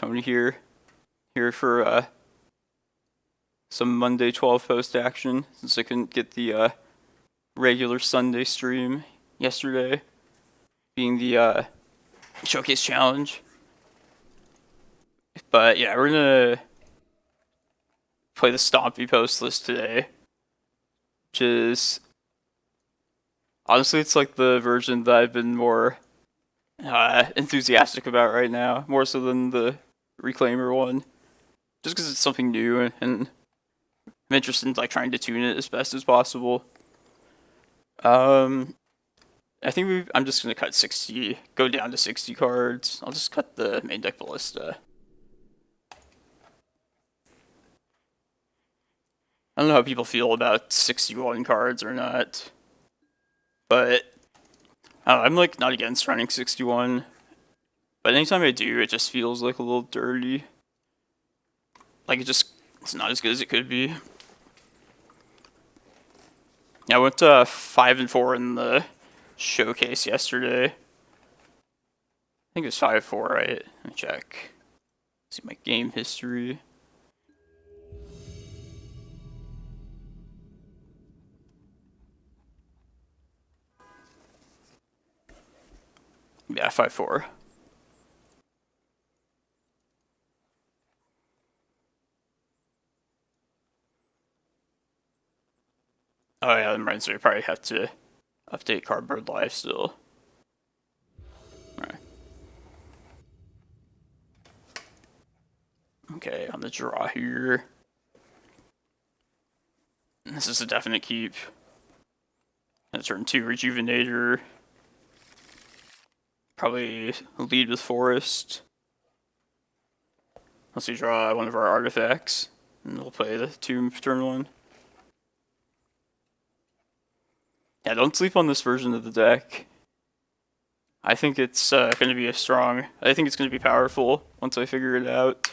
Tony here for some Monday 12 post action, since I couldn't get the regular Sunday stream yesterday, being the showcase challenge. But yeah, we're gonna play the Stompy Post list today, which is honestly, it's like the version that I've been more enthusiastic about right now, more so than the Reclaimer one, just because it's something new and I'm interested in like trying to tune it as best as possible. I think I'm just gonna cut 60, go down to 60 cards. I'll just cut the Maindeck Ballista. I don't know how people feel about 61 cards or not, but I'm like not against running 61. But anytime I do, it just feels like a little dirty. Like it's not as good as it could be. Yeah, I went to 5 and 4 in the showcase yesterday. I think it was 5-4, right? Let me check. See my game history. Yeah, 5-4. Oh yeah, that reminds me, I probably have to update Cardboard Live still. Alright. Okay, on the draw here. This is a definite keep. Gonna turn 2 Rejuvenator. Probably lead with Forest. Unless we draw one of our artifacts. And we'll play the Tomb turn 1. Yeah, don't sleep on this version of the deck. I think it's going to be I think it's going to be powerful once I figure it out.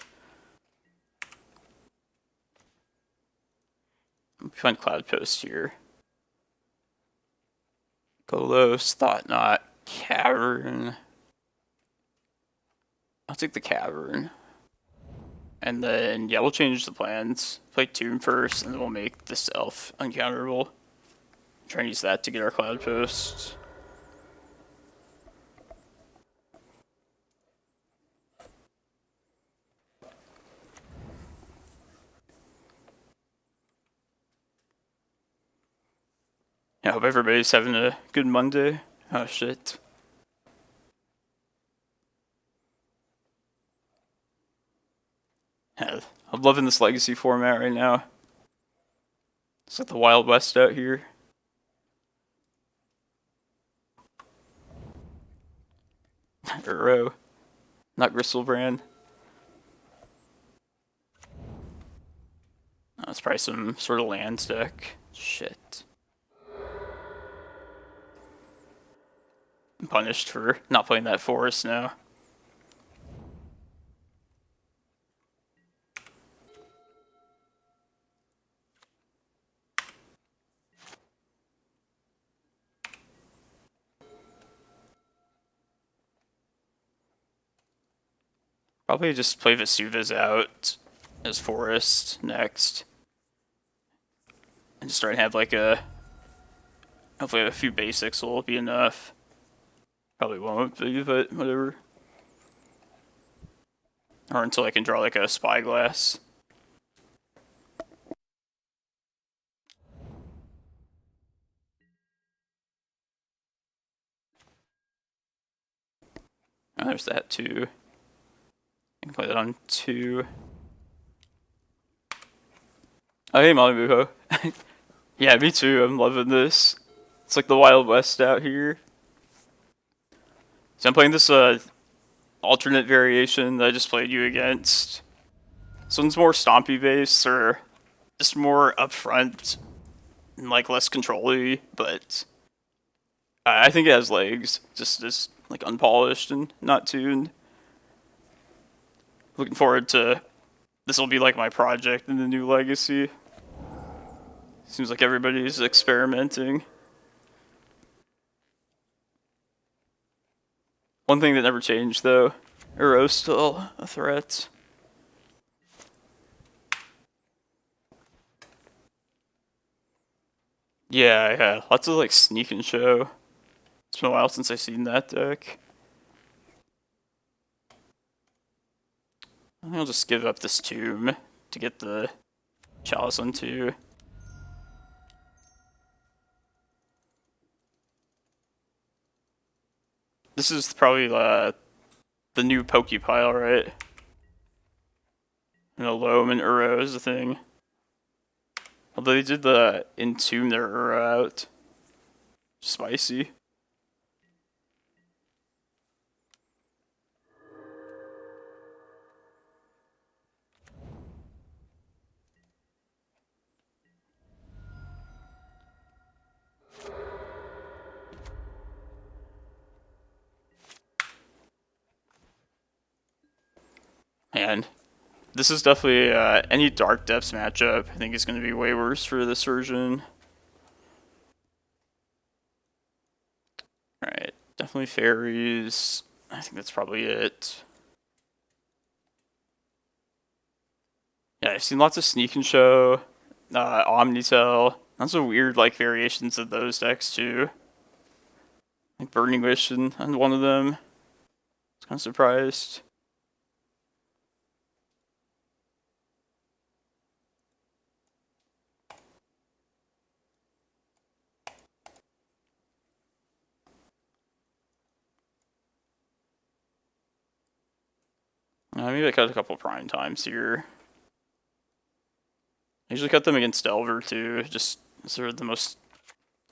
Find Cloudpost here. Golos, Thought-Knot, Cavern. I'll take the Cavern. And then, yeah, we'll change the plans. Play Tomb first, and then we'll make this Elf uncounterable. Try and use that to get our Cloudpost. I hope everybody's having a good Monday. Oh shit. Yeah, I'm loving this Legacy format right now. It's like the Wild West out here. Uro. Not Gristlebrand. Oh, it's probably some sort of lands deck. Shit. I'm punished for not playing that forest now. Probably just play Vesuva's out as forest next. And just try and have like hopefully a few basics will be enough. Probably won't be, but whatever. Or until I can draw like a Spyglass. Oh, there's that too. I can play that on 2. Oh, hey, Malibuho. Yeah, me too. I'm loving this. It's like the Wild West out here. So I'm playing this alternate variation that I just played you against. This one's more stompy based, or just more upfront and like less control-y, but I think it has legs. Just as like unpolished and not tuned. Looking forward to this. Will be like my project in the new Legacy. Seems like everybody's experimenting. One thing that never changed though, Uro still a threat. Yeah, lots of like sneak and show. It's been a while since I've seen that deck. I think I'll just give up this tomb to get the chalice on 2. This is probably the new Pokepile, right? You know, Loam and Uro is the thing. Although they did the Entomb their Uro out. Spicy. And this is definitely any Dark Depths matchup. I think is going to be way worse for this version. Alright, definitely fairies. I think that's probably it. Yeah, I've seen lots of Sneak and Show, Omnitel. Lots of weird like variations of those decks too. Like Burning Wish and one of them. I was kind of surprised. Maybe I cut a couple prime times here. I usually cut them against Delver too, just sort of the most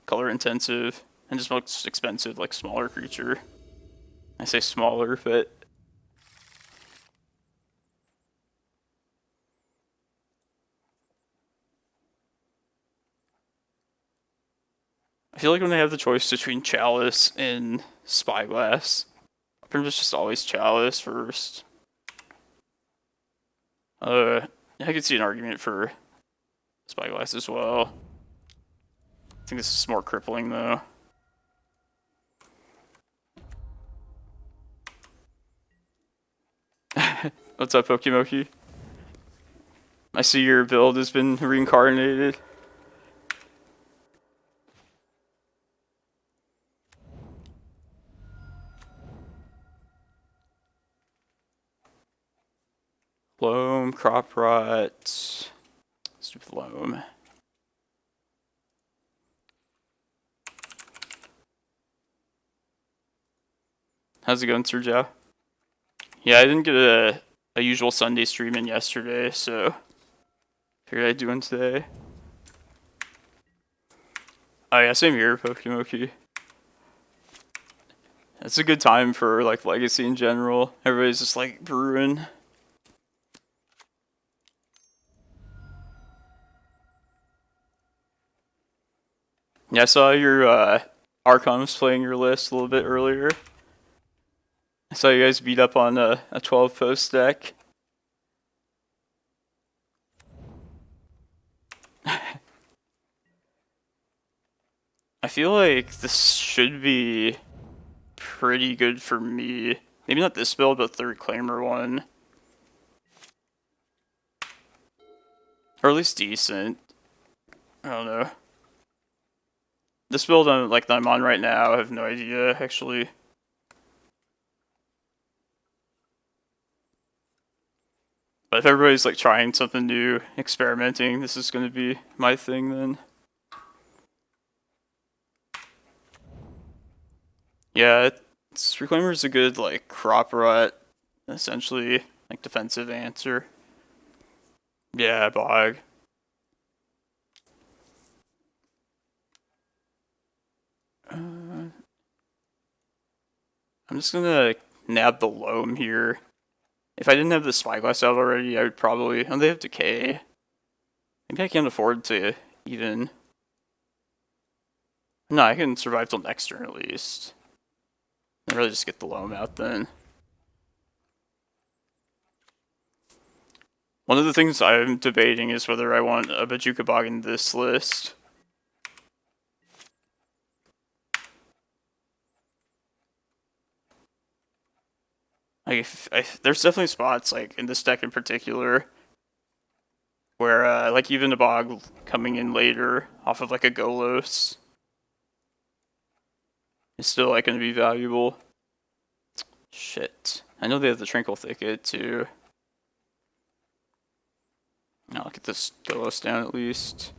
color intensive and just most expensive, like smaller creature. I say smaller, but I feel like when they have the choice between Chalice and Spyglass, pretty much just always Chalice first. I could see an argument for Spyglass as well. I think this is more crippling though. What's up, Pokemoki? I see your build has been reincarnated. Loam, Crop Rot. Stupid Loam. How's it going, Sir Joe? Yeah, I didn't get a usual Sunday stream in yesterday, so figured I'd do one today. Oh yeah, same here, Pokemoki. It's a good time for like Legacy in general. Everybody's just like brewing. Yeah, I saw your Archon was playing your list a little bit earlier. I saw you guys beat up on a 12 post deck. I feel like this should be pretty good for me. Maybe not this build, but third Claimer one. Or at least decent. I don't know. This build that I'm on right now, I have no idea, actually. But if everybody's like trying something new, experimenting, this is going to be my thing then. Yeah, Reclaimer is a good like Crop Rot, essentially like defensive answer. Yeah, Bog. I'm just gonna nab the Loam here. If I didn't have the Spyglass out already, I would probably... Oh, they have Decay. Maybe I can't afford to even... No, I can survive till next turn at least. I'd really just get the Loam out then. One of the things I'm debating is whether I want a Bojuka Bog in this list. I Like, there's definitely spots, like, in this deck in particular, where, like, even a Bog coming in later off of, like, a Golos is still, like, going to be valuable. Shit. I know they have the Tranquil Thicket, too. I'll get this Golos down at least.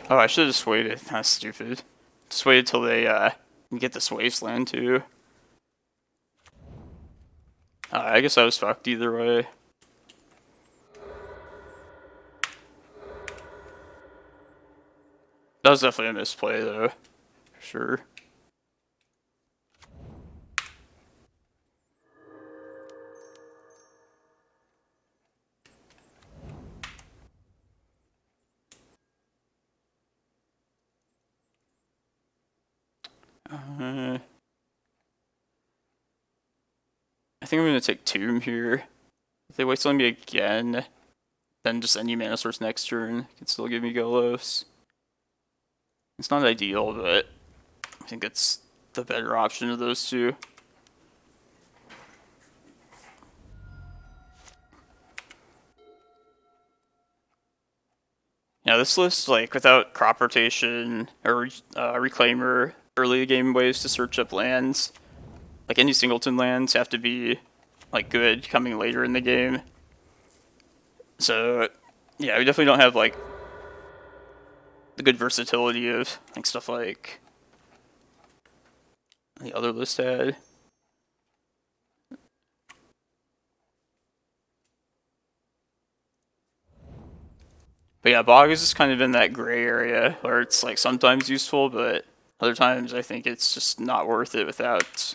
Oh, I should have just waited. That's stupid. Just waited till they get this Wasteland too. I guess I was fucked either way. That was definitely a misplay though, for sure. I think I'm gonna take Tomb here. If they waste on me again, then just any mana source next turn can still give me Golos. It's not ideal, but I think it's the better option of those two. Yeah, this list, like, without crop rotation or reclaimer, early game ways to search up lands, like any singleton lands have to be like good coming later in the game. So yeah, we definitely don't have like the good versatility of like stuff like the other list had. But yeah, Bog is just kind of in that gray area where it's like sometimes useful, but other times I think it's just not worth it without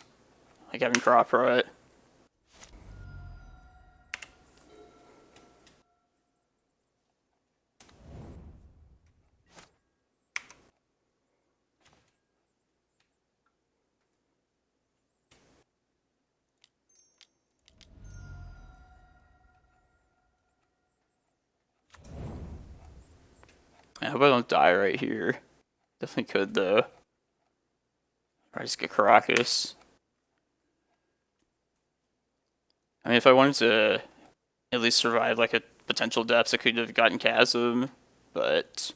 like having crop rot. I hope I don't die right here. Definitely could though. Or I just get Karakas. I mean, if I wanted to at least survive like a potential depths, I could have gotten Chasm, but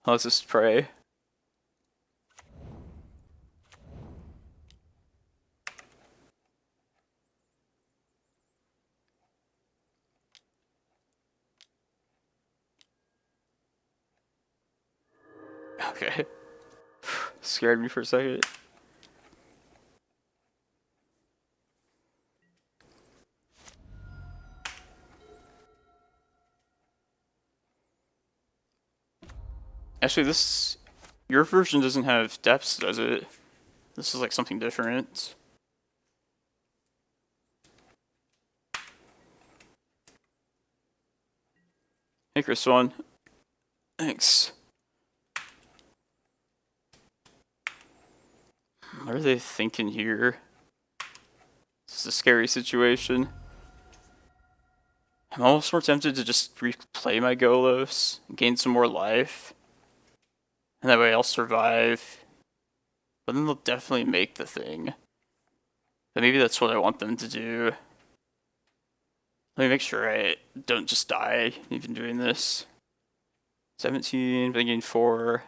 let's just pray. Okay. Scared me for a second. Actually, your version doesn't have depths, does it? This is like something different. Hey, Chris One. Thanks. What are they thinking here? This is a scary situation. I'm almost more tempted to just replay my Golos and gain some more life. And that way I'll survive. But then they'll definitely make the thing. But maybe that's what I want them to do. Let me make sure I don't just die even doing this. 17, but I gain 4.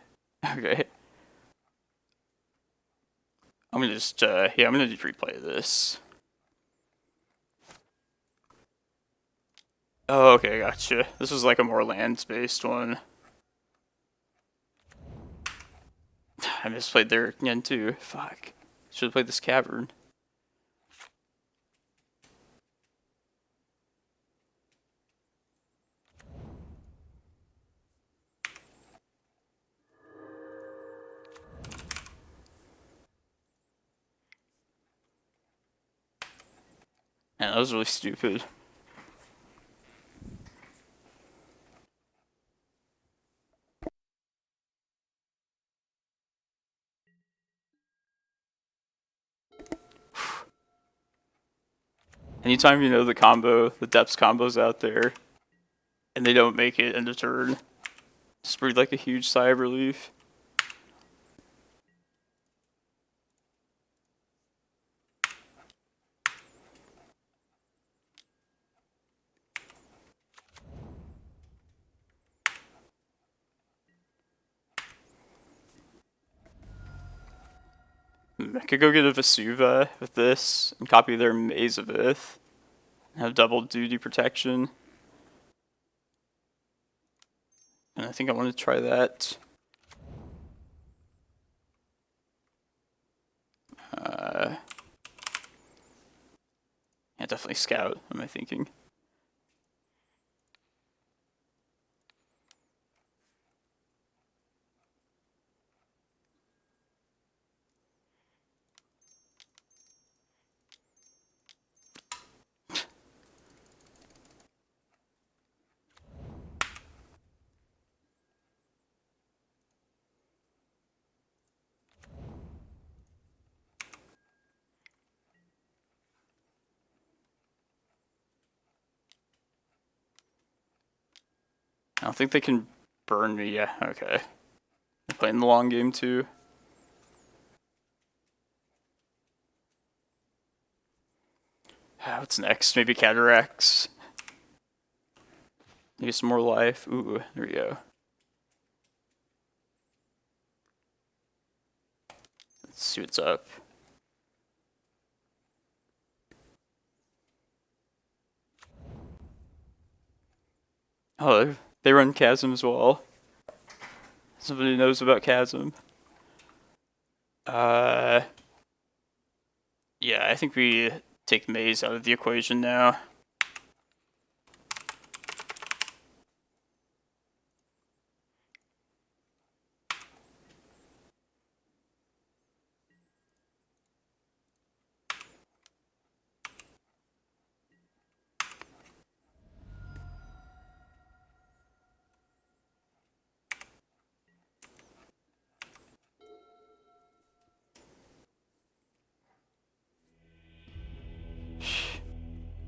Okay. I'm gonna just, yeah, I'm gonna just replay this. Oh, okay, gotcha. This was like a more lands-based one. I misplayed there again, too. Fuck. Should've played this Cavern. Man, that was really stupid. anytime you know the combo, the depths combo's out there, and they don't make it end of turn, just breathe like a huge sigh of relief. I could go get a Vesuva with this and copy their Maze of Ith. Have double duty protection. And I think I want to try that. Yeah, definitely scout, what am I thinking? I don't think they can burn me. Yeah, okay. They're playing the long game too. What's next? Maybe Cataracts. Maybe some more life. Ooh, there we go. Let's see what's up. Oh, they run Chasm as well. Somebody knows about Chasm. Yeah, I think we take Maze out of the equation now.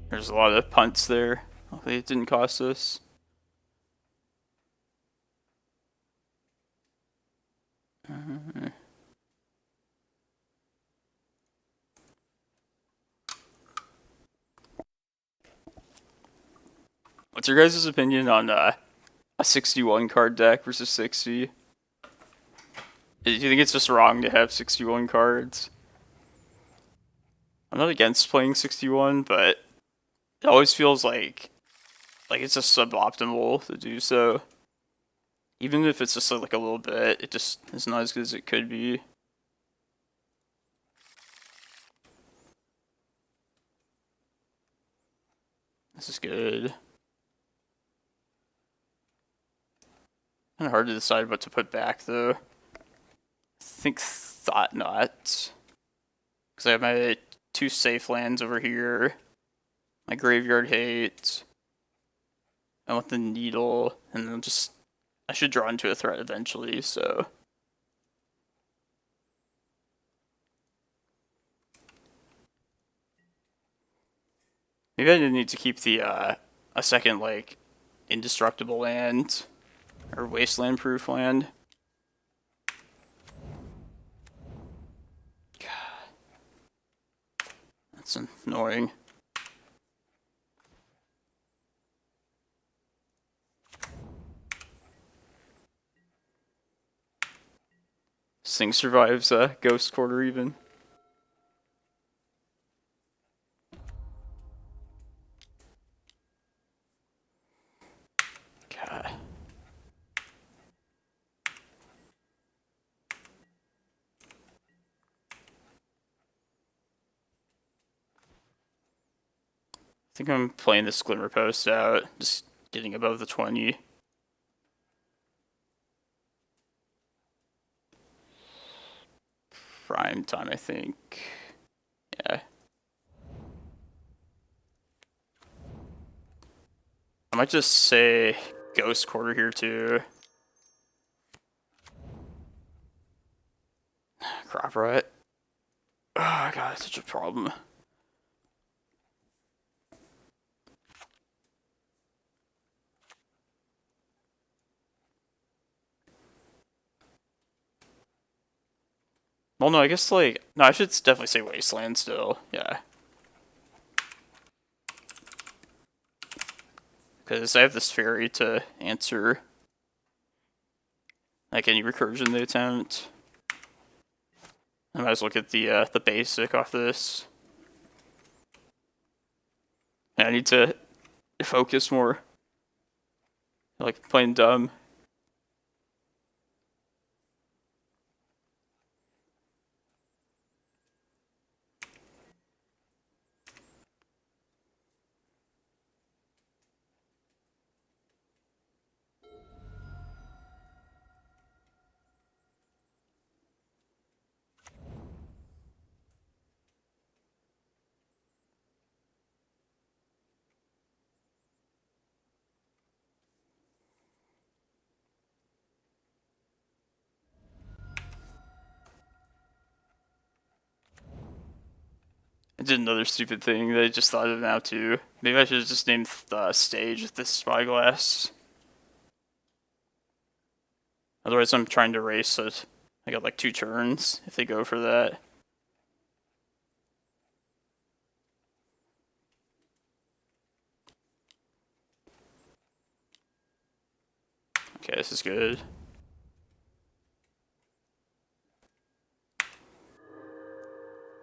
There's a lot of punts there. Hopefully it didn't cost us. What's your guys' opinion on a 61 card deck versus 60? Do you think it's just wrong to have 61 cards? I'm not against playing 61, but it always feels like it's just suboptimal to do so. Even if it's just like a little bit, it just is not as good as it could be. This is good. Kind of hard to decide what to put back though. I think Thought-Knot, because I have my 2 safe lands over here. My Graveyard Hate. I want the Needle, and then I should draw into a threat eventually, so. Maybe I didn't need to keep the, a second, like, indestructible land, or wasteland-proof land. God. That's annoying. This thing survives Ghost Quarter even. God. I think I'm playing this Glimmerpost out, just getting above the 20. Prime time, I think. Yeah. I might just say Ghost Quarter here too. Crop Rot. Oh god, it's such a problem. Well, no, I guess, like... No, I should definitely say Wasteland still. Yeah. Because I have this fairy to answer, like, any recursion they attempt. I might as well get the basic off this. And I need to focus more. Like, playing dumb. I did another stupid thing that I just thought of now, too. Maybe I should have just named the stage This Spyglass. Otherwise, I'm trying to race, so I got like 2 turns if they go for that. Okay, this is good.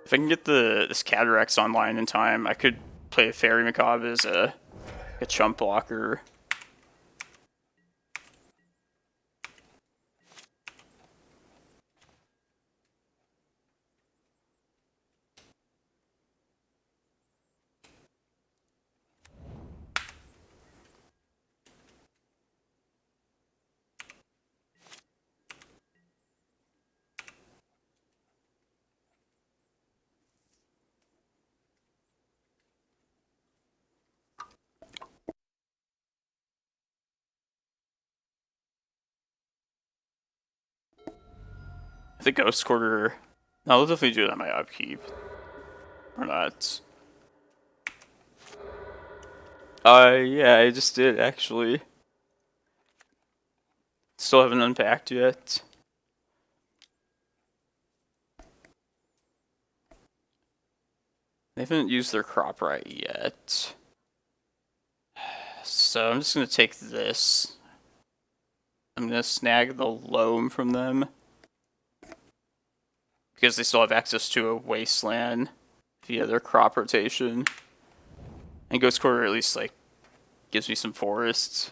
If I can get this Cataracts online in time, I could play a Fairy Macabre as a chump blocker. I think Ghost Quarter... No, I'll definitely do it on my upkeep. Or not. Yeah, I just did, actually. Still haven't unpacked yet. They haven't used their crop right yet. So I'm just going to take this. I'm going to snag the loam from them. Because they still have access to a wasteland via their crop rotation. And Ghost Quarter at least, like, gives me some forests.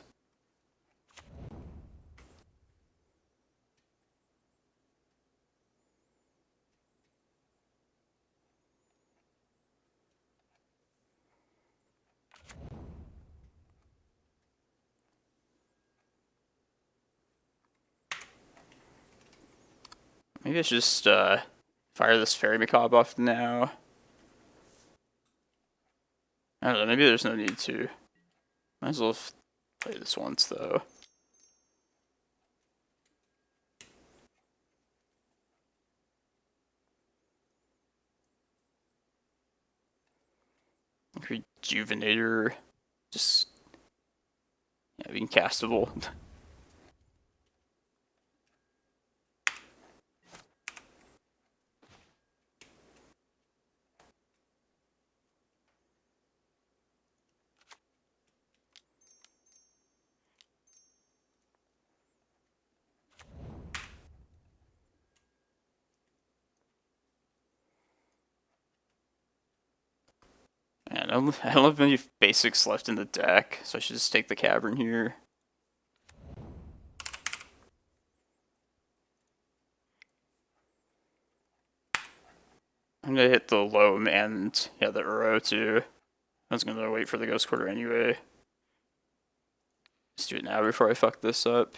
Maybe I should just fire this Fairy Macabre off now. I don't know, maybe there's no need to. Might as well play this once, though. Rejuvenator. Just... yeah, being castable. Man, I don't have many basics left in the deck, so I should just take the Cavern here. I'm gonna hit the Loam and, yeah, the Uro too. I was gonna wait for the Ghost Quarter anyway. Let's do it now before I fuck this up.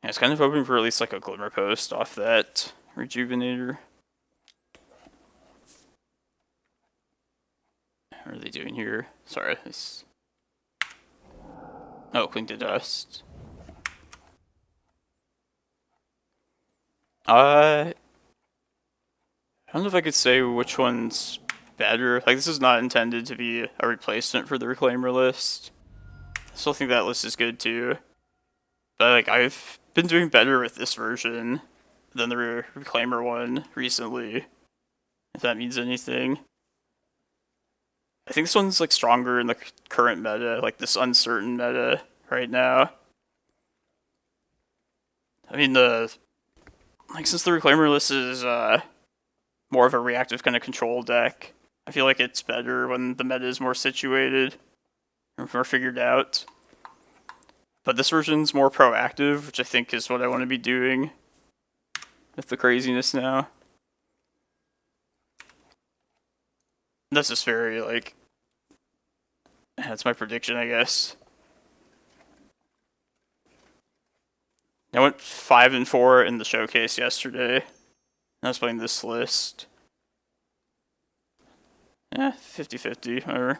Yeah, it's kind of hoping for at least like a Glimmerpost off that Rejuvenator. What are they doing here? Sorry, this... Oh, Cling to Dust. I don't know if I could say which one's better. Like, this is not intended to be a replacement for the Reclaimer list. I still think that list is good too. But, like, I've been doing better with this version than the Reclaimer one recently, if that means anything. I think this one's, like, stronger in the current meta, like, this uncertain meta right now. I mean, since the Reclaimer list is, more of a reactive kind of control deck, I feel like it's better when the meta is more situated or more figured out. But this version's more proactive, which I think is what I want to be doing with the craziness now. That's just very, like, that's my prediction, I guess. I went 5-4 in the showcase yesterday. I was playing this list. Yeah, 50-50, whatever.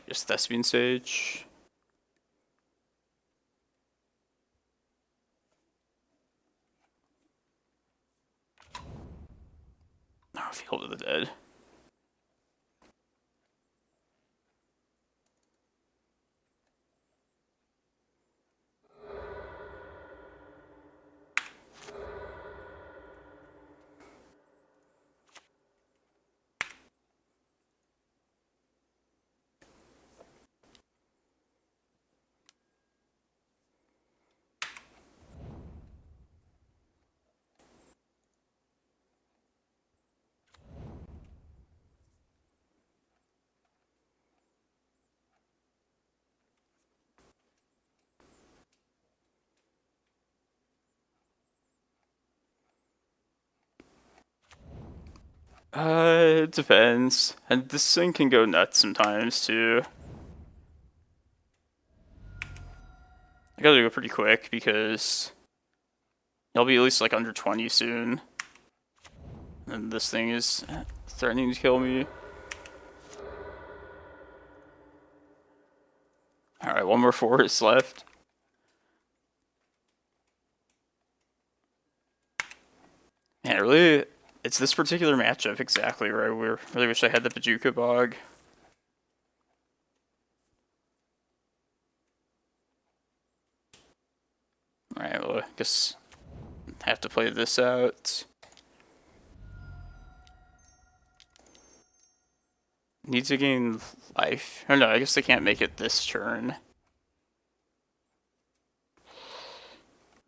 Just Thespian Sage. Oh, Field of the Dead. It depends. And this thing can go nuts sometimes, too. I gotta go pretty quick, because I'll be at least, like, under 20 soon. And this thing is threatening to kill me. Alright, one more forest left. Man, it's this particular matchup exactly where I really wish I had the Bojuka Bog. Alright, well, I guess I have to play this out. Need to gain life. Oh no, I guess they can't make it this turn.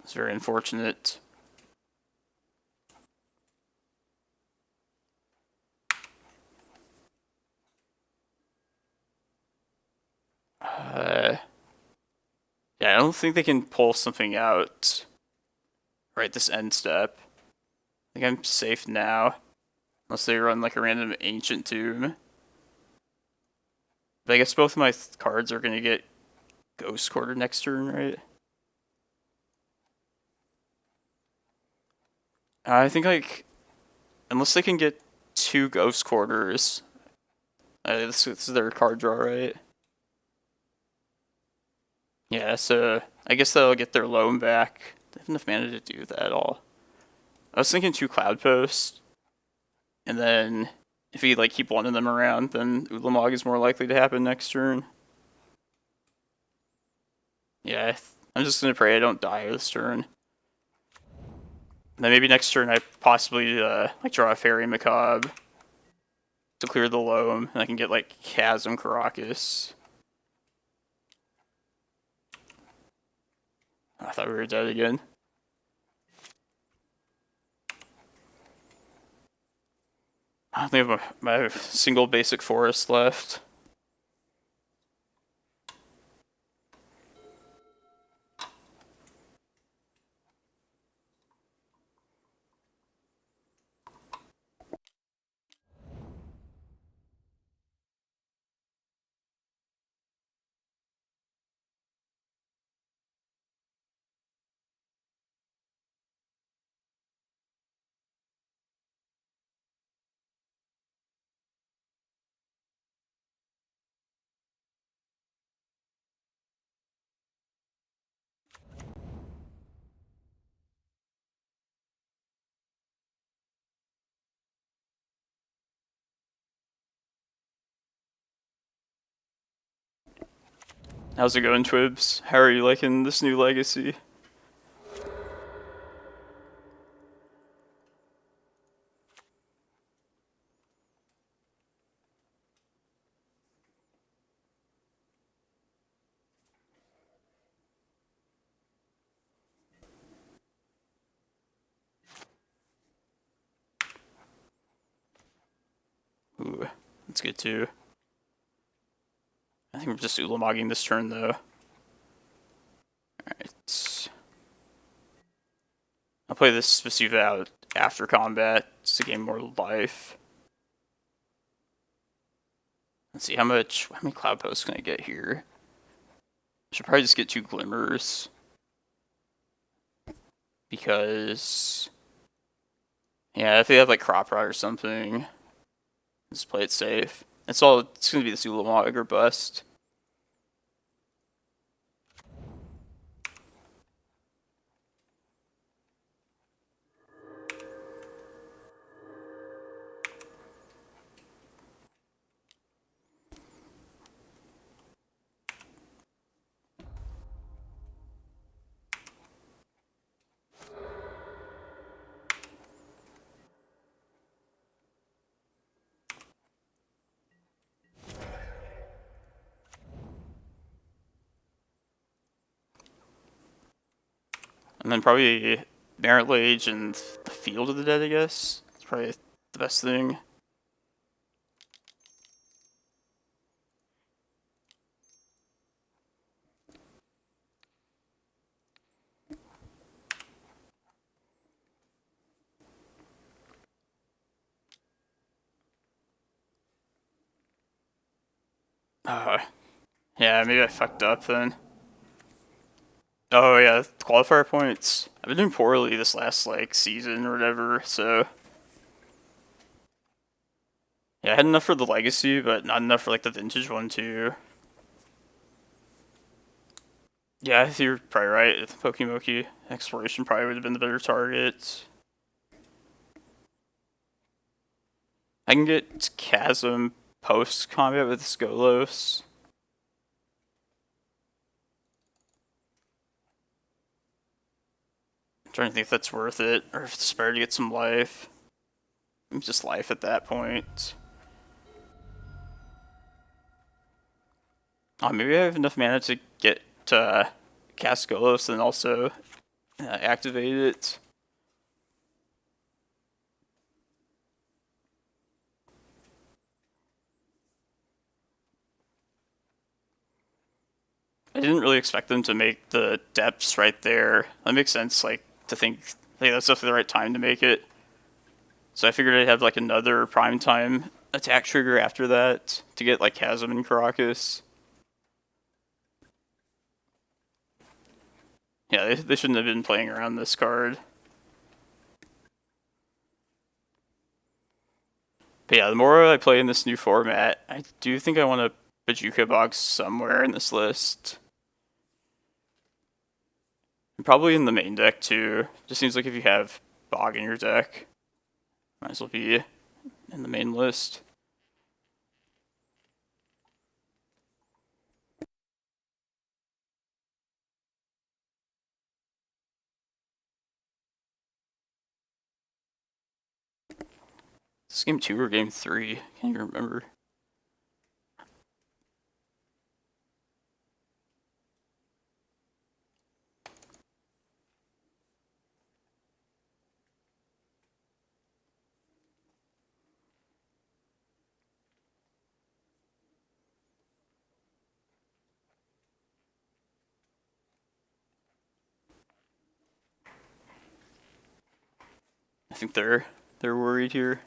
It's very unfortunate. Yeah, I don't think they can pull something out right this end step. I think I'm safe now. Unless they run like a random Ancient Tomb. But I guess both of my cards are going to get Ghost Quarter next turn, right? I think, like, unless they can get 2 Ghost Quarters. This is their card draw, right? Yeah, so I guess they'll get their loam back. They have enough mana to do that all. I was thinking 2 Cloudpost. And then if we like keep one of them around, then Ulamog is more likely to happen next turn. Yeah, I'm just gonna pray I don't die this turn. And then maybe next turn I possibly like draw a Fairy Macabre to clear the loam, and I can get like Chasm Karakas. I thought we were dead again. I don't think I have my single basic forest left. How's it going, Twibs? How are you liking this new legacy? Ooh, that's good too. I think we're just Ulamogging this turn though. Alright. I'll play this Vesuva out after combat just to gain more life. Let's see how many Cloudposts can I get here? Should probably just get 2 Glimmers. Because yeah, if they have like Crop Rot or something, just play it safe. It's gonna be the Ulamog or bust. And then probably Merit Lage and the Field of the Dead, I guess. It's probably the best thing. Yeah, maybe I fucked up then. Oh yeah, qualifier points. I've been doing poorly this last like season or whatever, so yeah, I had enough for the legacy, but not enough for like the vintage one too. Yeah, I think you're probably right. The Pokemoki exploration probably would have been the better target. I can get Chasm post combat with Golos. I'm trying to think if that's worth it, or if it's better to get some life. Maybe just life at that point. Oh, maybe I have enough mana to get cast Golos and also activate it. I didn't really expect them to make the depths right there. That makes sense, like, to think, hey, that's definitely the right time to make it. So I figured I'd have, like, another prime time attack trigger after that to get, like, Chasm and Karakas. Yeah, they shouldn't have been playing around this card. But yeah, the more I play in this new format, I do think I want a Bojuka Bog somewhere in this list. And probably in the main deck too. Just seems like if you have Bog in your deck, might as well be in the main list. Is this game 2 or game 3? Can't even remember. I think they're worried here.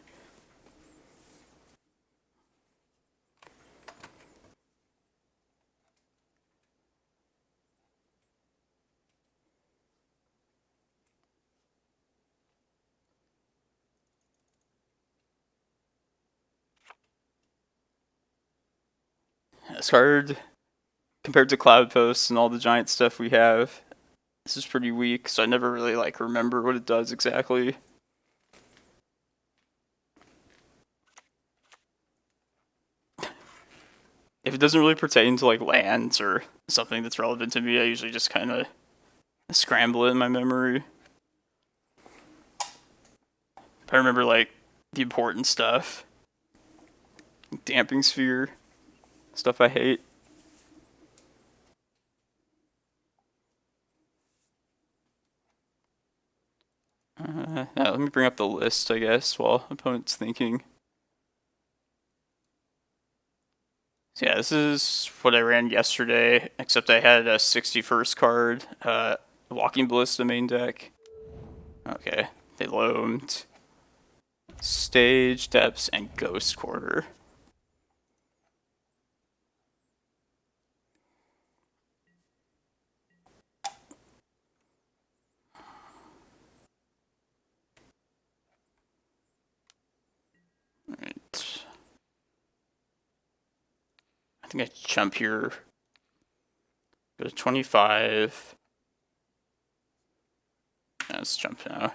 This card, compared to Cloudpost and all the giant stuff we have, this is pretty weak, so I never really like remember what it does exactly. if it doesn't really pertain to like lands or something that's relevant to me, I usually just kind of scramble it in my memory. If I remember like the important stuff, Damping Sphere, stuff I hate. Let me bring up the list, I guess, while opponent's thinking. So yeah, this is what I ran yesterday, except I had a 61st card, Walking Ballista main deck. Okay, they loamed Stage, Depths, and Ghost Quarter. Alright. I think I jump here. Go to 25. Yeah, let's jump now.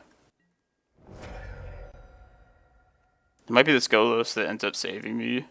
It might be this Golos that ends up saving me.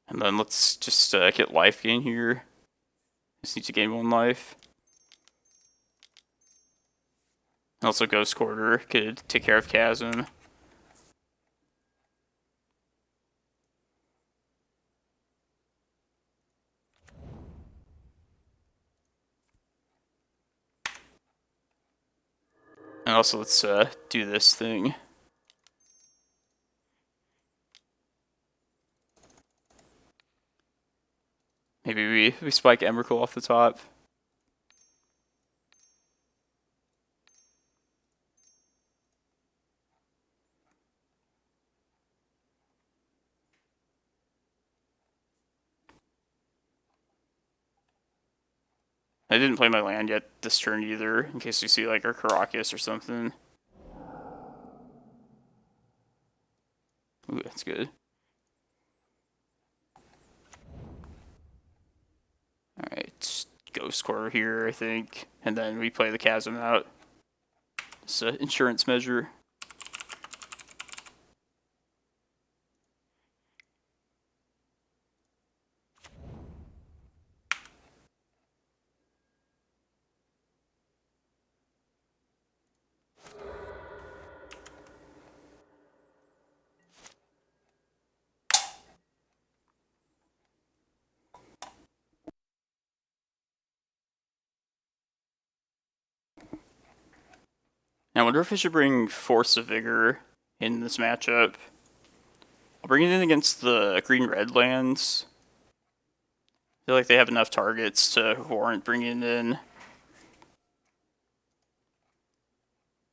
And then let's just get life gain here. Just need to gain 1 life. Also, Ghost Quarter could take care of Chasm. And also, let's do this thing. Maybe we spike Emrakul off the top. I didn't play my land yet this turn either, in case we see like our Karakas or something. Ooh, that's good. Alright, Ghost Quarter here, I think. And then we play the Chasm out. It's an insurance measure. Now, I wonder if I should bring Force of Vigor in this matchup. I'll bring it in against the green-red lands. I feel like they have enough targets to warrant bringing it in.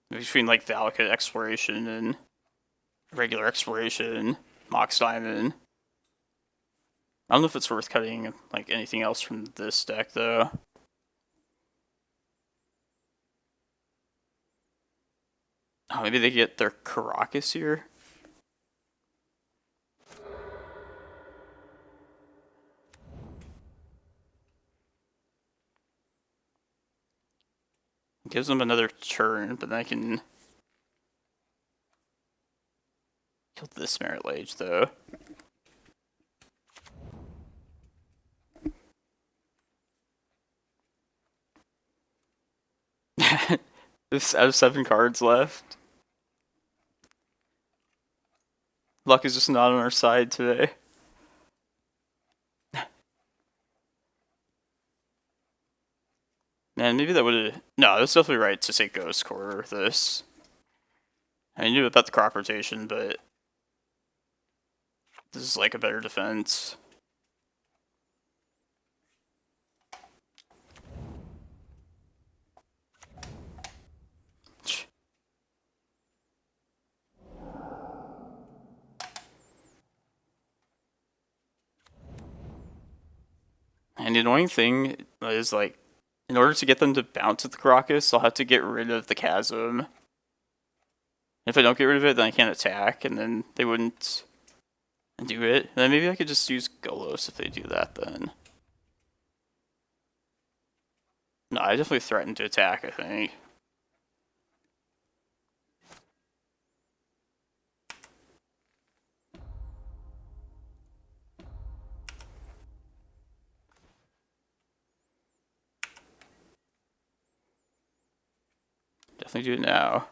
Between like Valakut Exploration and regular Exploration, Mox Diamond. I don't know if it's worth cutting like anything else from this deck though. Oh, maybe they get their Karakas here. Gives them another turn, but then I can kill this Merit Lage though. This out of 7 cards left. Luck is just not on our side today. Man, maybe that would have... No, that's definitely right to say Ghost Quarter with this. I knew about the crop rotation, but this is like a better defense. And the annoying thing is, like, in order to get them to bounce at the Karakas, I'll have to get rid of the Chasm. If I don't get rid of it, then I can't attack, and then they wouldn't do it. And then maybe I could just use Golos if they do that, then. No, I definitely threatened to attack, I think. Definitely do it now.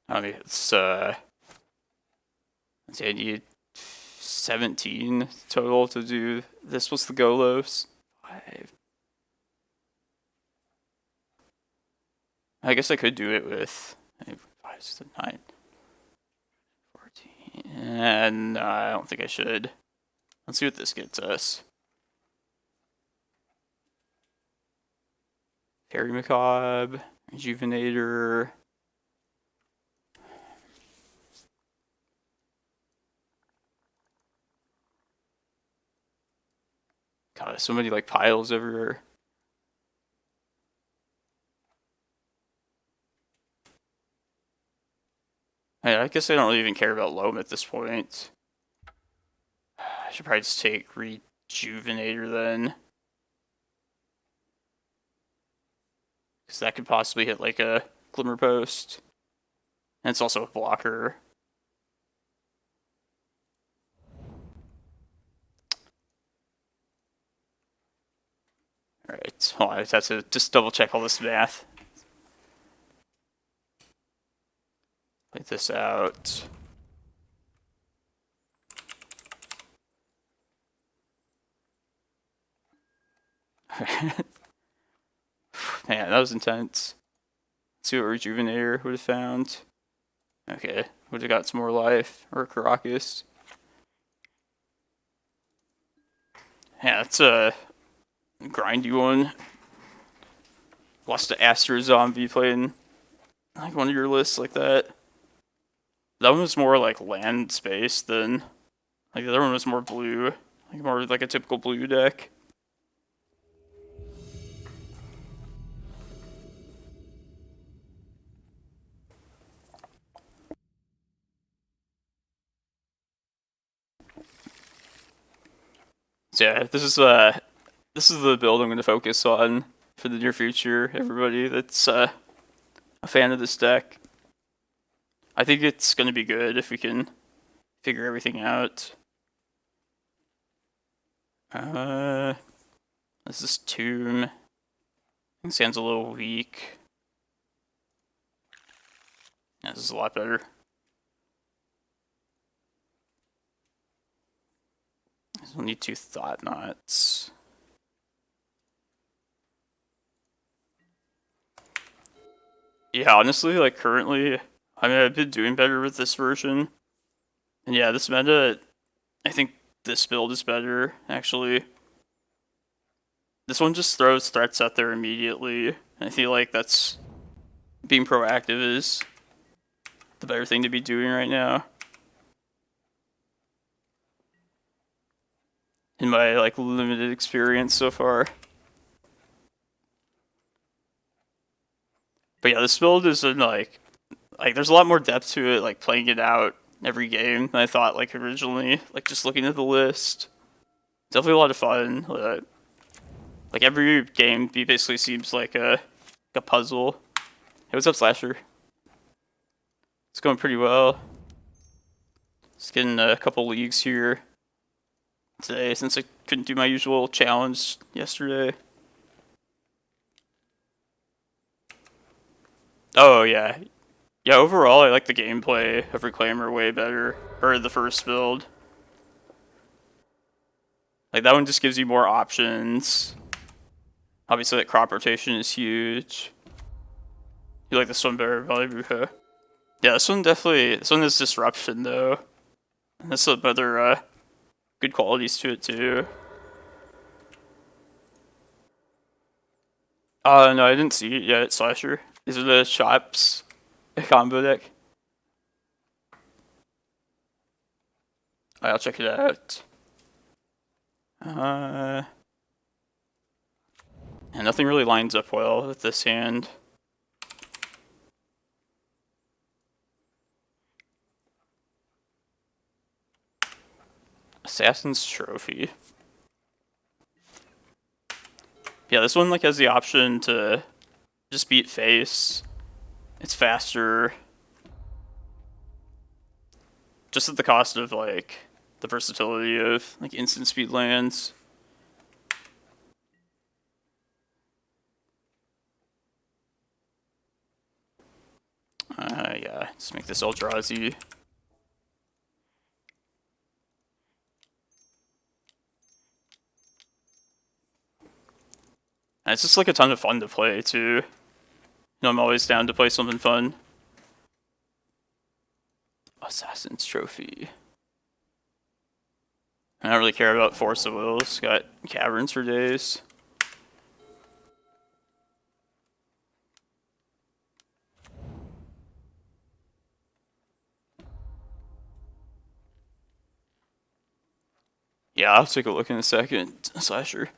I mean, it's, let's see, I need 17 total to do this. What's the Golos? 5. I guess I could do it with 5, 6, 9, 14. And I don't think I should. Let's see what this gets us. Fairy Macabre, Rejuvenator. God, there's so many like piles everywhere. I guess I don't really even care about Loam at this point. I should probably just take Rejuvenator then. Because that could possibly hit like a Glimmerpost. And it's also a blocker. Alright, hold on, I just have to just double check all this math. Play this out. Man, that was intense. Let's see what Rejuvenator would have found. Okay, would have got some more life. Or Karakas. Yeah, that's a grindy one. Lost to Astro Zombie playing like one of your lists like that. That one was more like land space than like the other one was more blue. Like more like a typical blue deck. So yeah, this is the build I'm going to focus on for the near future. Everybody that's a fan of this deck, I think it's going to be good if we can figure everything out. This is Tomb. I think Sand's a little weak. Yeah, this is a lot better. We'll need 2 Thought-Knots. Yeah, honestly, like currently, I mean, I've been doing better with this version. And yeah, this meta, I think this build is better, actually. This one just throws threats out there immediately. And I feel like that's being proactive is the better thing to be doing right now. In my like limited experience so far. But yeah, this build is like there's a lot more depth to it, like playing it out every game than I thought like originally. Like just looking at the list. Definitely a lot of fun. Like every game basically seems like a puzzle. Hey, what's up, Slasher? It's going pretty well. Just getting a couple leagues here today since I couldn't do my usual challenge yesterday. Oh yeah. Yeah, overall I like the gameplay of Reclaimer way better. Or the first build. Like that one just gives you more options. Obviously that crop rotation is huge. You like this one better, Bojuka? Yeah, this one is disruption though. And there's some other good qualities to it too. No, I didn't see it yet, Slasher. Is it the shops combo deck? I'll check it out. And nothing really lines up well with this hand. Assassin's Trophy. Yeah, this one like has the option to just beat face. It's faster. Just at the cost of like the versatility of like instant speed lands. Yeah, let's make this Eldrazi. And it's just like a ton of fun to play too. You know, I'm always down to play something fun. Assassin's Trophy. I don't really care about Force of Wills. Got Caverns for days. Yeah, I'll take a look in a second. Slasher.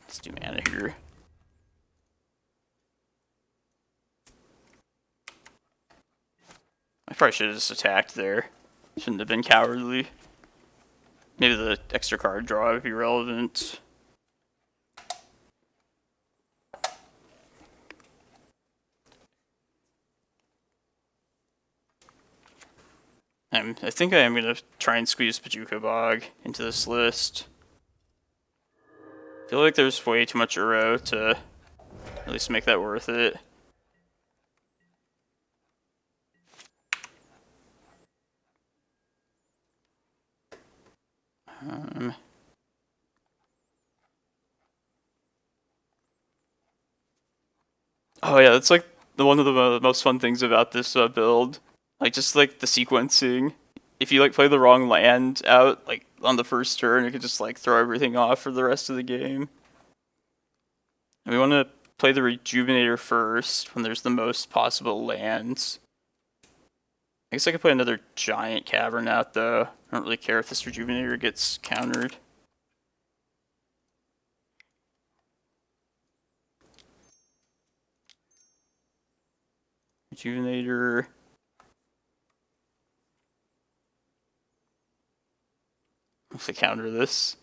Let's do mana here. I probably should have just attacked there. Shouldn't have been cowardly. Maybe the extra card draw would be relevant. I think I am going to try and squeeze Bojuka Bog into this list. I feel like there's way too much Uro to at least make that worth it. Oh yeah, that's like one of the most fun things about this build. Like just like the sequencing. If you like play the wrong land out like on the first turn, it could just like throw everything off for the rest of the game. And we want to play the Rejuvenator first when there's the most possible lands. I guess I could play another giant cavern out though. I don't really care if this Rejuvenator gets countered. Rejuvenator. If I counter this.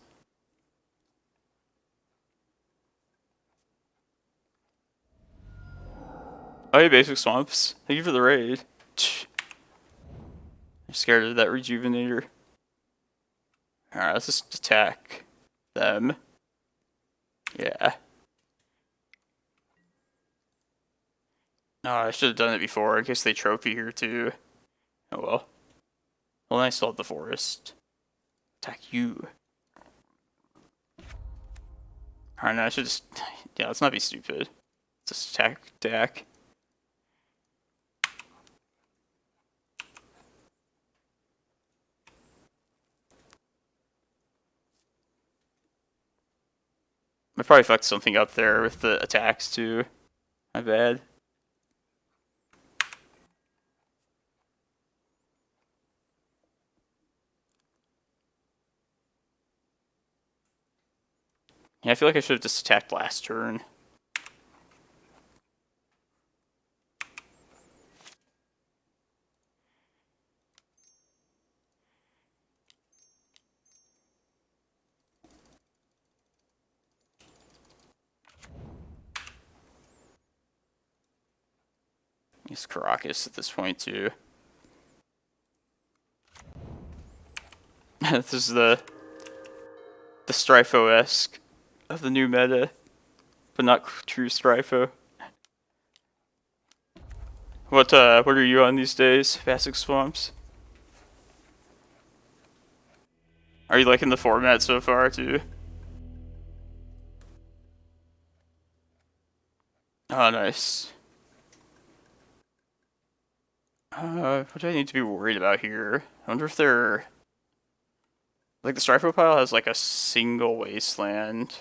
Oh, hey, Basic Swamps. Thank you for the raid. I'm scared of that Rejuvenator. Alright, let's just attack them. Yeah. No, I should have done it before in case they trophy here too. Oh well. Well, then I still have the forest. Attack you. Alright, now I should just... Yeah, let's not be stupid. Just attack Dak. I probably fucked something up there with the attacks too. My bad. Yeah, I feel like I should have just attacked last turn. Use Karakas at this point too. This is the Stryfo-esque of the new meta, but not true Stryfo. What are you on these days, Basic Swamps? Are you liking the format so far too? Oh, nice. What do I need to be worried about here? I wonder if they're... Like, the Strife pile has, like, a single wasteland.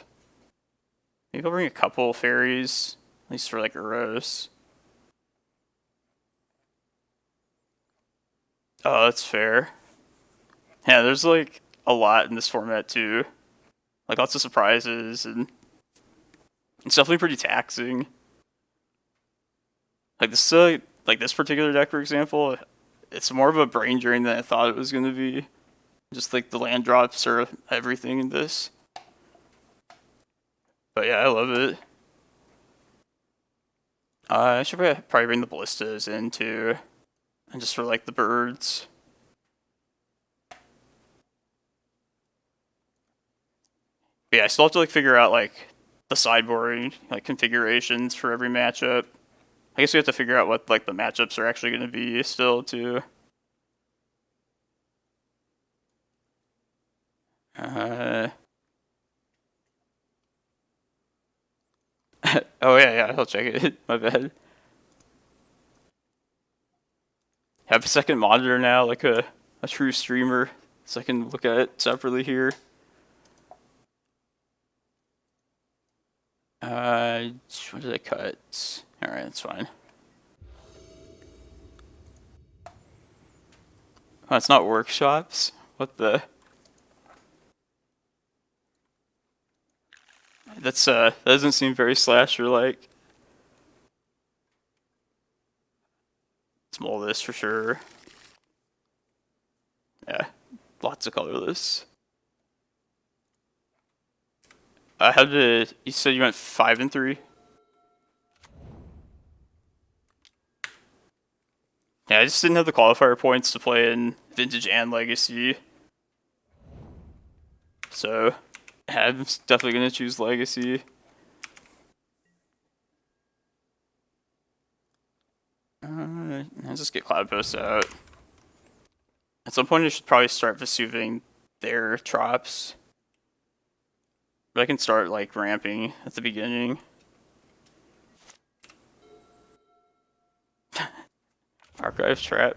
Maybe I'll bring a couple fairies, at least for, like, Uros. Oh, that's fair. Yeah, there's, like, a lot in this format, too. Like, lots of surprises, and it's definitely pretty taxing. Like this particular deck, for example, it's more of a brain drain than I thought it was going to be. Just like the land drops are everything in this. But yeah, I love it. I should probably bring the ballistas in too. And just for like the birds. But yeah, I still have to like figure out like the sideboard like configurations for every matchup. I guess we have to figure out what like the matchups are actually going to be still too. Oh yeah, I'll check it. My bad. Have a second monitor now, like a true streamer, so I can look at it separately here. What did I cut? Alright, that's fine. Oh, it's not workshops? What the? That doesn't seem very slasher-like. Let's mull this for sure. Yeah, lots of colorless. How did you said you went 5 and 3? Yeah, I just didn't have the qualifier points to play in Vintage and Legacy. So, I'm definitely gonna choose Legacy. Let's just get Cloudpost out. At some point I should probably start Vesuving their Trops. But I can start like ramping at the beginning. Archive Trap.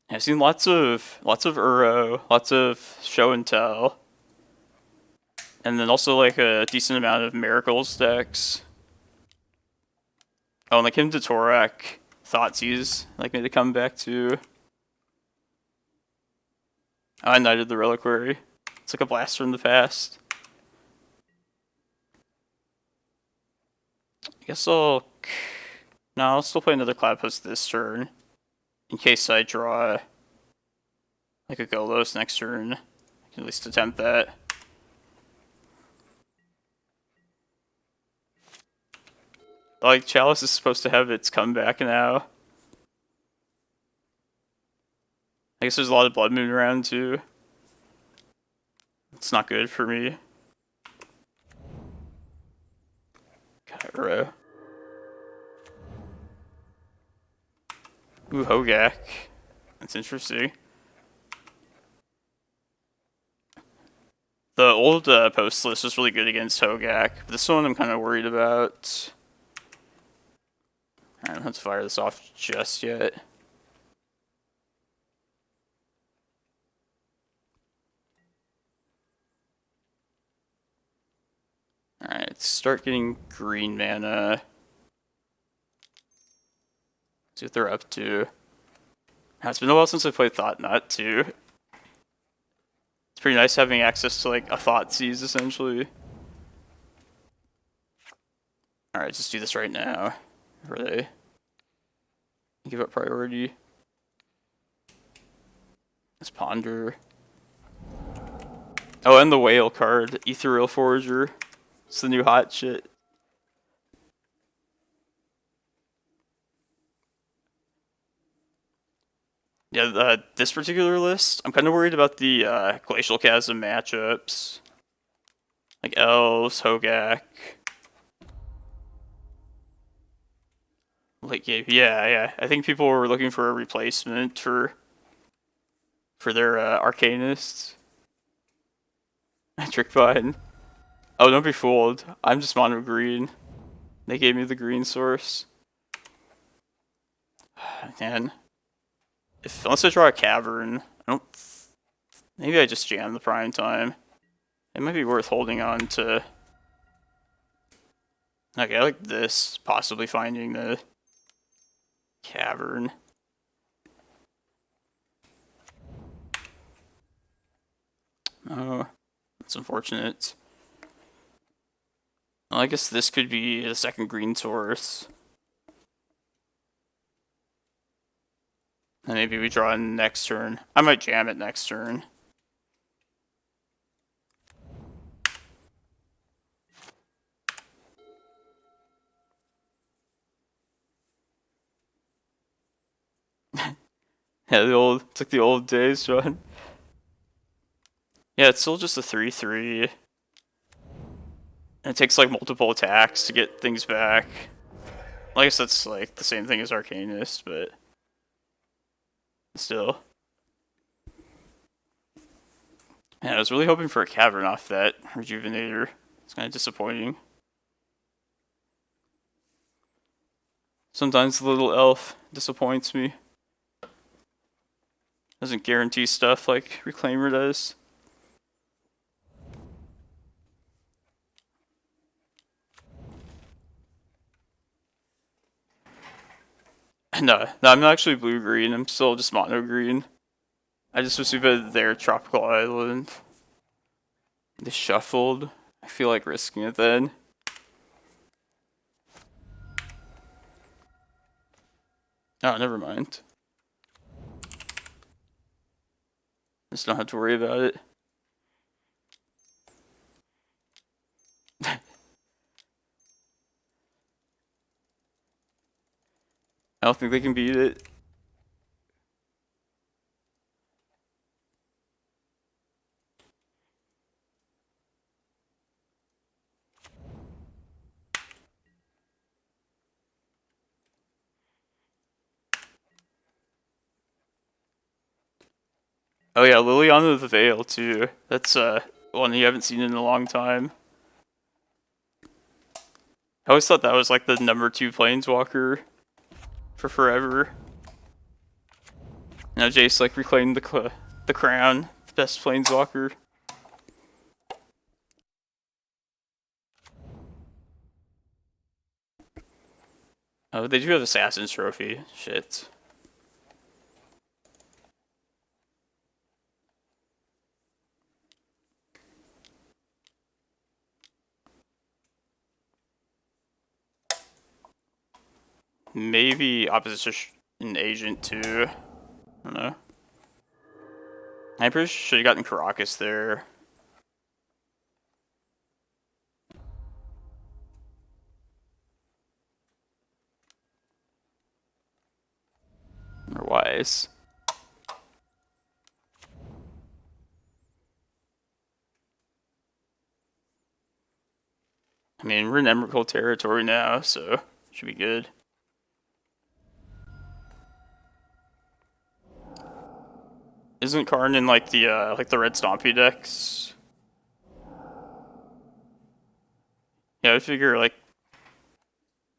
I've seen lots of Uro, lots of Show and Tell. And then also like a decent amount of Miracles decks. Oh, and like him to Torak, Thoughtseize like made a comeback too. Oh, I Knighted the Reliquary. It's like a blast from the past. I guess No, I'll still play another Cloudpost this turn. In case I draw like a Golos next turn. I can at least attempt that. Like, Chalice is supposed to have its comeback now. I guess there's a lot of Blood Moon around too. It's not good for me. Cairo. Ooh, Hogak. That's interesting. The old post list was really good against Hogak, but this one I'm kind of worried about. Alright, I don't have to fire this off just yet. Alright, start getting green mana. See what they're up to. It's been a while since I played Thought-Knot too. It's pretty nice having access to like a Thoughtseize essentially. Alright, just do this right now. Really? Give up priority. Let's ponder. Oh, and the whale card, Ethereal Forager. It's the new hot shit. Yeah, this particular list, I'm kind of worried about the Glacial Chasm matchups. Like Elves, Hogak. Late game, yeah. I think people were looking for a replacement for their Arcanists. Trick Vine. Oh, don't be fooled. I'm just mono green. They gave me the green source. Man. Unless I draw a Cavern, I don't... Maybe I just jam the prime time. It might be worth holding on to... Okay, I like this. Possibly finding the Cavern. Oh, that's unfortunate. Well, I guess this could be the second green source. And maybe we draw in next turn. I might jam it next turn. Yeah, it's like the old days, John. Yeah, it's still just a 3/3. And it takes like multiple attacks to get things back. I guess that's like the same thing as Arcanist, but still. Yeah, I was really hoping for a Cavern off that Rejuvenator. It's kind of disappointing. Sometimes the little elf disappoints me. Doesn't guarantee stuff like Reclaimer does. No, I'm not actually blue-green. I'm still just mono-green. I just was stupid their Tropical Island. They shuffled. I feel like risking it then. Oh, never mind. Just don't have to worry about it. I don't think they can beat it. Oh yeah, Liliana the Veil too. That's one you haven't seen in a long time. I always thought that was like the number 2 planeswalker for forever. Now Jace like reclaimed the crown, the best planeswalker. Oh, they do have Assassin's Trophy. Shit. Maybe Opposition Agent too. I don't know. I'm pretty sure should have gotten Karakas there. Or Wise. I mean, we're in Emrakul territory now, so should be good. Isn't Karn in like the red Stompy decks? Yeah, I figure like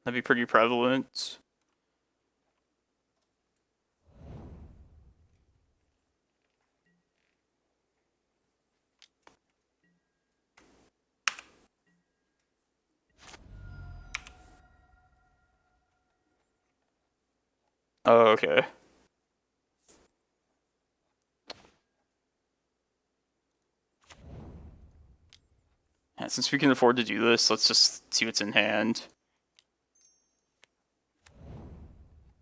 that'd be pretty prevalent. Oh, okay. Yeah, since we can afford to do this, let's just see what's in hand.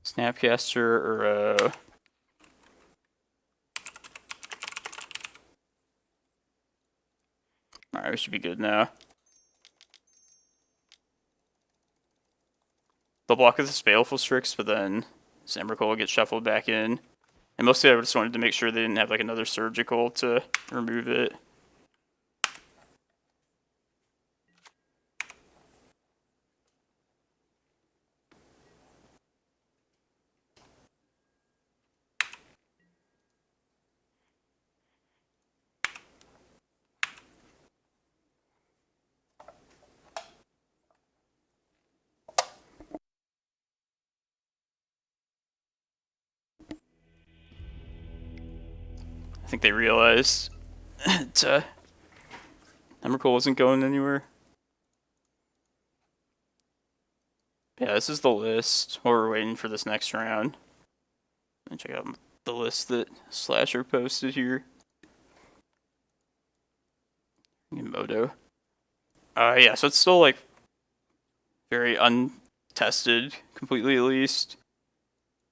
Snapcaster or Alright, we should be good now. They'll block with the Baleful Strix, but then Emrakul will get shuffled back in. And mostly I just wanted to make sure they didn't have like another Surgical to remove it. think they realized that Emrakul wasn't going anywhere. Yeah, this is the list while we're waiting for this next round. And check out the list that Slasher posted here. Moto. Yeah, so it's still like very untested, completely at least.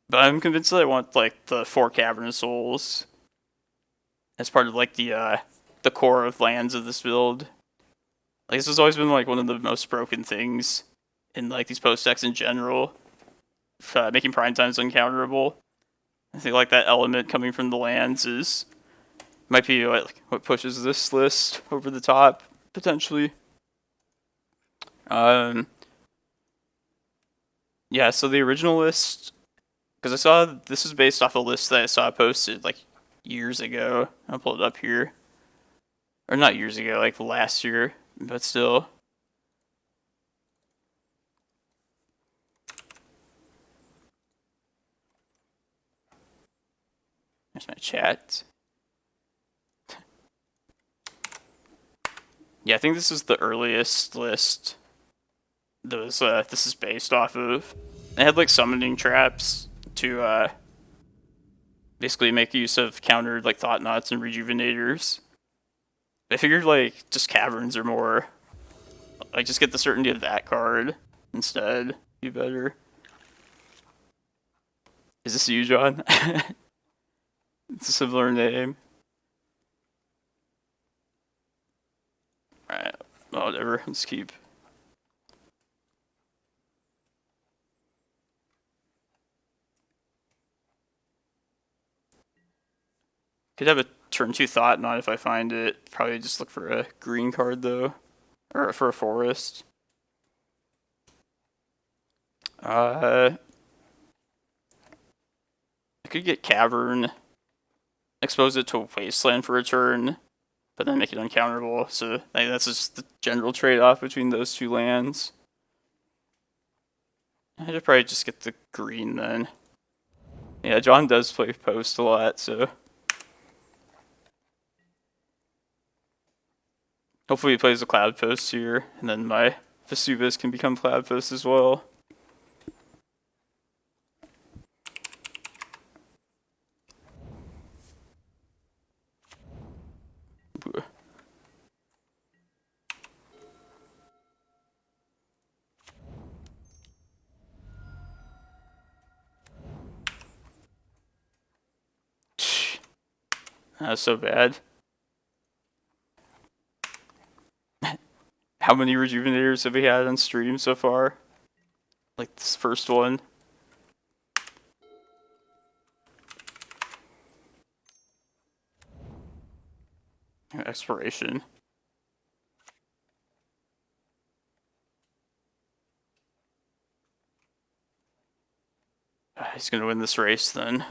But I'm convinced that I want like the 4 Cavern of Souls as part of like the core of lands of this build. Like this has always been like one of the most broken things in like these post decks in general, making prime times uncounterable. I think like that element coming from the lands might be what pushes this list over the top potentially. Yeah, so the original list, because I saw this is based off a list that I saw posted like years ago. I'll pull it up here, or not years ago, like last year, but still. There's my chat. Yeah, I think this is the earliest list this is based off of. They had like summoning traps to basically make use of countered like Thought-Knots and Rejuvenators. I figured like just Caverns are more like just get the certainty of that card instead. Be better. Is this you, John? It's a similar name. Alright, well, whatever. Let's keep. Could have a turn 2 Thought-Knot if I find it. Probably just look for a green card though. Or for a forest. I could get Cavern, expose it to Wasteland for a turn, but then make it uncounterable. So like, that's just the general trade-off between those two lands. I should probably just get the green then. Yeah, John does play Post a lot, so hopefully he plays the Cloudpost here, and then my Vesuvas can become Cloudpost as well. That's so bad. How many Rejuvenators have we had on stream so far? Like this first one. Expiration. He's gonna win this race then.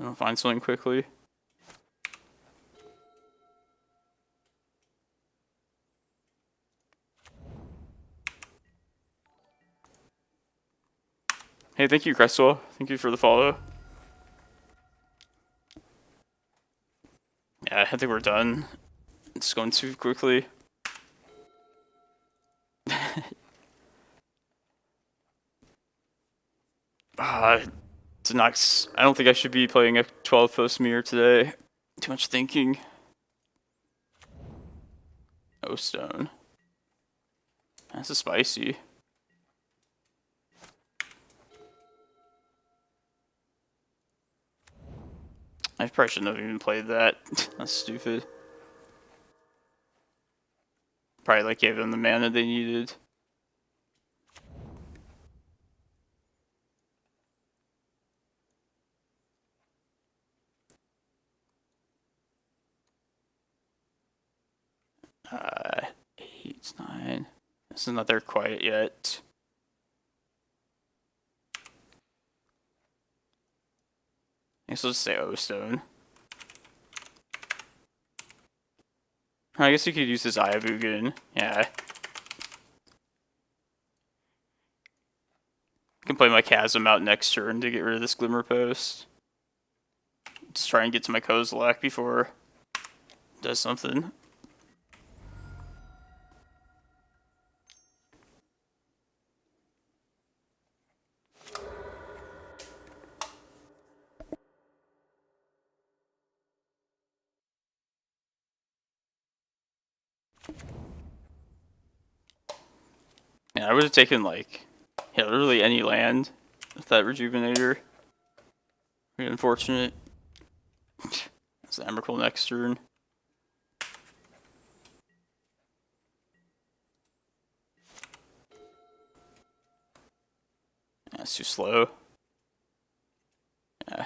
I'll find something quickly. Hey, thank you, Cresswell. Thank you for the follow. Yeah, I think we're done. It's going too quickly. Denox, I don't think I should be playing a 12 post mirror today. Too much thinking. Oh, stone. That's a spicy. I probably shouldn't have even played that. That's stupid. Probably like gave them the mana they needed. Uh, 8, 9. This is not there quite yet. I guess I'll just say O stone. I guess you could use this Eye of Ugin. Yeah. I can play my Chasm out next turn to get rid of this Glimmerpost. Just try and get to my Kozilek before does something. Yeah, I would have taken like, yeah, literally any land with that Rejuvenator. Pretty unfortunate. It's Emrakul next turn. That's too slow. Yeah.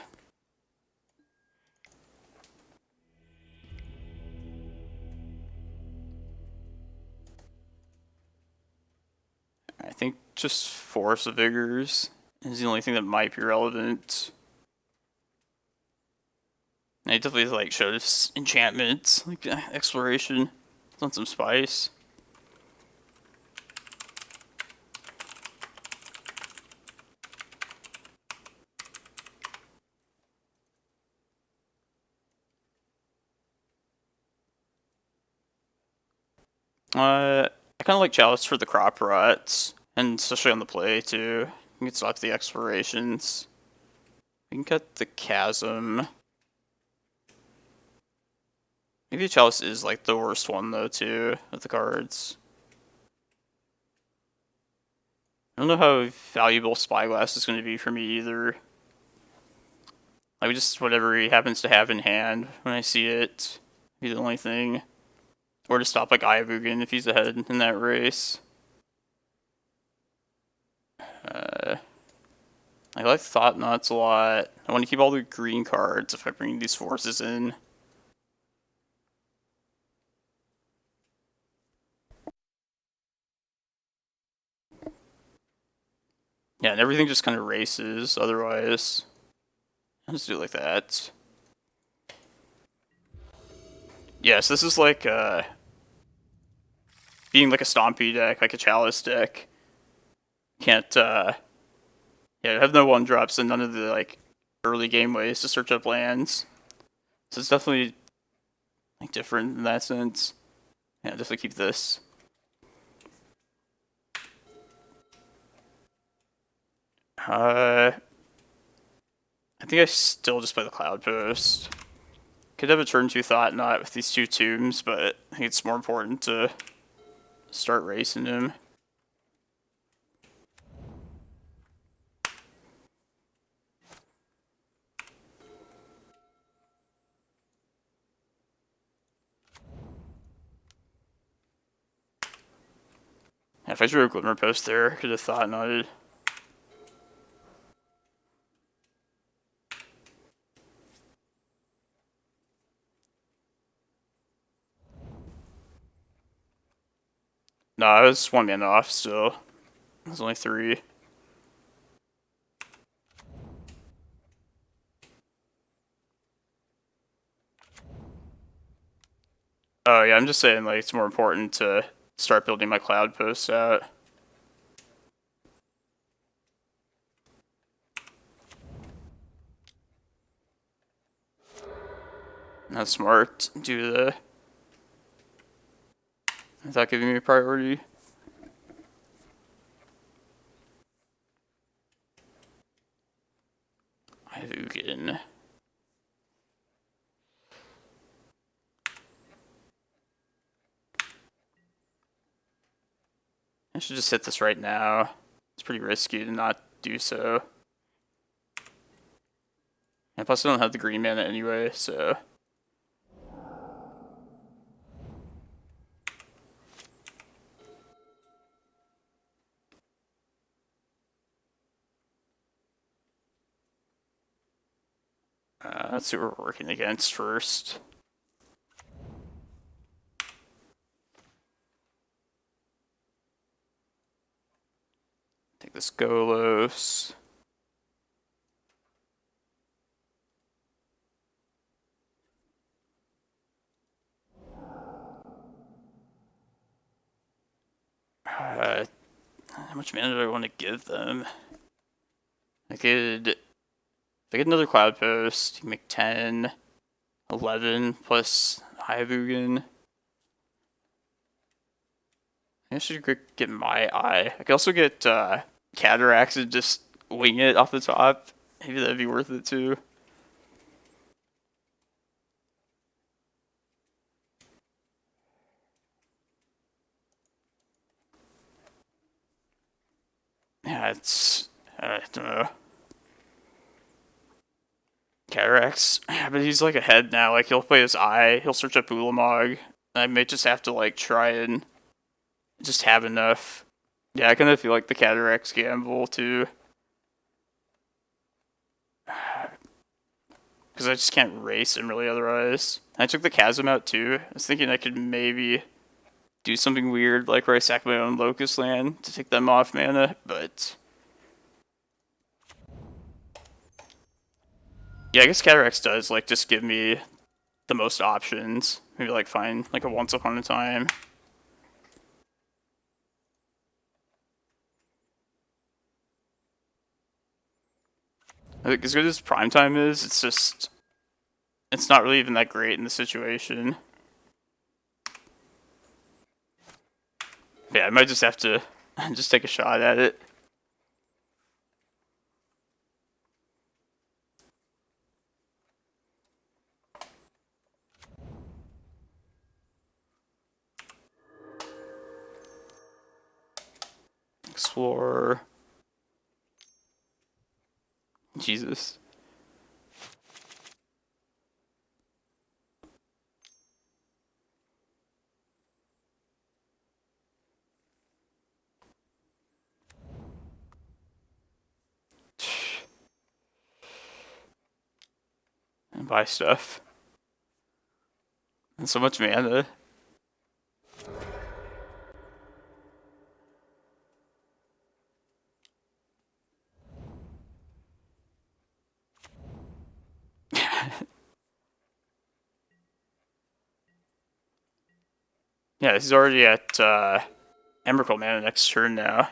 I think just Force of Vigors is the only thing that might be relevant. I definitely like showed us enchantments, like exploration. On some spice. I kind of like Chalice for the crop rots, and especially on the play too. You can stop the explorations. We can cut the chasm. Maybe Chalice is like the worst one though too of the cards. I don't know how valuable Spyglass is going to be for me either. Like just whatever he happens to have in hand when I see it, be the only thing. Or to stop like Eye of Ugin if he's ahead in that race. I like Thought-Knots a lot. I want to keep all the green cards if I bring these forces in. Yeah, and everything just kind of races otherwise. I'll just do it like that. Yes, this is like being like a Stompy deck, like a Chalice deck. Can't yeah, have no 1-drops and none of the like early game ways to search up lands. So it's definitely like different in that sense. Yeah, definitely keep this. I think I still just play the Cloudpost. Could have a turn 2 Thought-Knot with these 2 tombs, but I think it's more important to start racing him. Yeah, if I drew a Glimmerpost there, I could have Thought-Knotted. No, I was 1 mana off still. There's only 3. Oh yeah, I'm just saying like it's more important to start building my Cloudposts out. That's smart. Do the without giving me a priority. Eye of Ugin. I should just hit this right now. It's pretty risky to not do so. And plus I don't have the green mana anyway, so... let's see what we're working against first. Take this Golos. How much mana do I want to give them? I could... If I get another Cloudpost, you make 10, 11, plus Eye of Ugin. I should get my eye. I could also get Cataracts and just wing it off the top. Maybe that'd be worth it too. Yeah, it's... I don't know. Cataracts. Yeah, but he's like ahead now. Like, he'll play his eye. He'll search up Ulamog. I may just have to, like, try and just have enough. Yeah, I kind of feel like the Cataracts gamble, too. Because I just can't race him, really, otherwise. I took the Chasm out, too. I was thinking I could maybe do something weird, like where I sack my own Locust Land to take them off mana, but... Yeah, I guess Cataracts does, like, just give me the most options. Maybe, like, find, like, a Once Upon a Time. I think as good as Primetime is, it's just... It's not really even that great in the situation. Yeah, I might just have to just take a shot at it. Explore. Jesus. And buy stuff. And so much mana. Yeah, he's already at Emrakul mana next turn now.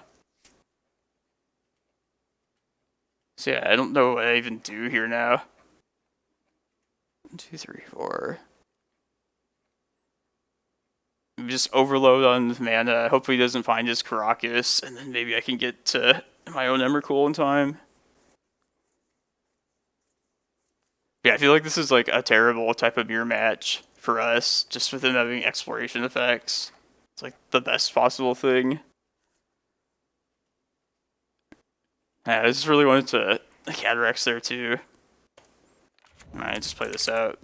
So yeah, I don't know what I even do here now. 1, 2, 3, 4. Just overload on mana. Hopefully he doesn't find his Karakas, and then maybe I can get to my own Emrakul in time. Yeah, I feel like this is like a terrible type of mirror match for us, just with him having exploration effects. It's like the best possible thing. Yeah, I just really wanted to Cataracts there too. Alright, just play this out.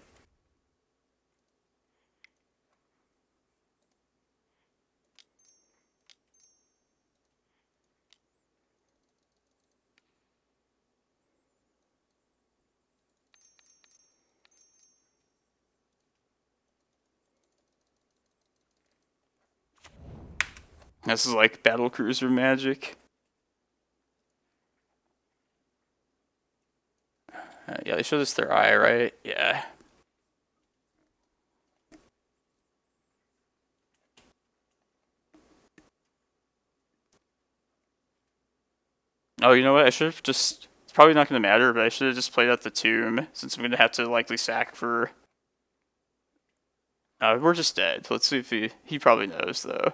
This is like Battle Cruiser magic. Yeah, they showed us their eye, right? Yeah. Oh, you know what? I should have just... It's probably not going to matter, but I should have just played out the Tomb, since I'm going to have to likely sack for... we're just dead. Let's see if he probably knows, though.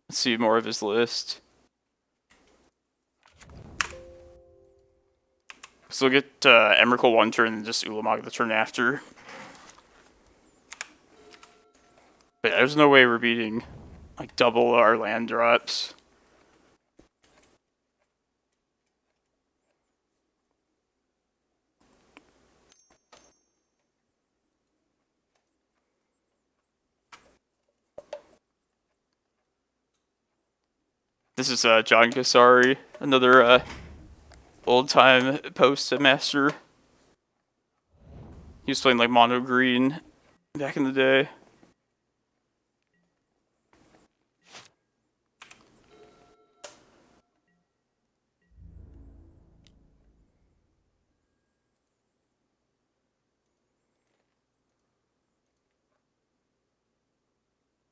Let's see more of his list. So we'll get Emrakul one turn and just Ulamog the turn after. But yeah, there's no way we're beating like double our land drops. This is John Kasari, another old-time post master. He was playing like mono green back in the day.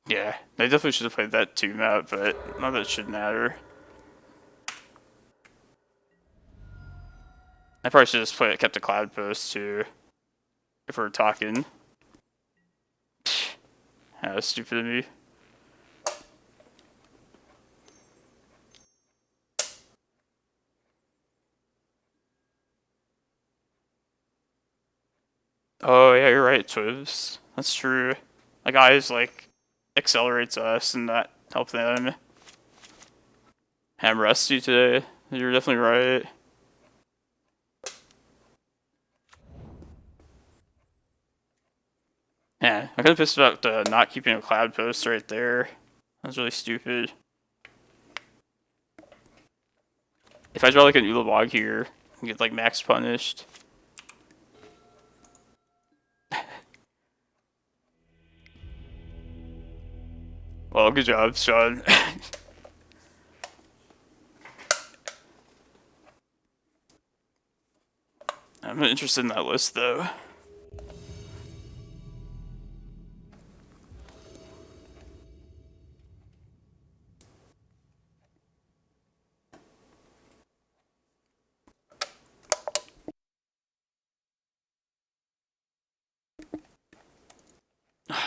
Yeah, I definitely should have played that Tomb out, but none of that should matter. I probably should have just kept a Cloudpost too, if we're talking. That's stupid of me. Oh yeah, you're right, Twibs. That's true. Like Eyes like accelerates us and that help them. I'm rusty today. You're definitely right. Yeah, I'm kind of pissed about not keeping a Cloudpost right there. That was really stupid. If I draw like an Ulamog here, I get like max punished. Well, good job, Sean. I'm interested in that list though.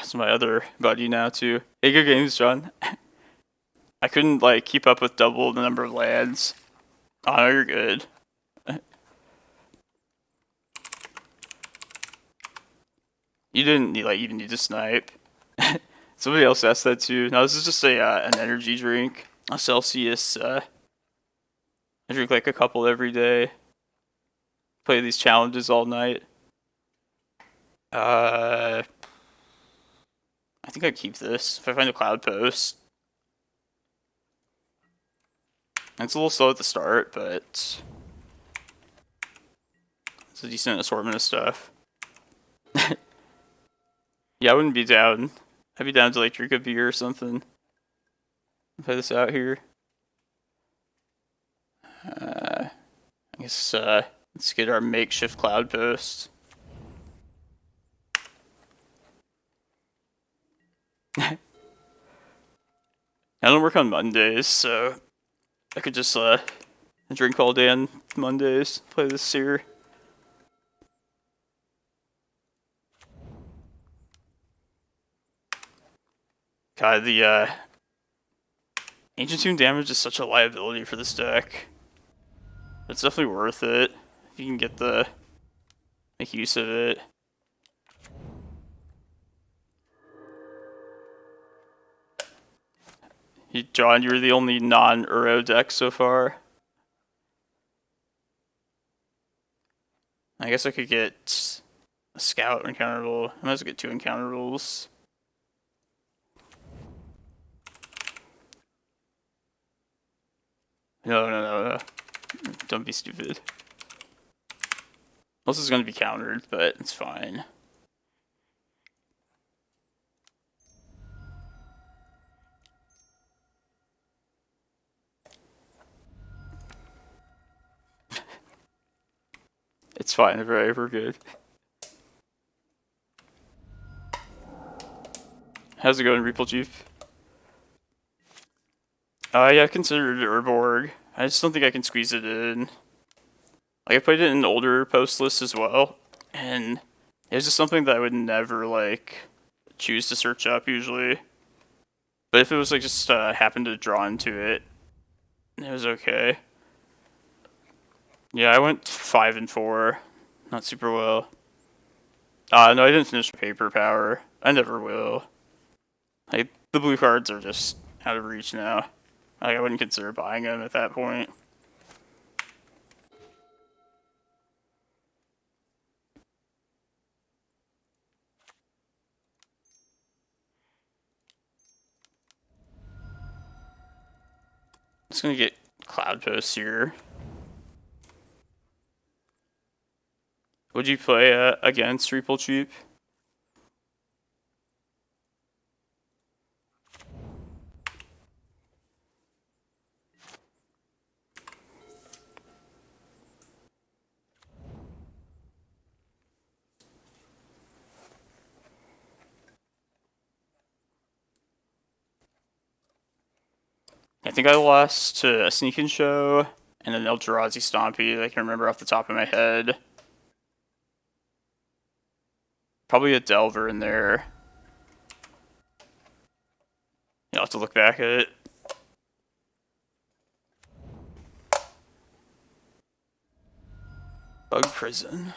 It's my other buddy now too. Hey, good games, John. I couldn't like keep up with double the number of lands. Oh, no, you're good. You didn't like even need to snipe. Somebody else asked that too. No, this is just a an energy drink. A Celsius. I drink like a couple every day. Play these challenges all night. I think I'd keep this if I find a Cloudpost. It's a little slow at the start, but it's a decent assortment of stuff. Yeah, I wouldn't be down. I'd be down to like drink a beer or something. Play this out here. I guess let's get our makeshift Cloudpost. I don't work on Mondays, so I could just drink all day on Mondays. Play this Seer. God, the Ancient Tomb damage is such a liability for this deck. It's definitely worth it if you can get the make use of it. John, you're the only non-Uro deck so far. I guess I could get a Scout encounter rule. I might as well get 2 encounter rules. No. Don't be stupid. This is going to be countered, but it's fine. It's fine, we're good. How's it going, Reaple Chief? Yeah, I considered Urborg. I just don't think I can squeeze it in. Like, I played it in older post lists as well, and it was just something that I would never, like, choose to search up usually. But if it was, like, just happened to draw into it, it was okay. Yeah, I went 5 and 4. Not super well. No, I didn't finish Paper Power. I never will. Like, the blue cards are just out of reach now. Like, I wouldn't consider buying them at that point. Just gonna get Cloudpost here. Would you play against Reaple Cheap? I think I lost to a Sneak and Show and an Eldrazi Stompy that I can remember off the top of my head. Probably a Delver in there. You'll have to look back at it. Bug Prison.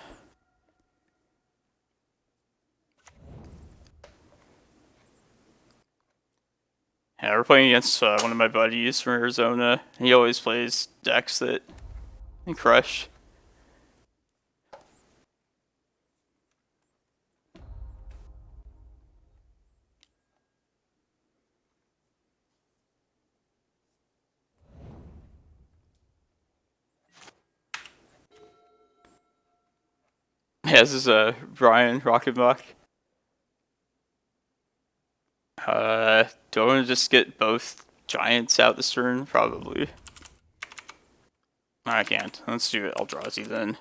Yeah, we're playing against one of my buddies from Arizona. He always plays decks that crush. Yeah, this is Brian Rocketbach. Do I want to just get both giants out this turn? Probably. I can't. Let's do Eldrazi then.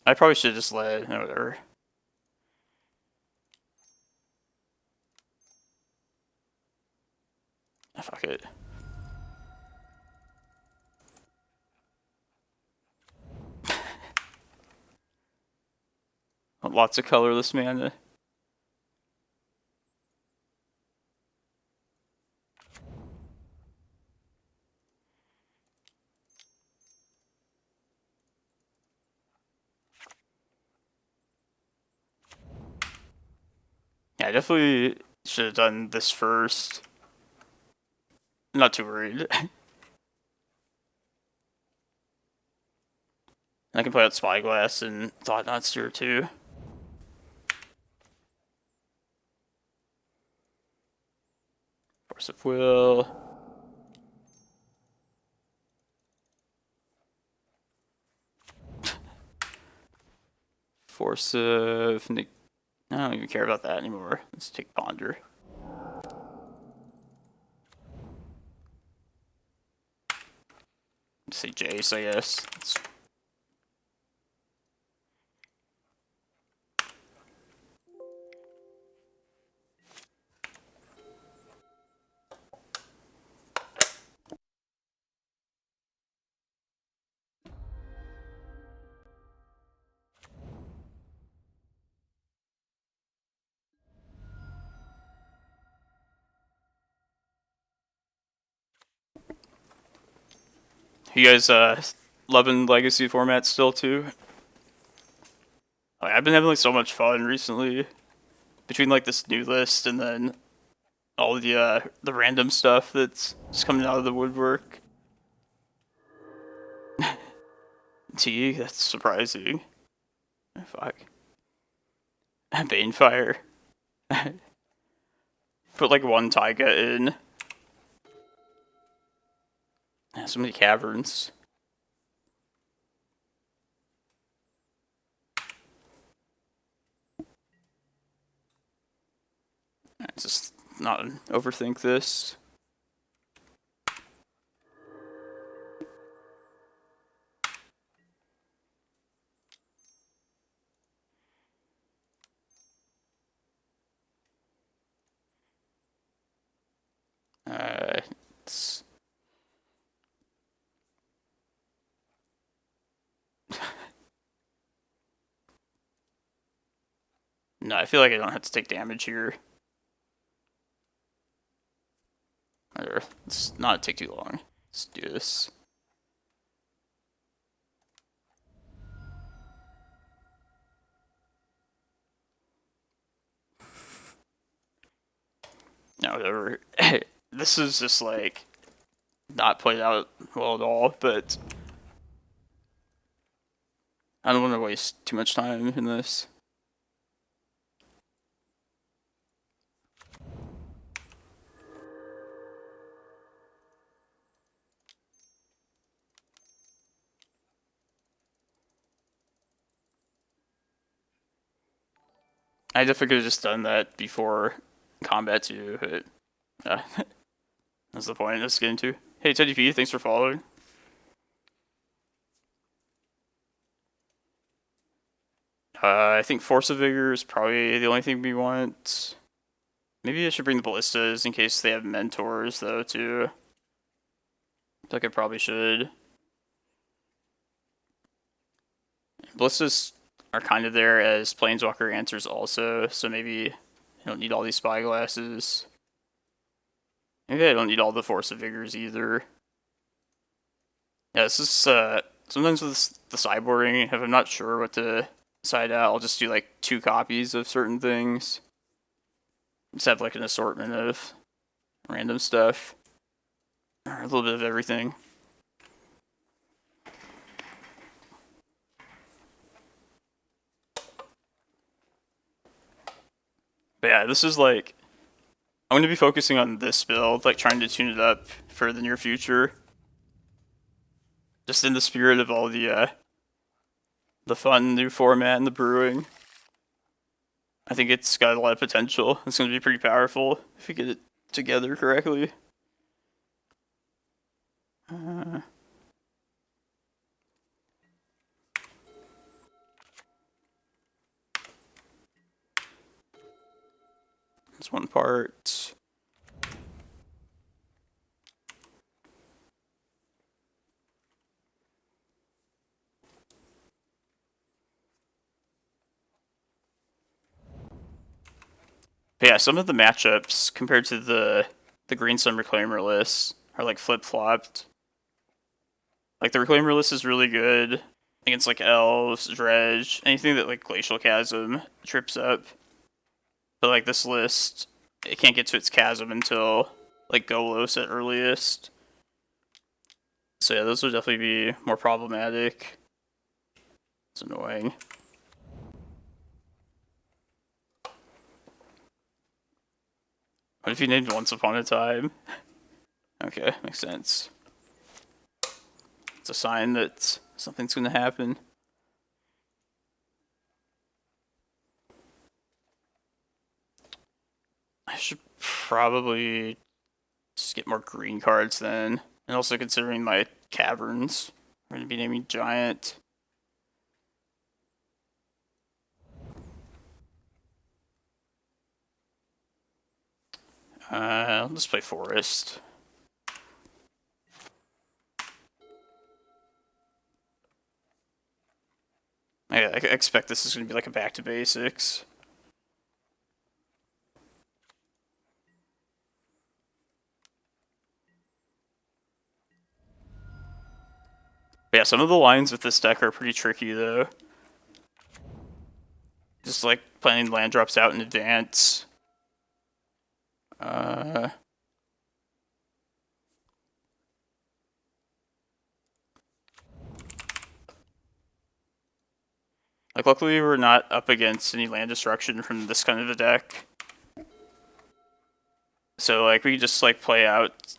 I probably should just let whatever. Fuck it. Lots of colorless mana. Yeah, I definitely should have done this first. Not too worried. I can play out Spyglass and Thought-Knot Seer too. Force of Will. Force of... I don't even care about that anymore. Let's take Ponder. Say Jace, I guess. You guys loving Legacy format still too? Like, I've been having like so much fun recently. Between like this new list and then all the random stuff that's just coming out of the woodwork. T, that's surprising. Oh, fuck. Banefire. Put like one Taiga in. So many caverns. Let's just not overthink this. It's... No, I feel like I don't have to take damage here. Let's not take too long. Let's do this. No, whatever. This is just like not played out well at all, but I don't want to waste too much time in this. I definitely could have just done that before combat too, but that's the point. Let's get into. Hey, Teddy P, thanks for following. I think Force of Vigor is probably the only thing we want. Maybe I should bring the Ballistas in case they have mentors, though, too. I feel like I probably should. Ballistas are kind of there as Planeswalker answers also, so maybe you don't need all these spyglasses. Maybe I don't need all the Force of Vigors either. Yeah, this is, sometimes with the sideboarding, if I'm not sure what to decide out, I'll just do like 2 copies of certain things. Just have like an assortment of random stuff. Or a little bit of everything. But yeah, this is like, I'm going to be focusing on this build, like trying to tune it up for the near future. Just in the spirit of all the fun new format and the brewing. I think it's got a lot of potential. It's going to be pretty powerful if you get it together correctly. That's one part. But yeah, some of the matchups compared to the Green Sun Reclaimer list are like flip-flopped. Like the Reclaimer list is really good against like Elves, Dredge, anything that like Glacial Chasm trips up. But like this list, it can't get to its Chasm until like Golos at earliest. So yeah, those would definitely be more problematic. It's annoying. What if you named Once Upon a Time? Okay, makes sense. It's a sign that something's gonna happen. I should probably just get more green cards then. And also considering my caverns. We're gonna be naming Giant. I'll just play Forest. I expect this is going to be like a back to basics. But yeah, some of the lines with this deck are pretty tricky though. Just like planning land drops out in advance. Like, luckily we're not up against any land destruction from this kind of a deck. So, like, we can just, like, play out,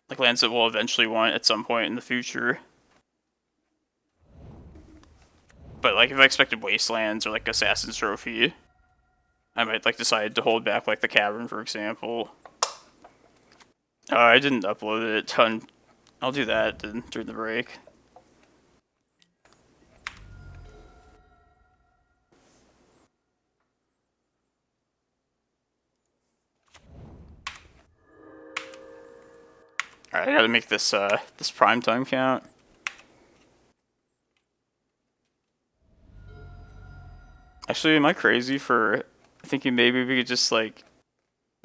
like, lands that we'll eventually want at some point in the future. But, like, if I expected Wastelands or, like, Assassin's Trophy, I might, like, decide to hold back, like, the Cavern, for example. I didn't upload it on... I'll do that during the break. Alright, I gotta make this this prime time count. Actually, am I crazy for thinking maybe we could just like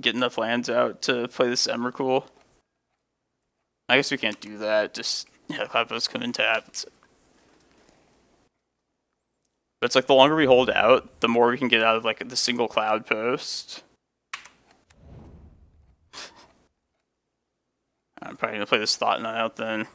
get enough lands out to play this Emrakul? I guess we can't do that. Just Cloudpost come in tapped. But it's like the longer we hold out, the more we can get out of like the single Cloudpost. I'm probably gonna play this Thought-Knot out then.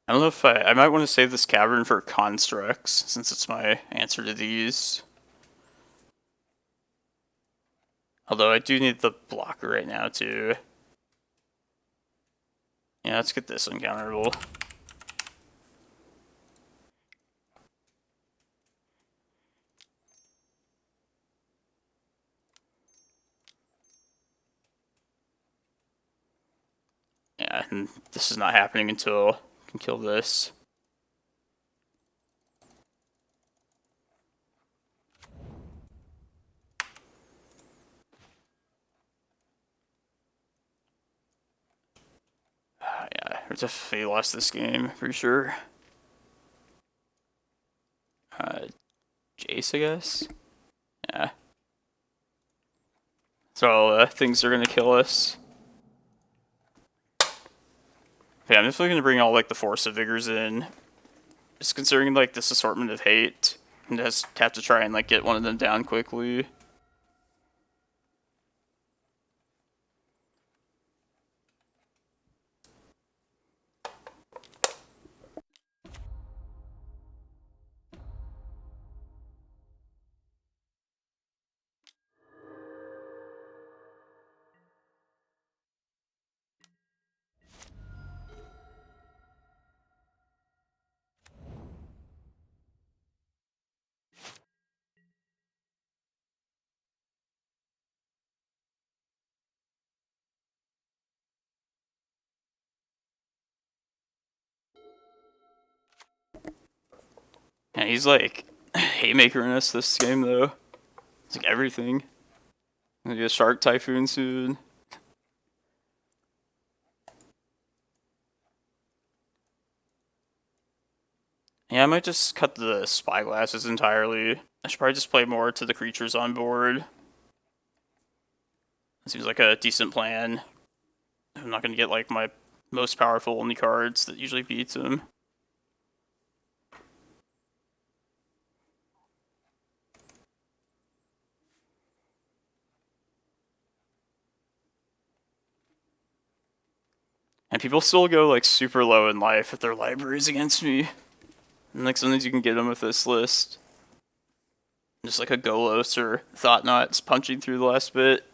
I don't know if I might want to save this Cavern for Constructs, since it's my answer to these. Although I do need the blocker right now too. Yeah, let's get this uncounterable. Yeah, and this is not happening until I can kill this. We definitely lost this game, for sure. Jace, I guess? Yeah. So, things are gonna kill us. Yeah, I'm definitely gonna bring all, like, the Force of Vigors in. Just considering, like, this assortment of hate. And just have to try and, like, get one of them down quickly. Yeah, he's, like, haymakering us this game, though. It's like everything. Gonna get a Shark Typhoon soon. Yeah, I might just cut the spyglasses entirely. I should probably just play more to the creatures on board. Seems like a decent plan. I'm not gonna get, like, my most powerful only cards that usually beats him. And people still go, like, super low in life with their libraries against me. And, like, sometimes you can get them with this list. Just like a Golos or Thought-Knot's punching through the last bit.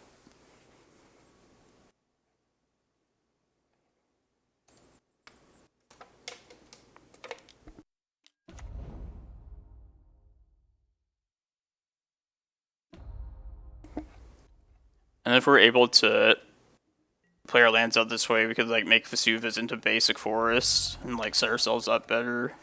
And if we're able to play our lands out this way, we could, like, make Vesuvas into basic forests and, like, set ourselves up better.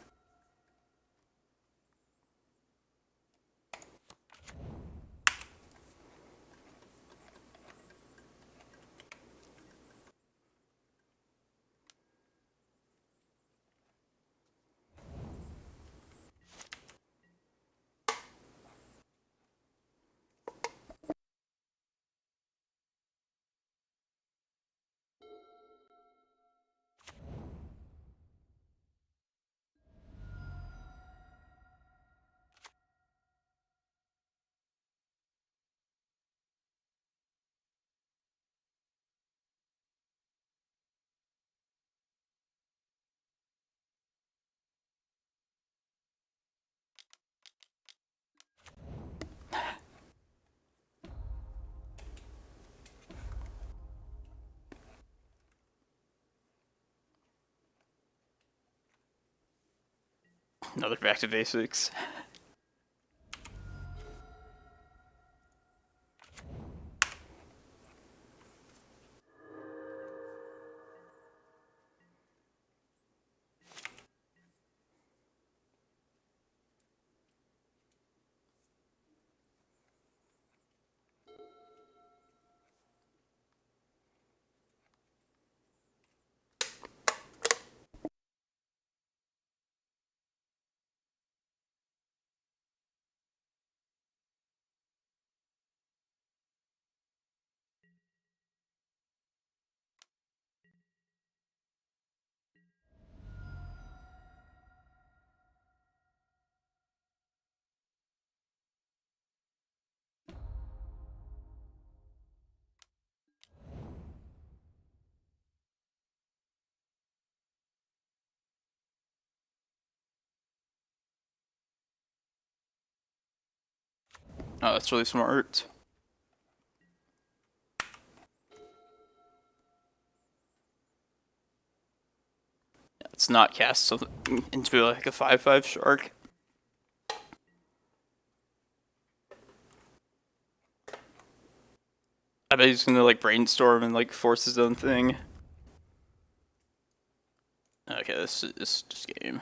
Another back to basics. Oh, that's really smart. Let's not cast something into, like, a 5/5 shark. I bet he's gonna, like, brainstorm and, like, force his own thing. Okay, this is just game.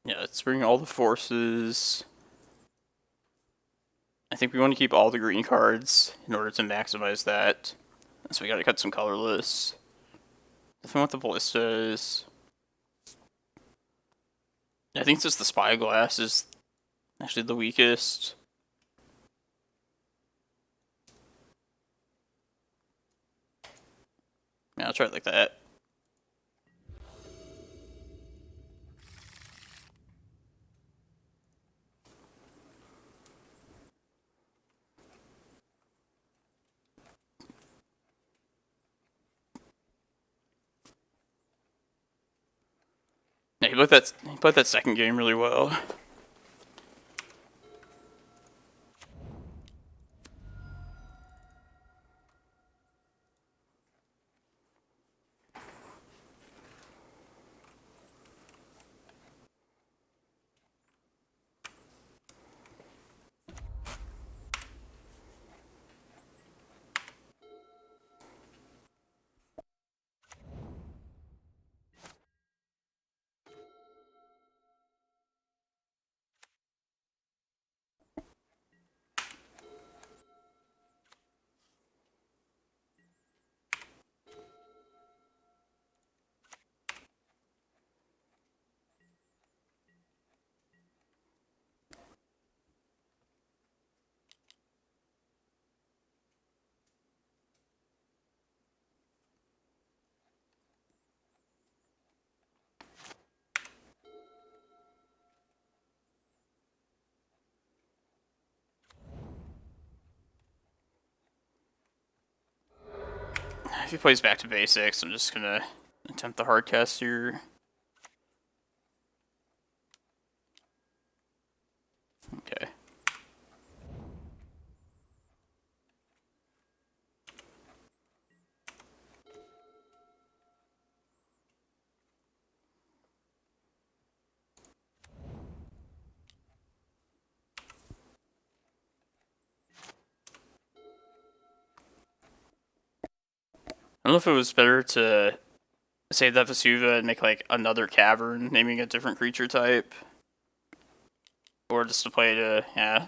Yeah, let's bring all the forces. I think we want to keep all the green cards in order to maximize that. So we gotta cut some colorless. Definitely want the ballistas. I think it's just the spyglass is actually the weakest. Yeah, I'll try it like that. Yeah, he played that second game really well. If he plays back to basics, I'm just gonna attempt the hard cast here. Okay. I don't know if it was better to save that Vesuva and make like another cavern, naming a different creature type, or just to play to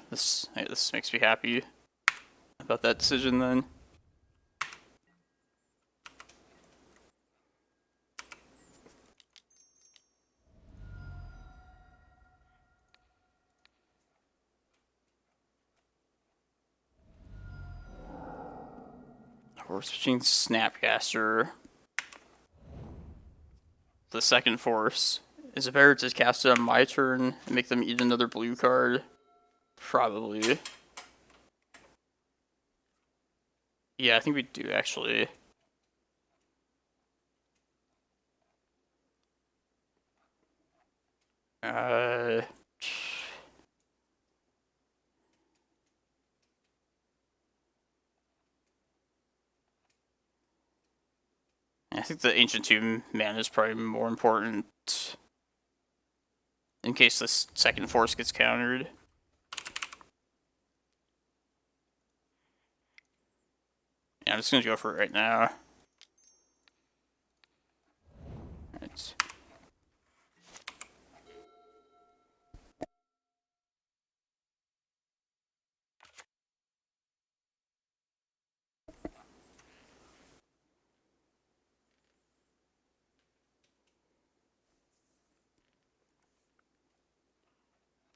this makes me happy about that decision then. We're switching Snapcaster. The second force. Is it better to cast it on my turn and make them eat another blue card? Probably. Yeah, I think we do actually. Uh, I think the Ancient Tomb mana is probably more important in case this second force gets countered. Yeah, I'm just gonna go for it right now. Right.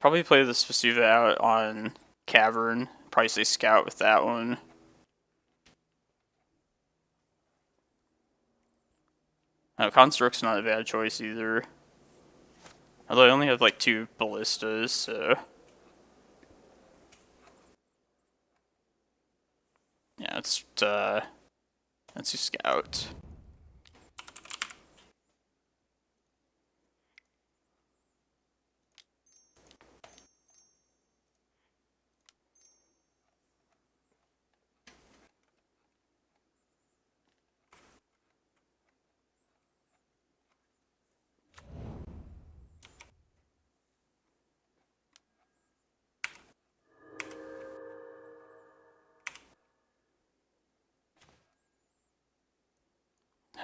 Probably play this Vesuva out on Cavern. Probably say Scout with that one. Construct's not a bad choice either. Although I only have like 2 ballistas, so yeah, let's do Scout.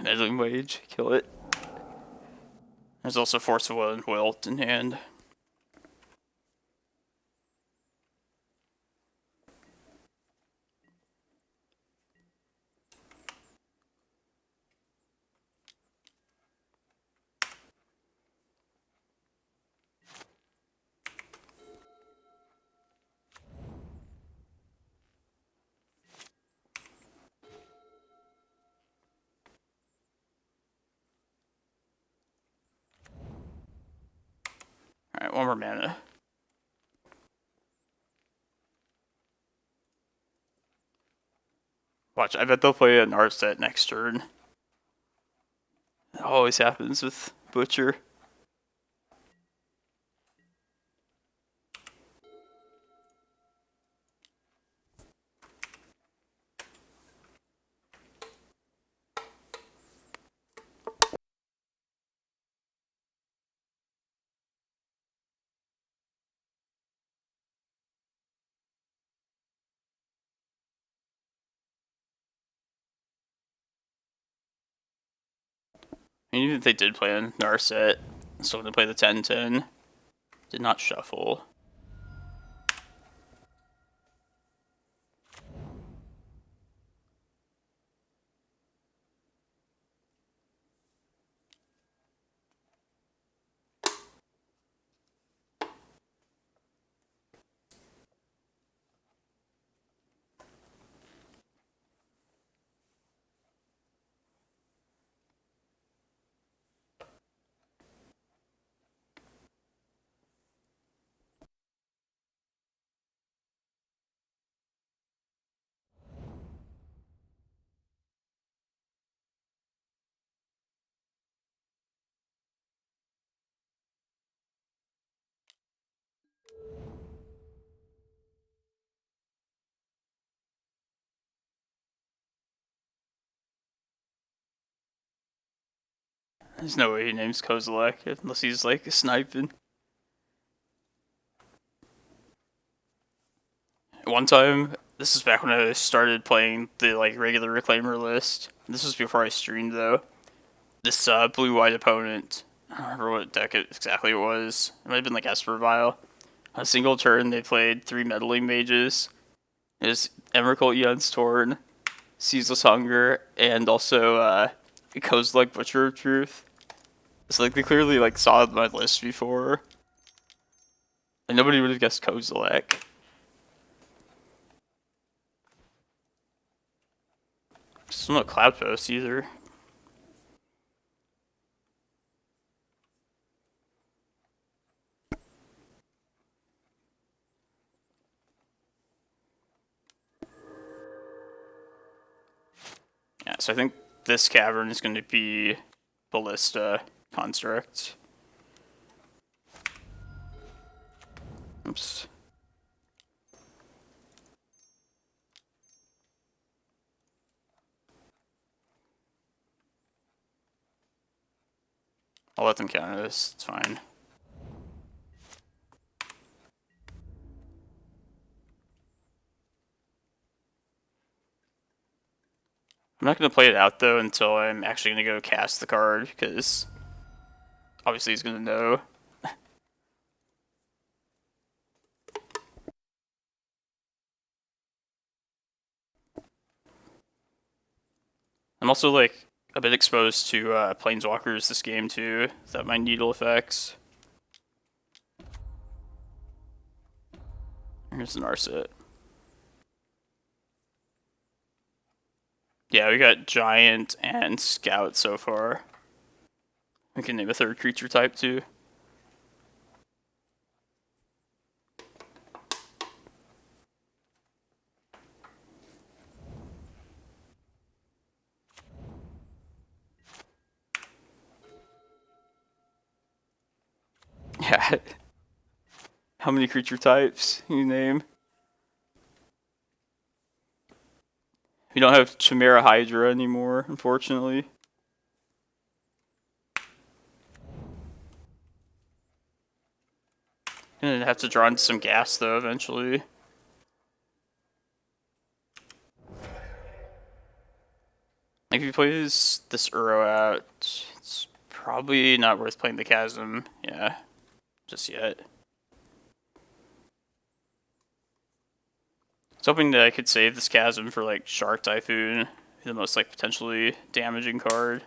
Meddling Wage, kill it. There's also Force of Will and Wilt in hand. Alright, one more mana. Watch, I bet they'll play an Narset next turn. It always happens with Butcher. And even if they did play a Narset, still gonna play the 10-10. Did not shuffle. There's no way he names Kozilek unless he's like sniping. One time, this is back when I started playing the like regular Reclaimer list. This was before I streamed though. This blue-white opponent, I don't remember what deck exactly it was. It might have been like Esper Vial. On a single turn, they played 3 Meddling Mages. It was Emrakul, Eon's Torn, Ceaseless Hunger, and also Kozilek, Butcher of Truth. It's like they clearly like saw my list before. And nobody would have guessed Kozilek. It's not Cloudpost either. Yeah, so I think this Cavern is going to be Ballista Construct. Oops. I'll let them counter this, it's fine. I'm not going to play it out though until I'm actually going to go cast the card, because obviously he's going to know. I'm also like a bit exposed to Planeswalkers this game too, that might needle effects. Here's an Narset. Yeah, we got Giant and Scout so far. We can name a 3rd creature type too. Yeah. How many creature types you name? We don't have Chimera Hydra anymore, unfortunately. Gonna have to draw into some gas though eventually. Like if he plays this Uro out, it's Probably not worth playing the Chasm, yeah, just yet. I was hoping that I could save this Chasm for like Shark Typhoon, the most like potentially damaging card.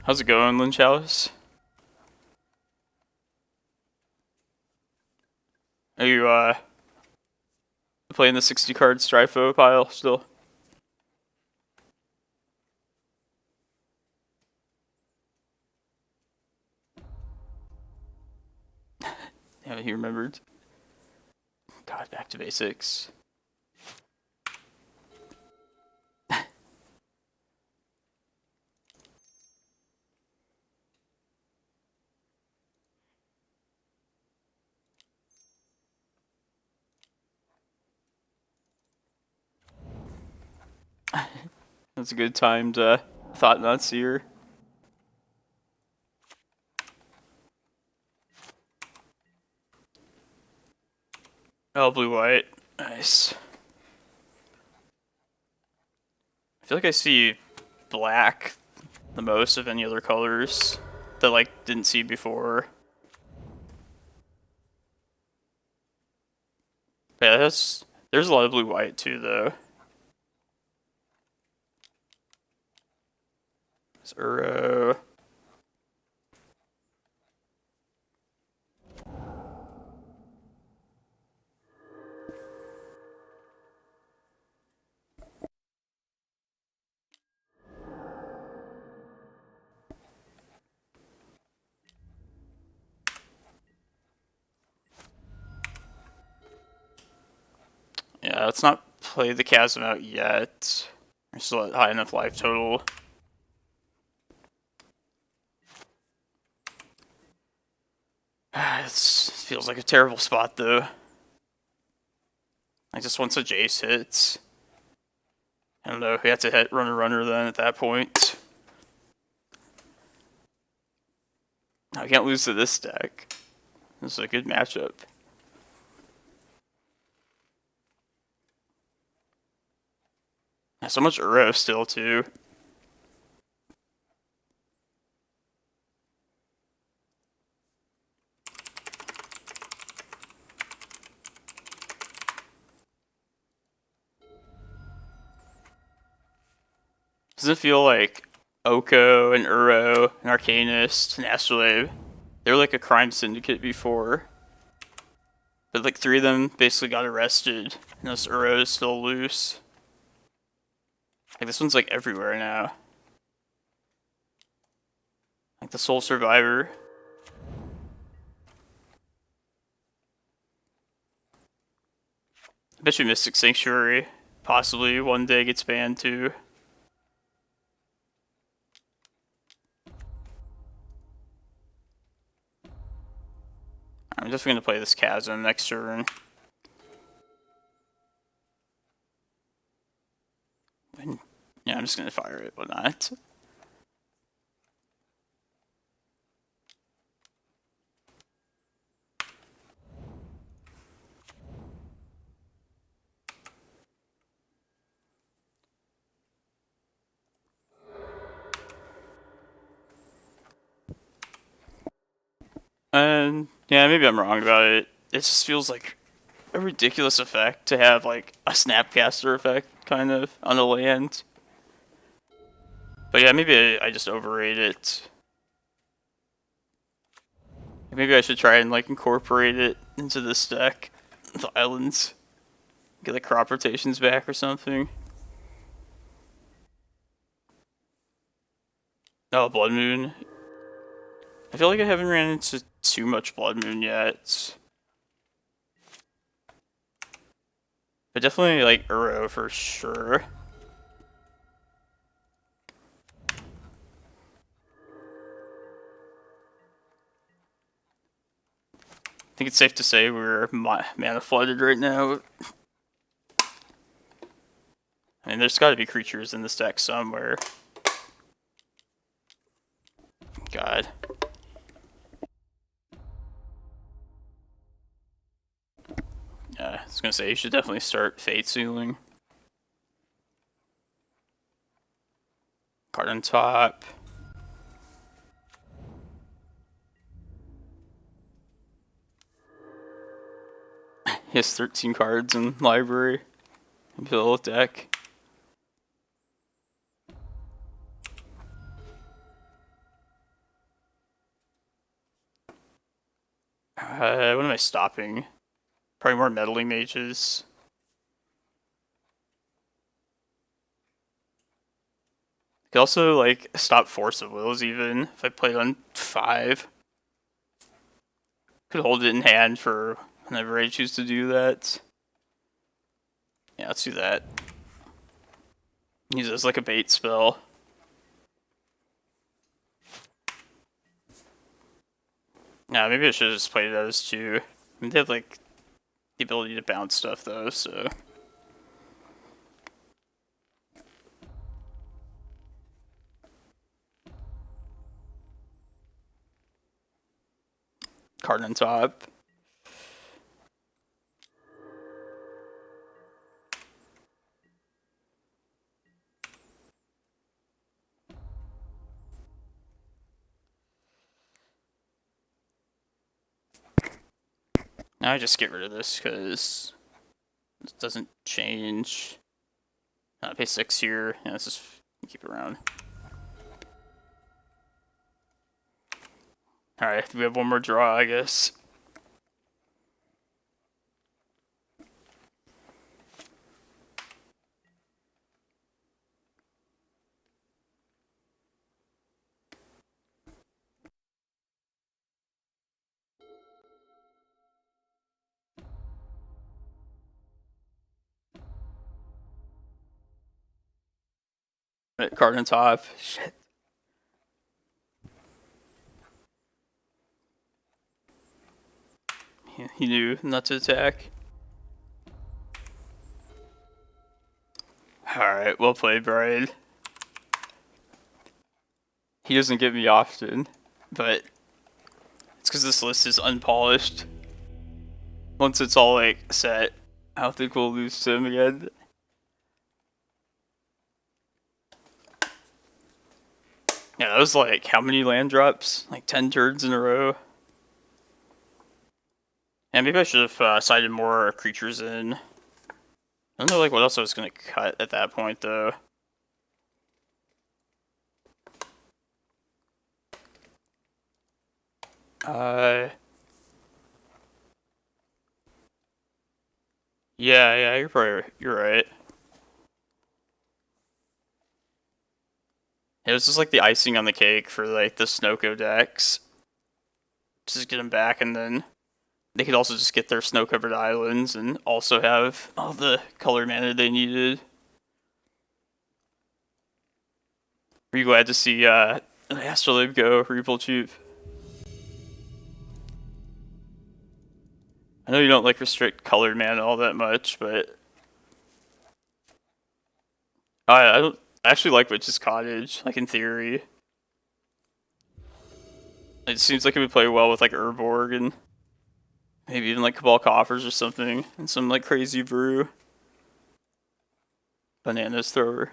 How's it going, Lynn Chalice? Are you playing the 60 card Strifo pile still? Yeah, he remembered. God, back to basics. That's a good time to Thought-Knot Seer. Oh, blue-white. Nice. I feel like I see black the most of any other colors that like didn't see before. Yeah, there's a lot of blue-white too, though. It's Uro. Yeah, let's not play the Chasm out yet. We're still at high enough life total. It feels like a terrible spot, though. Like, just once a Jace hits. I don't know, we have to hit runner then at that point. I can't lose to this deck. This is a good matchup. So much Uro still, too. Doesn't it feel like Oko and Uro and Arcanist and Astrolabe, they were like a crime syndicate before. But like 3 of them basically got arrested, and this Uro is still loose. Like this one's like everywhere now. Like the Soul Survivor. I bet you Mystic Sanctuary possibly one day gets banned too. I'm just gonna play this Chasm next turn. And, yeah, I'm just gonna fire it, but not. And yeah, maybe I'm wrong about it. It just feels like a ridiculous effect to have like a Snapcaster effect kind of on a land. But yeah, maybe I just overrate it. Maybe I should try and like incorporate it into this deck. The islands. Get the crop rotations back or something. Oh, Blood Moon. I feel like I haven't ran into too much Blood Moon yet. But definitely like Uro for sure. I think it's safe to say we're mana flooded right now. I mean, there's got to be creatures in this deck somewhere. God. Yeah, I was gonna say, you should definitely start Fate Sealing. Card on top. He has 13 cards in library. Build deck. What am I stopping? Probably more meddling mages. I could also like stop Force of Wills even if I played on 5. Could hold it in hand for whenever I choose to do that. Yeah, let's do that. Use it as like a bait spell. Yeah, maybe I should have just played it as 2. I mean, they have like the ability to bounce stuff though, so. Card on top. Now I just get rid of this because it doesn't change. I pay 6 here. Yeah, let's just keep it around. Alright, we have one more draw, I guess. Right, card on top. Shit. He knew not to attack. Alright, well played, Brian. He doesn't get me often, but it's because this list is unpolished. Once it's all like set, I don't think we'll lose to him again. Yeah, that was like how many land drops? Like 10 turns in a row. Yeah, maybe I should have sided more creatures in. I don't know like what else I was gonna cut at that point though. Yeah, you're right. It was just like the icing on the cake for like the Snoko decks. Just get them back, and then they could also just get their snow-covered islands and also have all the color mana they needed. Were you glad to see Astrolabe go Reapal cheap? I know you don't like restrict colored mana all that much, but I don't. I actually like Witch's Cottage, like in theory. It seems like it would play well with like Urborg and maybe even like Cabal Coffers or something, and some like crazy brew. Bananas thrower.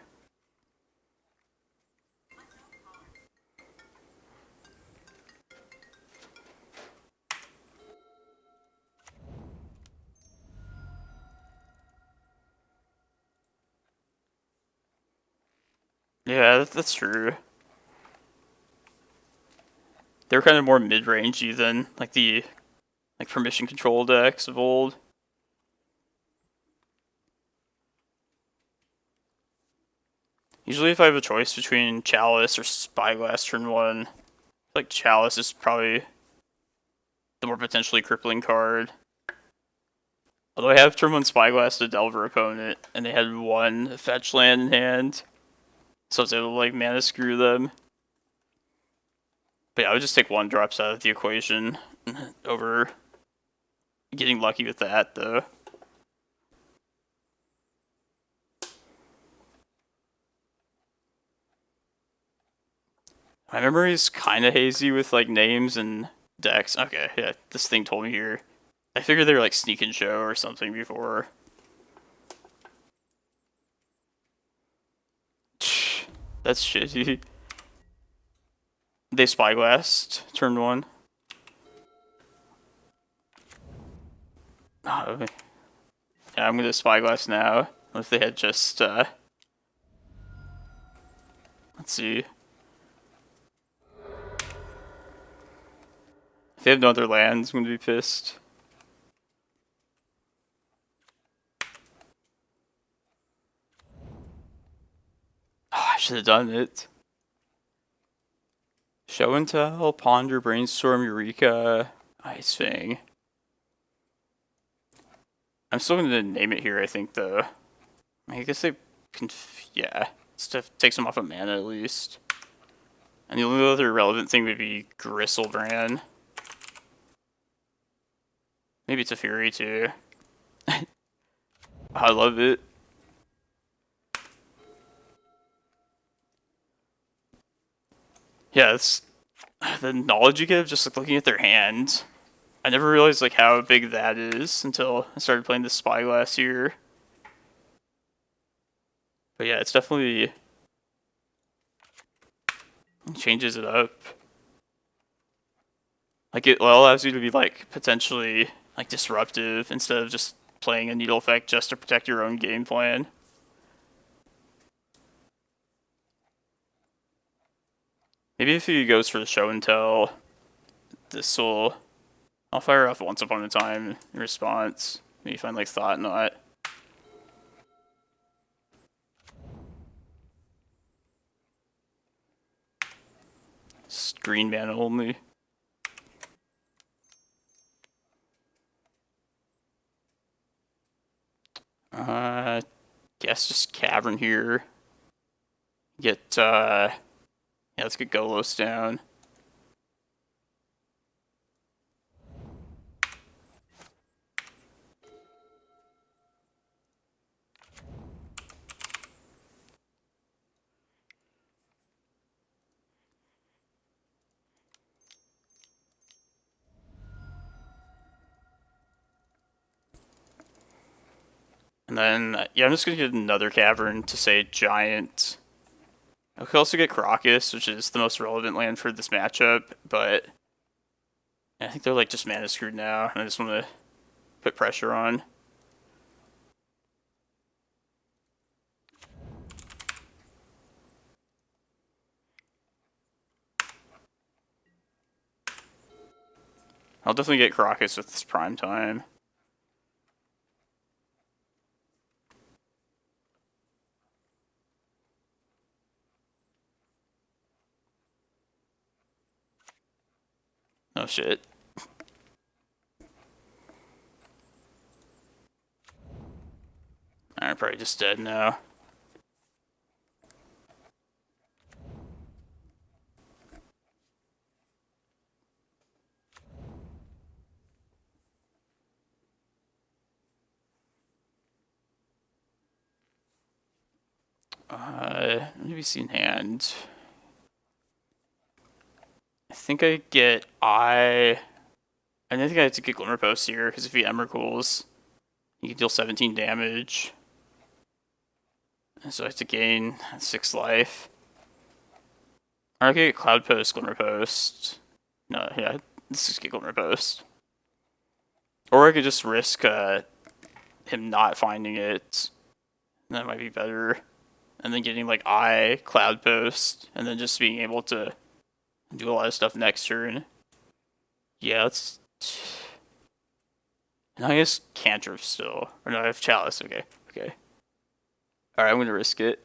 Yeah, that's true. They're kind of more mid-rangey than like the permission control decks of old. Usually if I have a choice between Chalice or Spyglass turn 1, like Chalice is probably the more potentially crippling card. Although I have turn 1 Spyglass to Delver opponent, and they had 1 fetch land in hand, so I was able to like mana screw them. But yeah, I would just take 1-drops out of the equation over getting lucky with that, though. My memory's kind of hazy with like names and decks. Okay, yeah, this thing told me here. I figured they were like Sneak and Show or something before. That's shitty. They Spyglassed turn 1. Oh, yeah, I'm gonna Spyglass now. What if they had just, let's see. If they have no other lands, I'm gonna be pissed. Oh, I should have done it. Show and Tell, Ponder, Brainstorm, Eureka, Ice Fang. I'm still gonna name it here, I think, though. I guess they can, yeah. Stuff takes them off of mana at least. And the only other relevant thing would be Gristlebrand. Maybe it's a Fury too. I love it. Yeah, it's the knowledge you get just like looking at their hand. I never realized like how big that is until I started playing the Spyglass here. But yeah, it's definitely changes it up. Like it allows you to be like potentially like disruptive instead of just playing a needle effect just to protect your own game plan. Maybe if he goes for the Show and Tell, this will... I'll fire off Once Upon a Time in response. Maybe find like Thought-Knot. Green mana only. Guess just Cavern here. Get, yeah, let's get Golos down. And then, yeah, I'm just gonna get another Cavern to say Giant. I could also get Karakas, which is the most relevant land for this matchup, but I think they're like just mana screwed now, and I just want to put pressure on. I'll definitely get Karakas with this prime time. Oh shit. I'm probably just dead now. Maybe see in hand. I think I get I think I have to get Glimmerpost here, because if he Emrakuls, he can deal 17 damage. So I have to gain 6 life. Or I could get Cloudpost, Glimmerpost. No, yeah, let's just get Glimmerpost. Or I could just risk him not finding it. That might be better. And then getting like Cloudpost, and then just being able to do a lot of stuff next turn. Yeah, let's... And I guess Cantrip still. Or no, I have Chalice. Okay. Alright, I'm gonna risk it.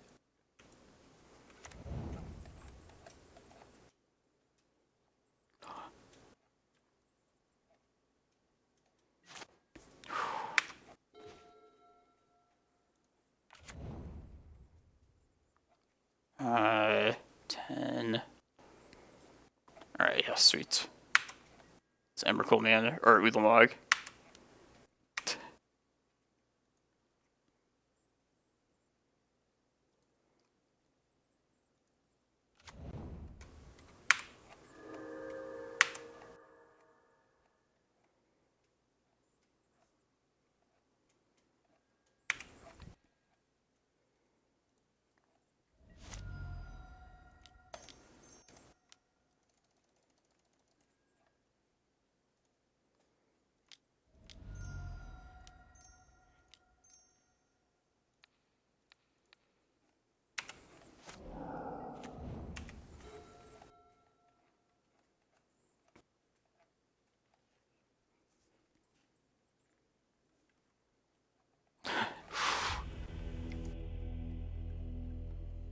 Uh, 10. Alright, yeah, sweet. It's Emrakul mana, or Ulamog.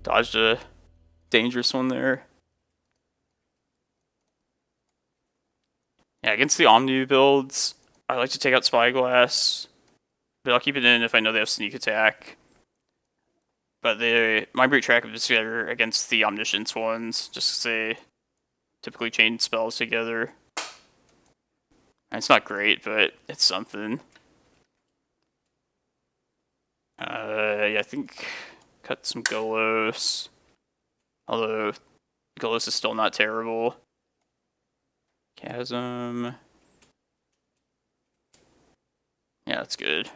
Dodged a dangerous one there. Yeah, against the Omni builds, I like to take out Spyglass, but I'll keep it in if I know they have sneak attack. But the Mindbreak Track is better against the Omniscience ones, just because they typically chain spells together. And it's not great, but it's something. Yeah, I think cut some Golos. Although Golos is still not terrible. Chasm. Yeah, that's good.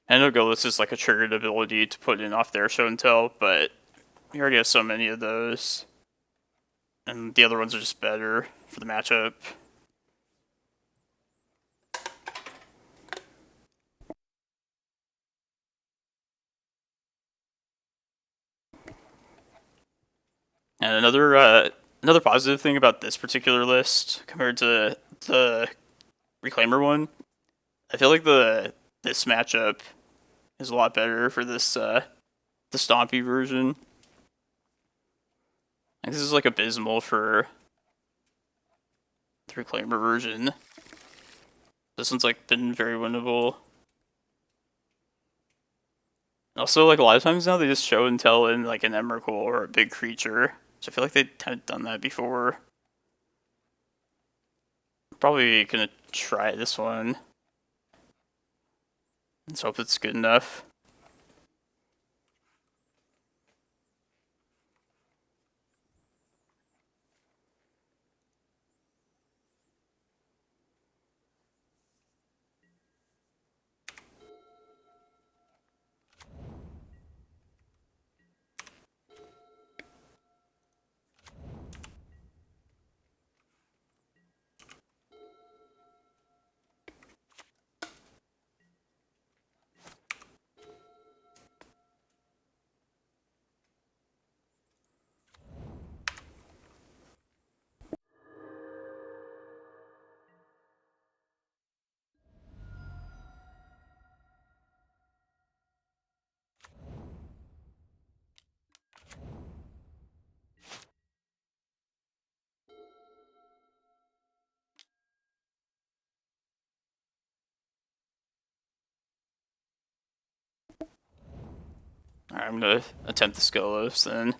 I know Golos is like a triggered ability to put in off their show and tell, but we already have so many of those. And the other ones are just better for the matchup. And another positive thing about this particular list compared to the Reclaimer one, I feel like this matchup is a lot better for this the Stompy version. Like, this is like abysmal for the Reclaimer version. This one's like been very winnable. Also, like a lot of times now they just show and tell in like an Emrakul or a big creature. So I feel like they've kind of done that before. Probably gonna try this one. Let's hope it's good enough. Alright, I'm gonna attempt the Golos then.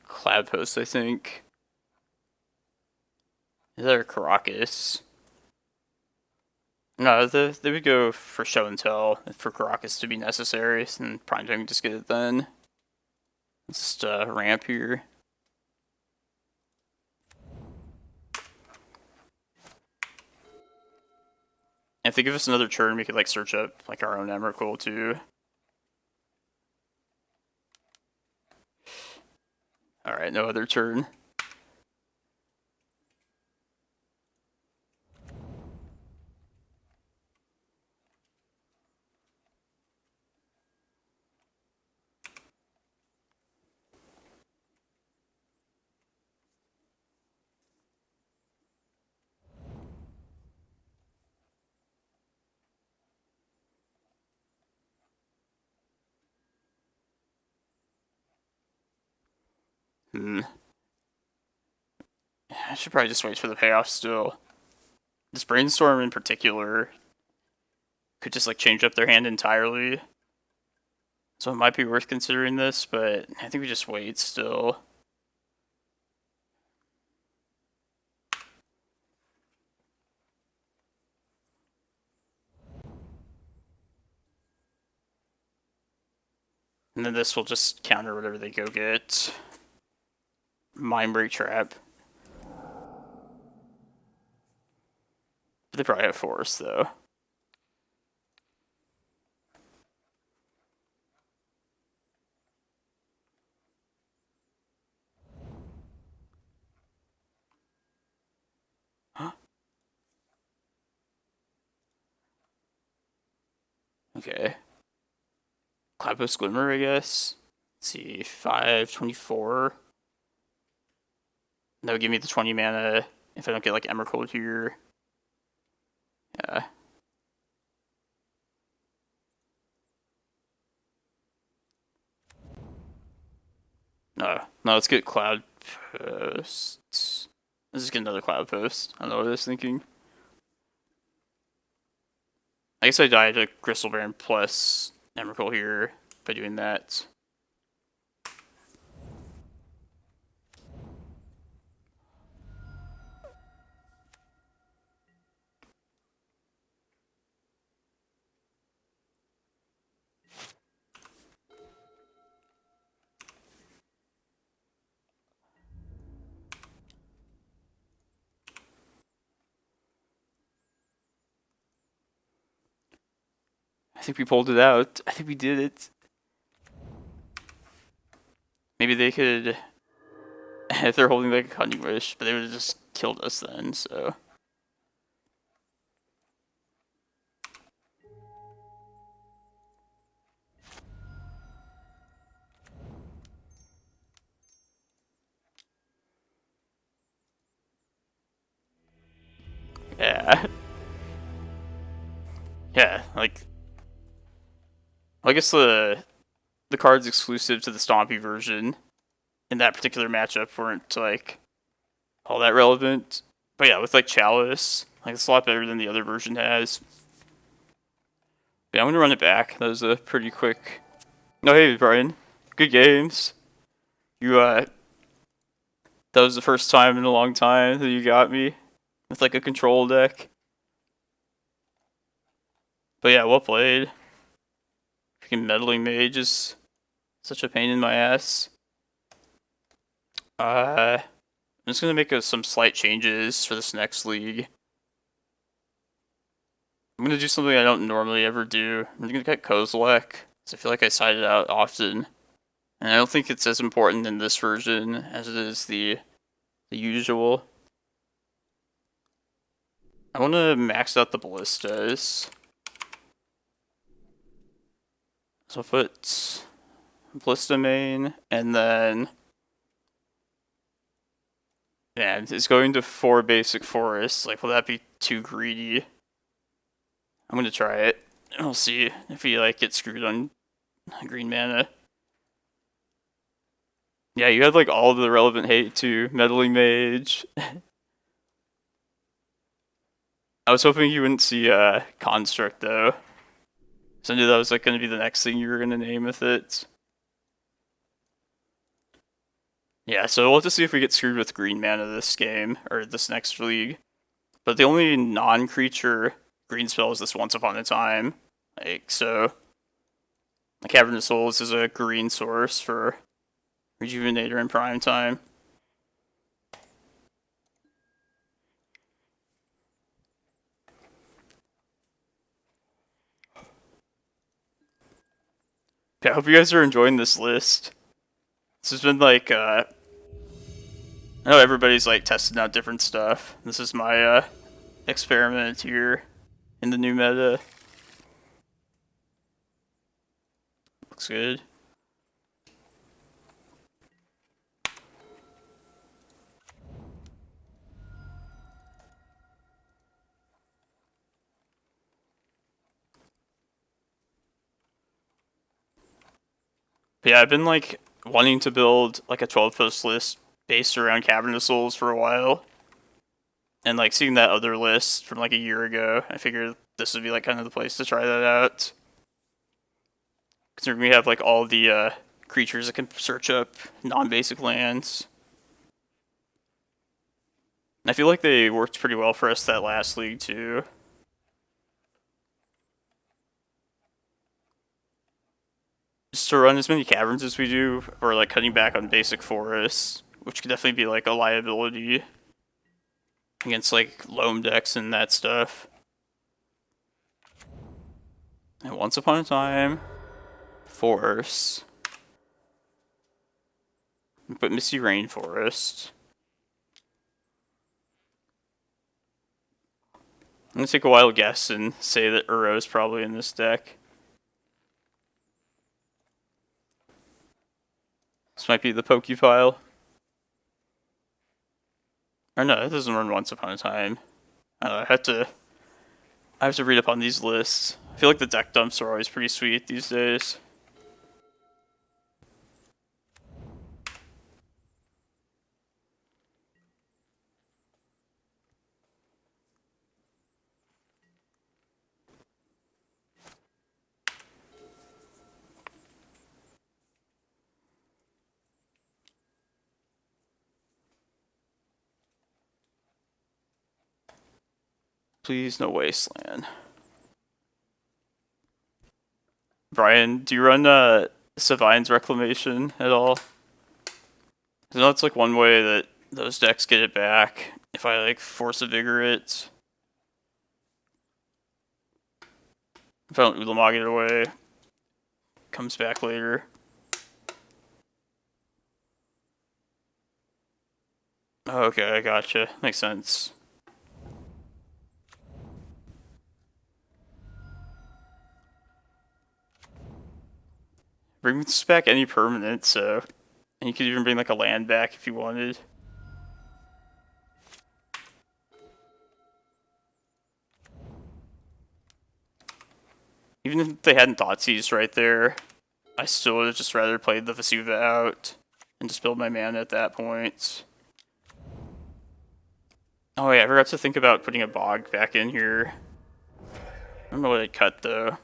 Cloudpost, I think. Is that a Karakas? No, they would go for show and tell for Karakas to be necessary, and Prime Time can just get it then. Let's just ramp here. And if they give us another turn, we could like search up like our own Emrakul too. Alright, no other turn. I should probably just wait for the payoff still. This Brainstorm in particular could just like change up their hand entirely. So it might be worth considering this, but I think we just wait still. And then this will just counter whatever they go get. Mindbreak Trap. They probably have forest though. Okay. Cloudpost Glimmer, I guess. Let's see, 5/24. That would give me the 20 mana if I don't get like Emrakul here. Yeah. No, let's get Cloudpost. Let's just get another Cloudpost. I don't know what I was thinking. I guess I died to Crystal Baron plus Emrakul here by doing that. I think we pulled it out. I think we did it. Maybe they could, if they're holding like a Hunting Wish, but they would have just killed us then, so. Yeah. Yeah, like, I guess the cards exclusive to the Stompy version in that particular matchup weren't like all that relevant. But yeah, with like Chalice, like it's a lot better than the other version has. Yeah, I'm gonna run it back. That was a pretty quick. No, hey Brian, good games. You that was the first time in a long time that you got me with like a control deck. But yeah, well played. Freaking meddling mage is such a pain in my ass. I'm just gonna make some slight changes for this next league. I'm gonna do something I don't normally ever do. I'm gonna get Kozilek, because I feel like I side it out often. And I don't think it's as important in this version as it is the usual. I want to max out the Ballistas. So I'll put Ballista main, and then... Man, it's going to 4 basic forests. Like, will that be too greedy? I'm gonna try it. And we'll see if he like gets screwed on green mana. Yeah, you had like all of the relevant hate to Meddling Mage. I was hoping you wouldn't see Construct though. So I knew that was like gonna be the next thing you were gonna name with it. Yeah, so we'll have to see if we get screwed with green mana this game, or this next league. But the only non-creature green spell is this Once Upon a Time. Like, so... The Cavern of Souls is a green source for Rejuvenator in prime time. Yeah, I hope you guys are enjoying this list. This has been like, I know everybody's like testing out different stuff. This is my experiment here in the new meta. Looks good. But yeah, I've been like wanting to build like a 12 post list based around Cavern of Souls for a while. And like seeing that other list from like a year ago, I figured this would be like kind of the place to try that out. Considering we have like all the creatures that can search up non-basic lands. And I feel like they worked pretty well for us that last league too. Just to run as many caverns as we do, or like cutting back on basic forests, which could definitely be like a liability. against like loam decks and that stuff. And once upon a time, force. Put Misty Rainforest. I'm gonna take a wild guess and say that Uro's probably in this deck. This might be the Pokepile. Or no, it doesn't run Once Upon a Time. I have to read up on these lists. I feel like the deck dumps are always pretty sweet these days. Please, no Wasteland. Brian, do you run Savine's Reclamation at all? I know it's like one way that those decks get it back. If I like Force of Vigor it. If I don't Ulamog it away. Comes back later. Okay, I gotcha. Makes sense. Brings back any permanent, so... And you could even bring like a land back if you wanted. Even if they hadn't Thoughtseize right there, I still would have just rather played the Vesuva out and just build my mana at that point. Oh yeah, I forgot to think about putting a Bog back in here. I don't know what I'd cut though.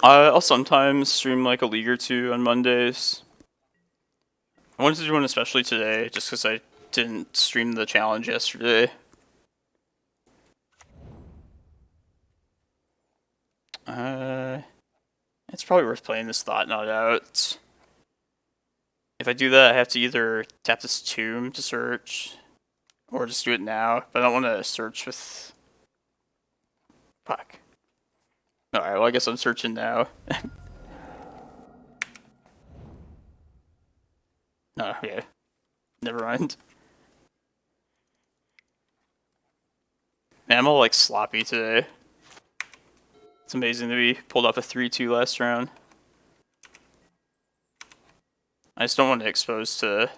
I'll sometimes stream like a league or two on Mondays. I wanted to do one especially today, just because I didn't stream the challenge yesterday. It's probably worth playing this Thought-Knot out. If I do that, I have to either tap this Tomb to search, or just do it now. But I don't want to search with... Fuck. Alright, well I guess I'm searching now. No, okay. Never mind. Man, I'm all like sloppy today. It's amazing that we pulled off a 3-2 last round. I just don't want to expose to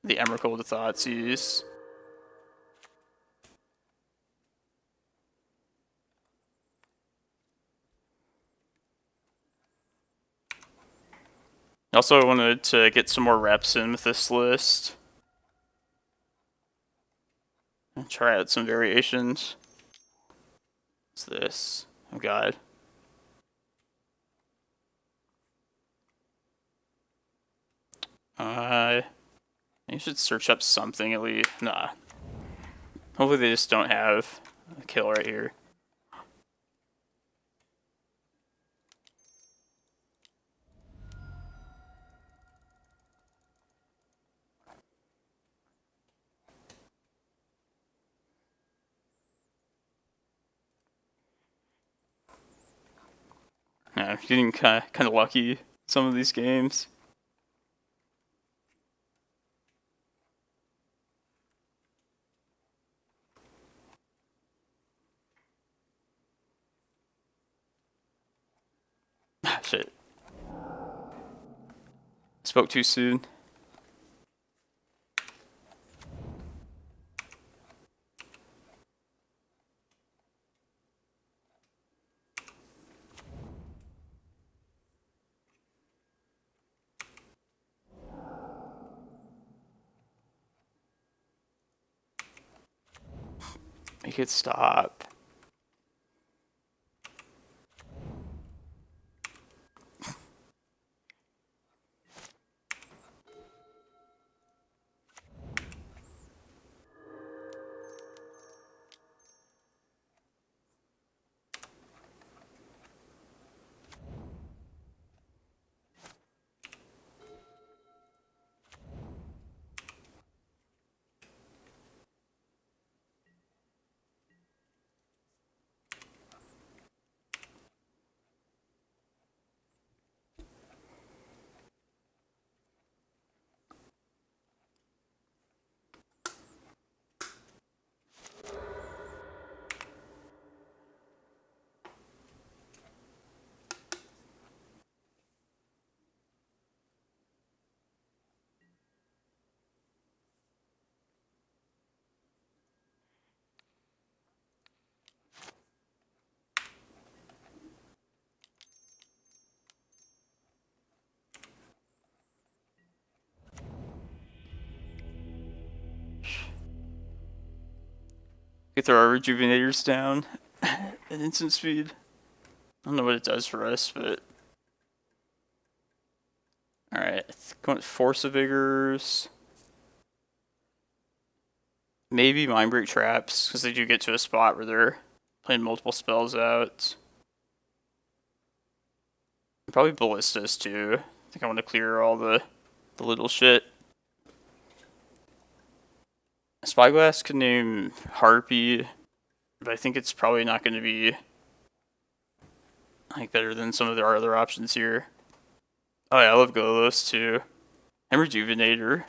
the Emrakul to Thoughtseize. Also, I wanted to get some more reps in with this list. And try out some variations. What's this? Oh god. You should search up something at least. Nah. Hopefully they just don't have a kill right here. Yeah, I'm getting kind of lucky some of these games. Ah, shit. Spoke too soon. Make it stop. We throw our Rejuvenators down at instant speed. I don't know what it does for us, but... Alright, going with Force of Vigors. Maybe Mindbreak Traps, because they do get to a spot where they're playing multiple spells out. Probably Ballistas too. I think I want to clear all the little shit. Spyglass could name Harpy, but I think it's probably not going to be like better than some of our other options here. Oh yeah, I love Golos too. And Rejuvenator.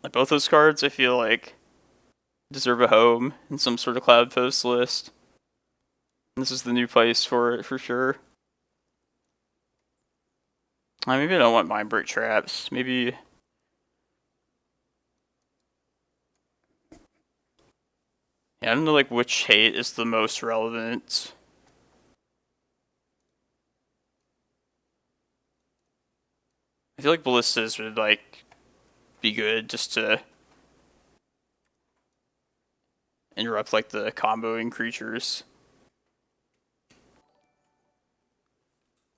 Like both those cards I feel like deserve a home in some sort of Cloudpost list. And this is the new place for it for sure. Maybe I don't want Mindbreak Traps. Maybe... Yeah, I don't know like which hate is the most relevant. I feel like Ballistas would like be good just to interrupt like the comboing creatures.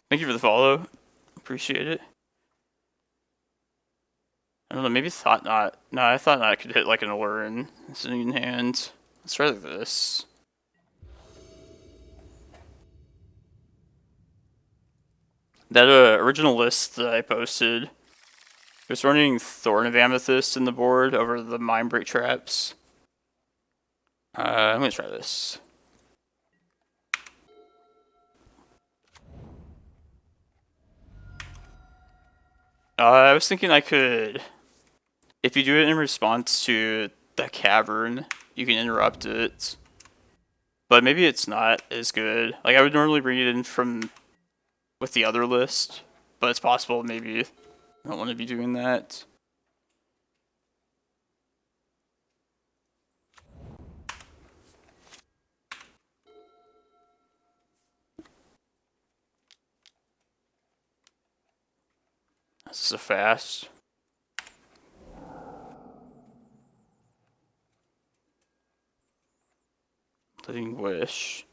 Thank you for the follow. Appreciate it. I don't know, maybe Thought-Knot. No, I thought I could hit like an Allurin sitting in hand. Let's try this. That original list that I posted, it was running Thorn of Amethyst in the board over the Mindbreak Traps. I'm gonna try this. I was thinking I could, if you do it in response to the Cavern, you can interrupt it. But maybe it's not as good. Like I would normally bring it in from with the other list, but it's possible maybe I don't want to be doing that. This is a fast. Living Wish.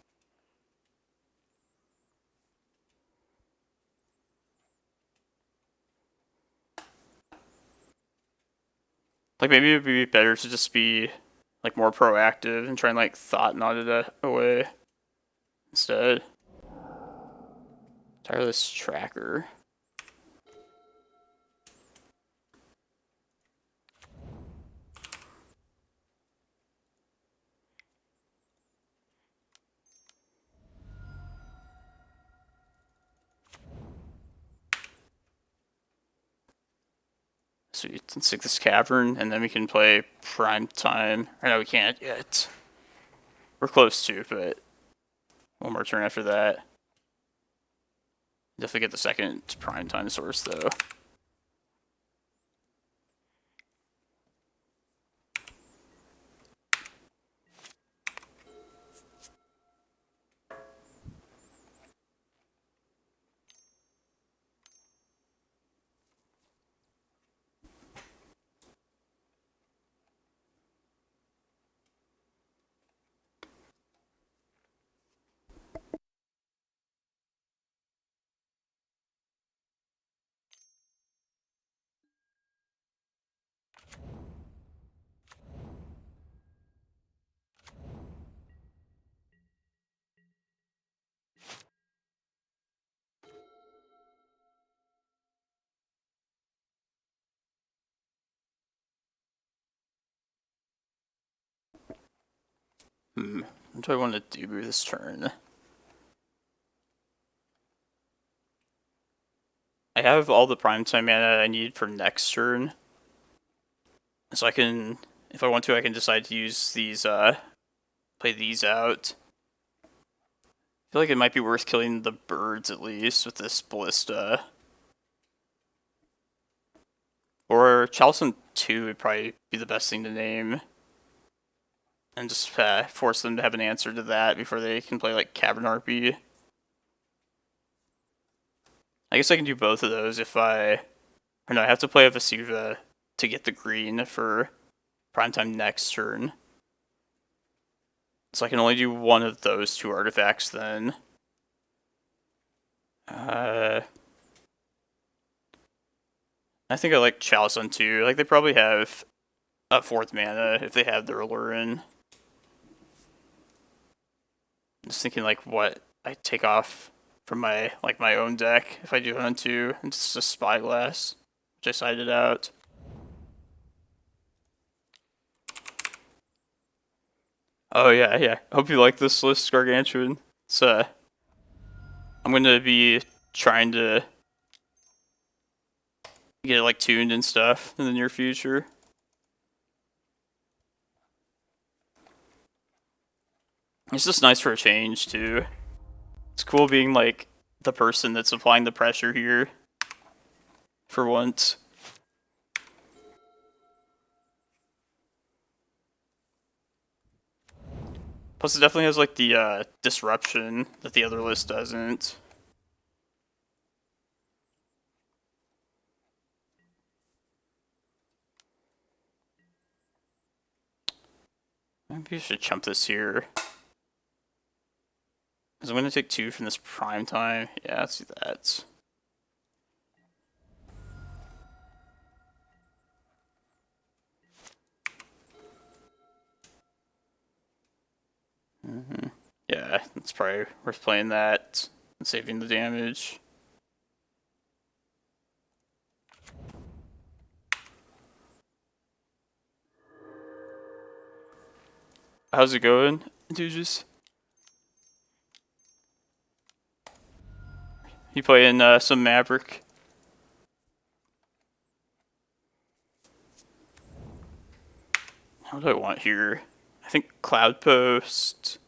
Like maybe it'd be better to just be like more proactive and try and like Thought-Knot it away instead. Tireless Tracker. Sweet, let's take this Cavern, and then we can play Prime Time. I know we can't yet. We're close to, but one more turn after that. Definitely get the second Prime Time source, though. What do I want to do this turn? I have all the primetime mana I need for next turn. So I can, if I want to, I can decide to use these, play these out. I feel like it might be worth killing the birds at least with this Ballista. Or Chalcon 2 would probably be the best thing to name. And just force them to have an answer to that before they can play like Cavern Harpy. I guess I can do both of those if I... Or no, I have to play a Vesuva to get the green for primetime next turn. So I can only do one of those two artifacts then. I think I like Chalice on 2. Like, they probably have a 4th mana if they have their Allurin. I'm just thinking, like, what I take off from my, like, my own deck if I do it on 2. It's just a Spyglass, which I sided out. Oh, yeah. I hope you like this list, Gargantuan. It's, I'm gonna be trying to get it, like, tuned and stuff in the near future. It's just nice for a change, too. It's cool being, like, the person that's applying the pressure here. For once. Plus, it definitely has, like, the disruption that the other list doesn't. Maybe I should chump this here. Because I'm going to take 2 from this prime time. Yeah, let's do that. Yeah, it's probably worth playing that and saving the damage. How's it going, Duges? You playing some Maverick? What do I want here? I think Cloudpost.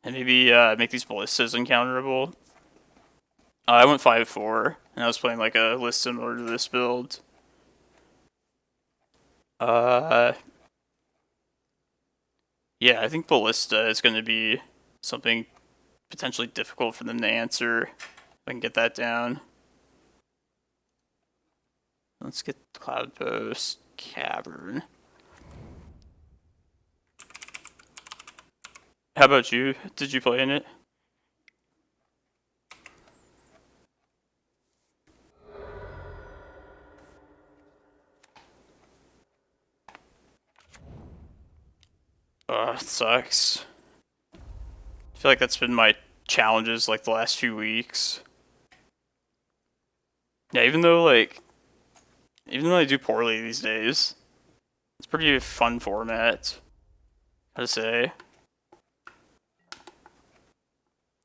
And maybe make these ballistas uncounterable. I went 5-4, and I was playing like a list similar to this build. Yeah, I think Ballista is going to be something potentially difficult for them to answer. If I can get that down. Let's get Cloudpost, Cavern. How about you? Did you play in it? It sucks. I feel like that's been my challenges like the last few weeks. Yeah, even though I do poorly these days, it's pretty fun format. How to say?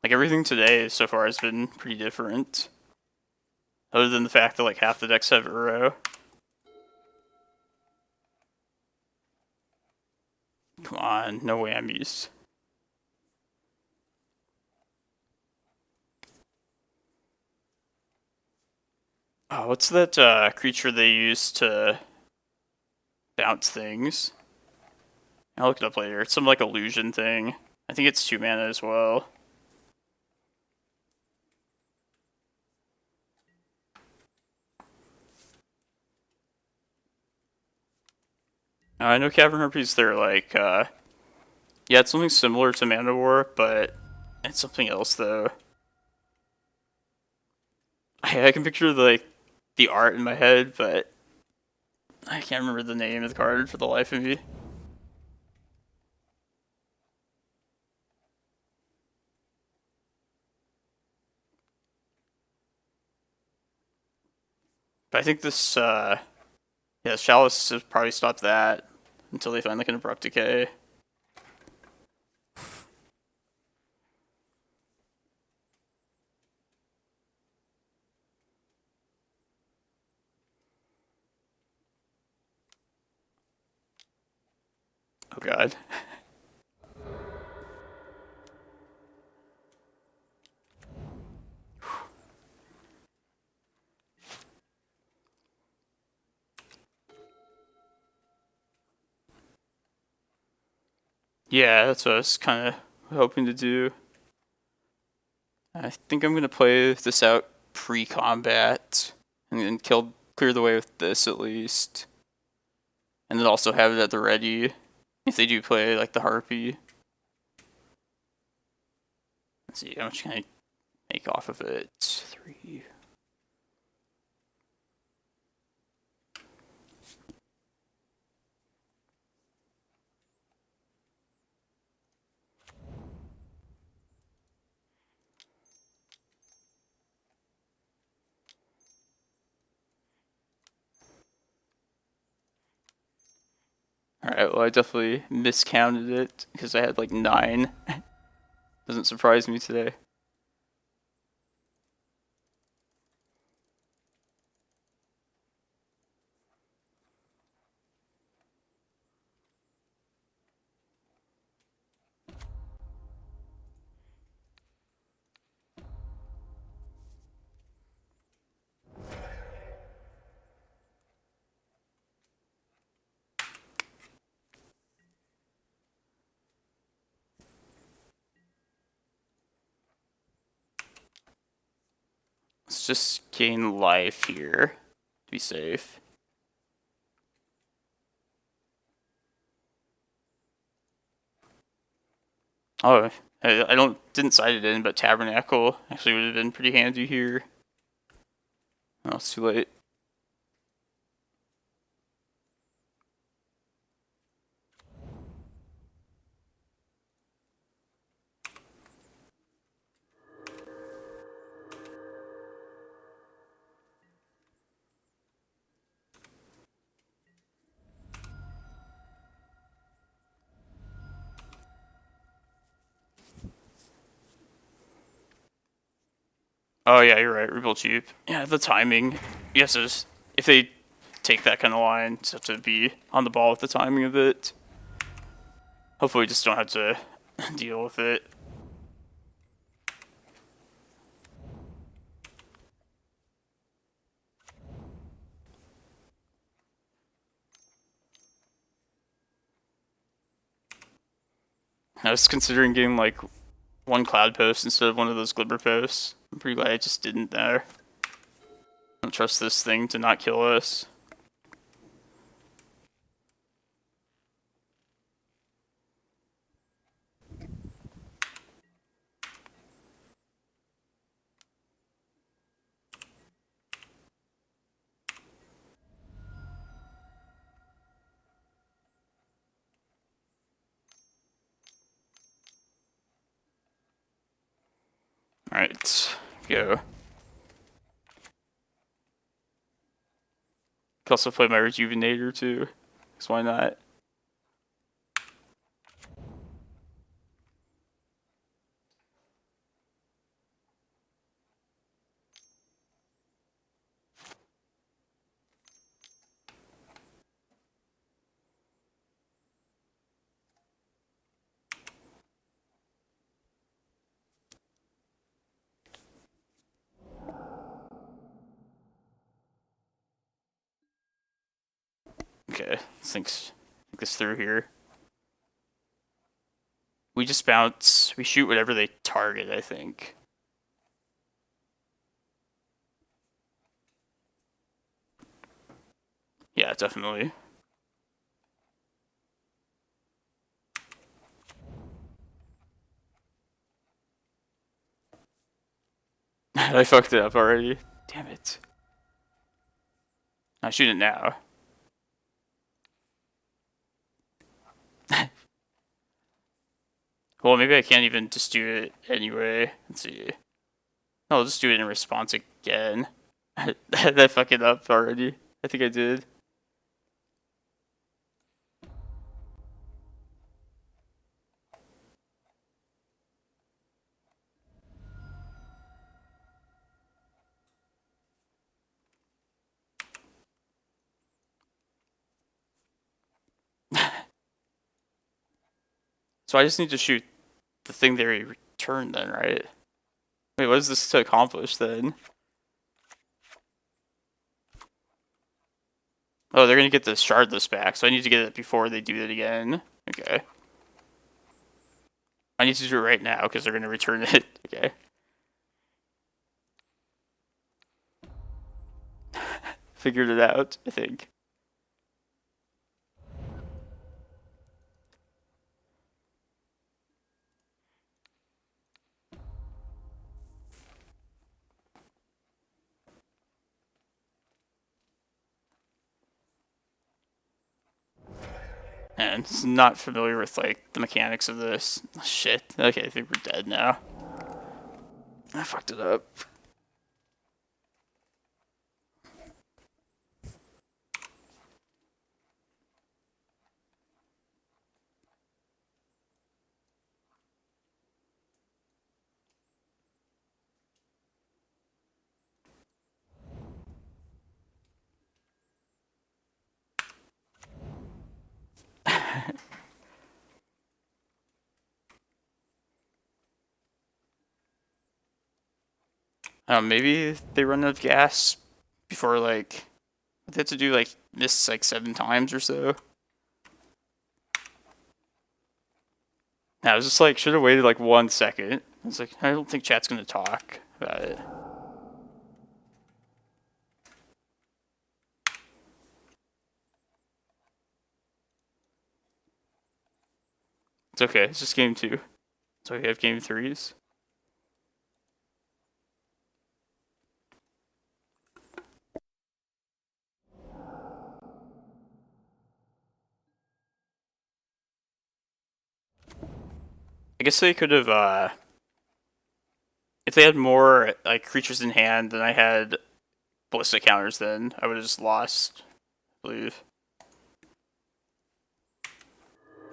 Like everything today so far has been pretty different. Other than the fact that like half the decks have Uro. Come on, no whammies. Oh, what's that creature they use to bounce things? I'll look it up later. It's some like illusion thing. I think it's 2 mana as well. I know Cavern Harpies, they're like, yeah, it's something similar to Mana War, but it's something else though. I can picture the art in my head, but I can't remember the name of the card for the life of me. But I think this, yeah, Ceaseless has probably stopped that until they find like an Abrupt Decay. Oh god. Yeah, that's what I was kind of hoping to do. I think I'm gonna play this out pre-combat and then clear the way with this at least, and then also have it at the ready if they do play like the harpy. Let's see how much can I make off of it. 3. Alright, well I definitely miscounted it because I had like 9. Doesn't surprise me today. Let's just gain life here to be safe. Oh, I didn't sight it in, but Tabernacle actually would have been pretty handy here. Oh, it's too late. Oh yeah, you're right. Rebuild cheap. Yeah, the timing. Yes, if they take that kind of line, just have to be on the ball with the timing of it. Hopefully, we just don't have to deal with it. I was considering getting like one Cloudpost instead of one of those Glimmerposts. I'm pretty glad I just didn't there. I don't trust this thing to not kill us. Alright, go. Could also play my Rejuvenator too, because why not? Okay, let's think this through here. We just bounce, we shoot whatever they target, I think. Yeah, definitely. I fucked it up already. Damn it. I shoot it now. Well, maybe I can't even just do it anyway. Let's see. No, I'll just do it in response again. Did I fuck it up already? I think I did. So I just need to shoot the thing they returned then, right? Wait, what is this to accomplish then? Oh, they're gonna get the shardless back, so I need to get it before they do it again. Okay. I need to do it right now, because they're gonna return it. Okay. Figured it out, I think. And it's not familiar with like the mechanics of this. Shit. Okay, I think we're dead now. I fucked it up. Maybe they run out of gas before like they have to do like miss like 7 times or so. I was just like, should have waited like 1 second. I was like, I don't think chat's gonna talk about it. It's okay, it's just game 2. So we have game 3s. I guess they could have, if they had more like creatures in hand than I had ballistic counters, then I would have just lost, I believe.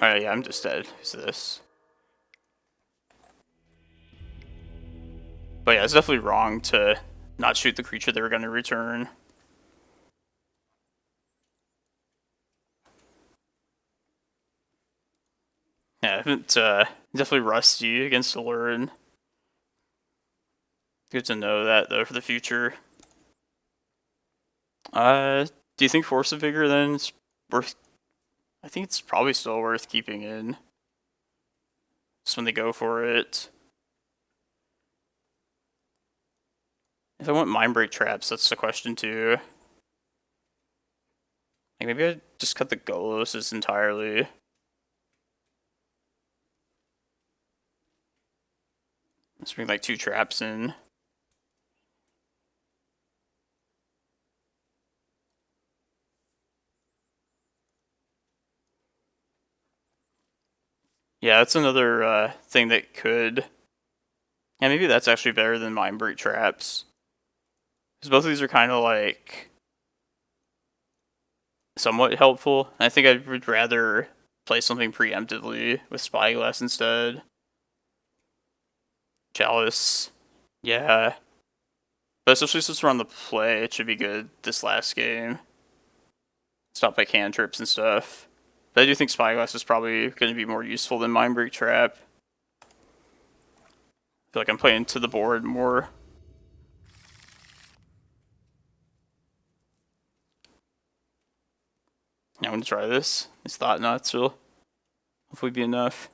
Alright, yeah, I'm just dead. Who's this? But yeah, it's definitely wrong to not shoot the creature they were going to return. Yeah, it's definitely rusty against Allurin. Good to know that, though, for the future. Do you think Force of Vigor, then, is worth... I think it's probably still worth keeping in. Just when they go for it. If I want Mindbreak Traps, that's the question, too. Like, maybe I just cut the Goloses entirely. Let's bring, like, 2 traps in. Yeah, that's another thing that could... Yeah, maybe that's actually better than Mindbreak Traps. Because both of these are kind of like... somewhat helpful. I think I would rather play something preemptively with Spyglass instead. Chalice. Yeah. But especially since we're on the play, it should be good this last game. Stop by cantrips and stuff. But I do think Spyglass is probably going to be more useful than Mindbreak Trap. I feel like I'm playing to the board more. I'm going to try this. These Thought-Knots will hopefully be enough.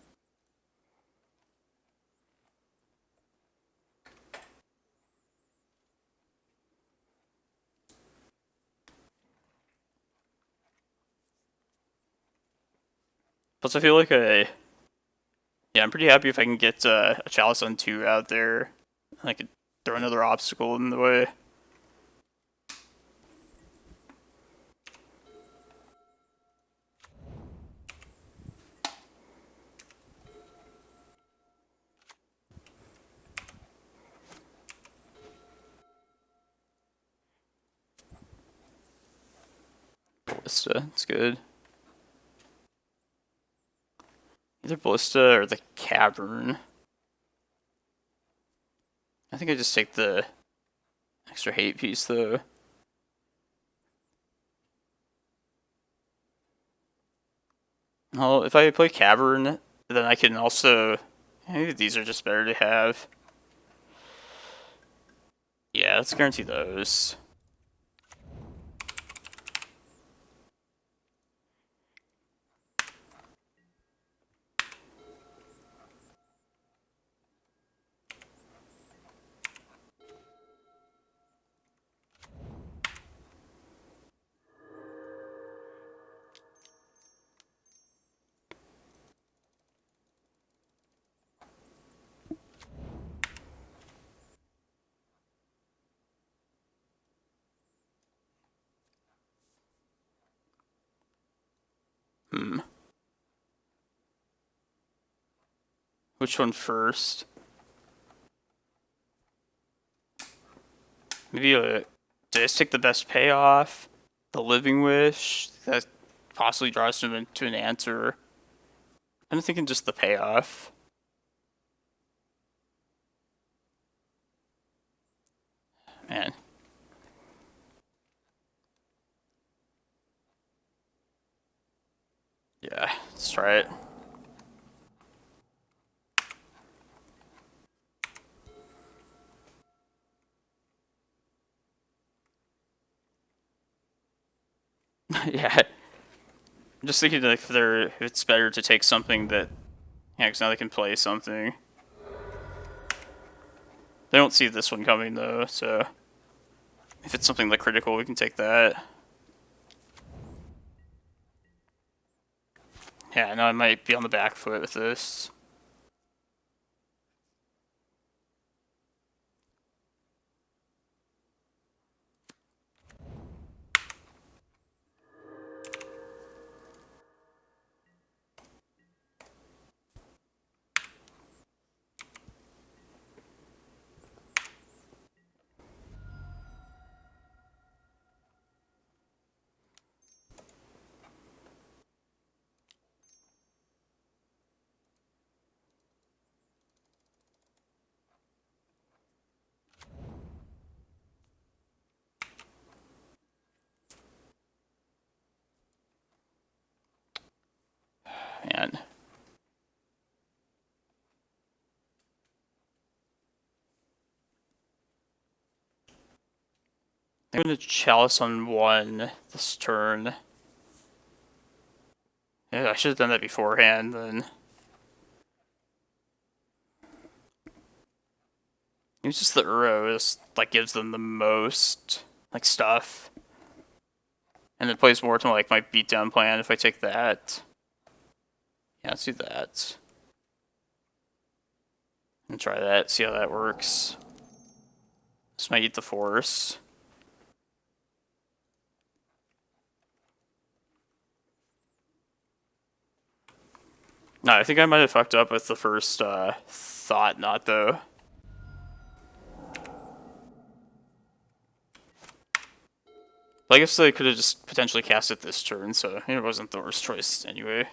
Plus, I feel like yeah, I'm pretty happy if I can get a Chalice on 2 out there. I could throw another obstacle in the way. Ballista, it's good. Either Ballista or the Cavern. I think I just take the extra hate piece though. Well, if I play Cavern, But then I can also... Maybe these are just better to have. Yeah, let's guarantee those. Which one first? Maybe just take the best payoff. The Living Wish. That possibly draws him into an answer. I'm thinking just the payoff. Man. Yeah, let's try it. Yeah. I'm just thinking like if it's better to take something that... Yeah, because now they can play something. They don't see this one coming though, so... If it's something like critical, we can take that. Yeah, no, I might be on the back foot with this. Man. I'm gonna Chalice on 1 this turn. Yeah, I should have done that beforehand then. It's just the Uro is like gives them the most like stuff. And it plays more to like my beatdown plan if I take that. Yeah, let's do that. And try that, see how that works. This might eat the force. No, I think I might have fucked up with the first Thought-Knot though. But I guess I could have just potentially cast it this turn, so it wasn't the worst choice anyway.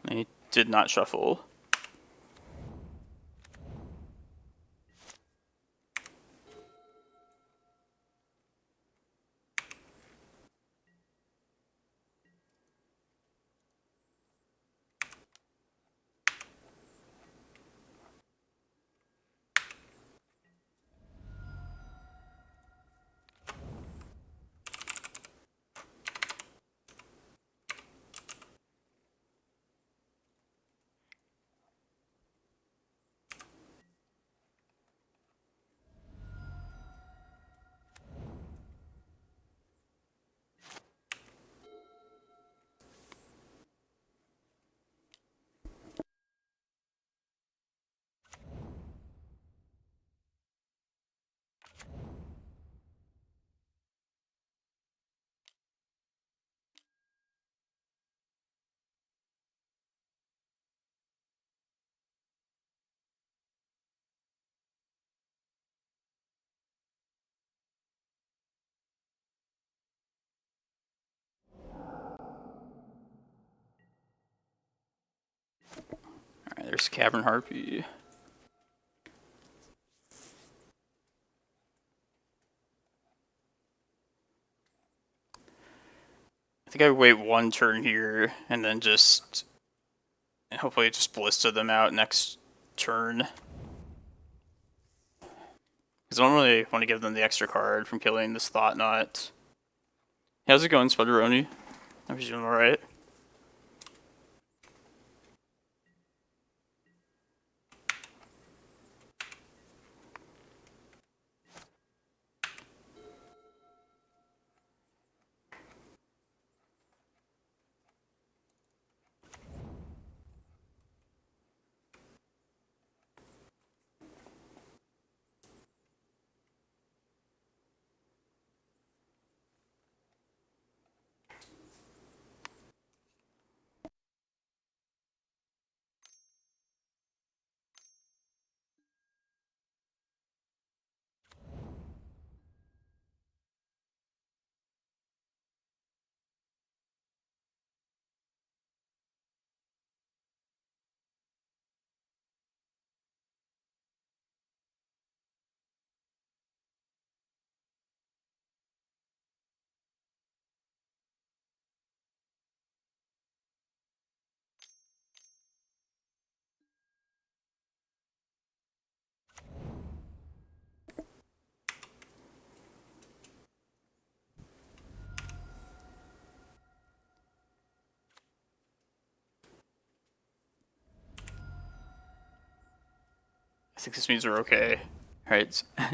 I did not shuffle. There's Cavern Harpy. I think I wait one turn here and then just hopefully just Ballista them out next turn. Because I don't really want to give them the extra card from killing this Thought-Knot. How's it going, Spudderoni? I hope you're doing alright. I think this means we're okay. Right. Yeah.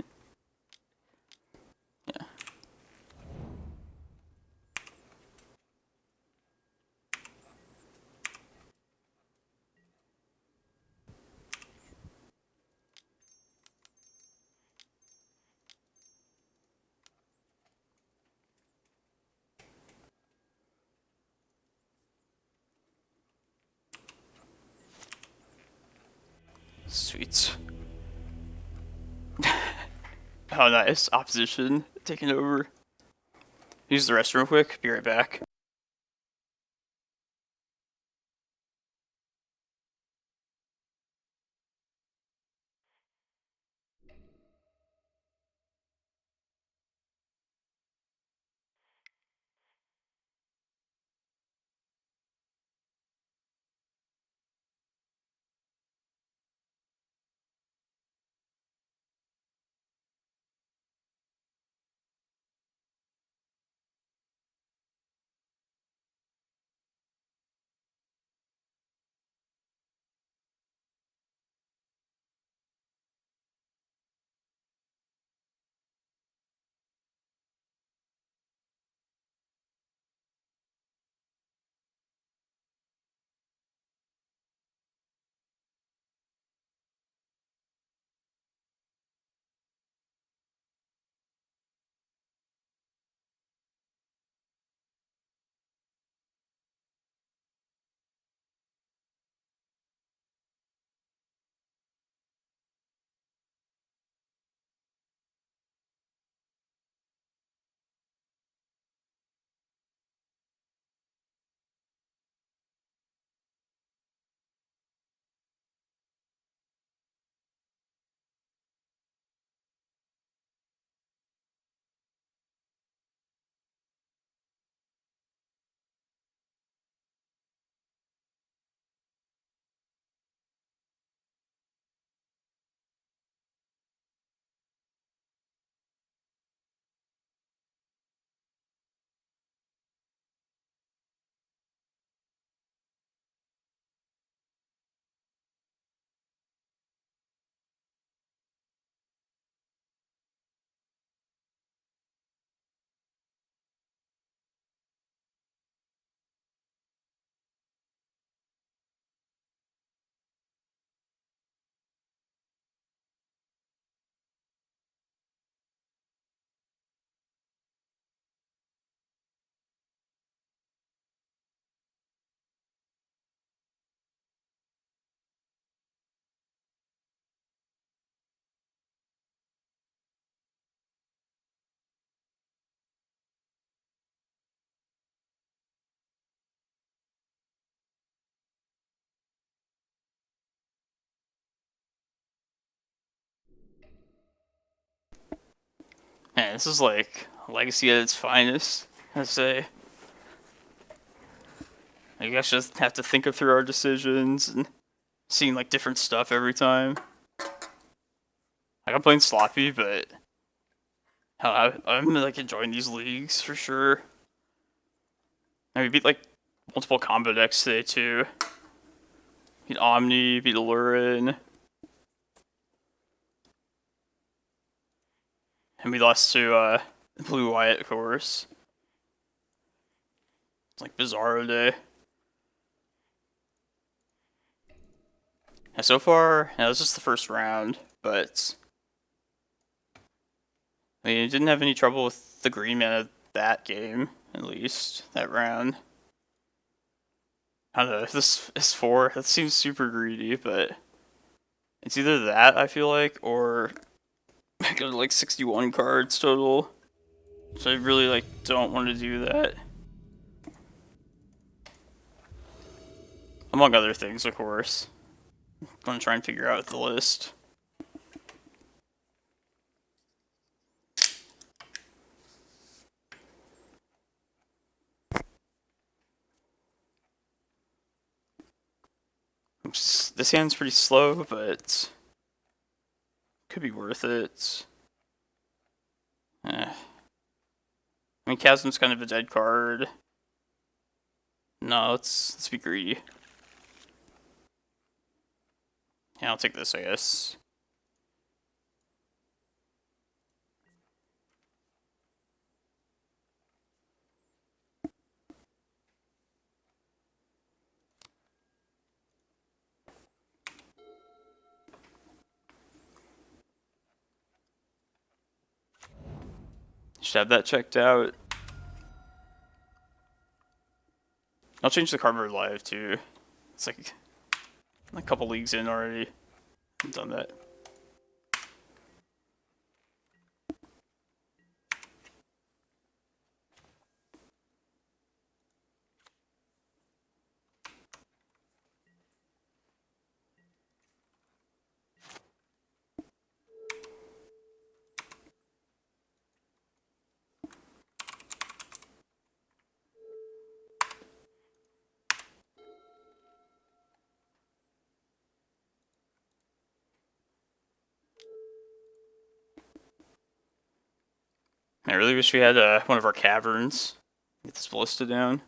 Sweet. Oh, nice. Opposition taking over. Use the restroom quick. Be right back. Man, this is like Legacy at its finest, I'd say. I guess just have to think through our decisions and seeing like different stuff every time. Like I'm playing sloppy, but I'm like enjoying these leagues for sure. And we beat like multiple combo decks today too. Beat Omni, beat Lurin. And we lost to Blue White, of course. It's like Bizarro Day. And so far, that was just the first round, but I mean, didn't have any trouble with the green mana that game, at least, that round. I don't know, if this is 4, that seems super greedy, but it's either that, I feel like, or I go to like 61 cards total. So I really like don't want to do that. Among other things, of course. I'm gonna try and figure out the list. This hand's pretty slow, but could be worth it. I mean, Chasm's kind of a dead card. No, let's be greedy. Yeah, I'll take this, I guess. Should have that checked out. I'll change the card live too. It's like a couple leagues in already. I've done that. I really wish we had one of our caverns. Get this ballista down.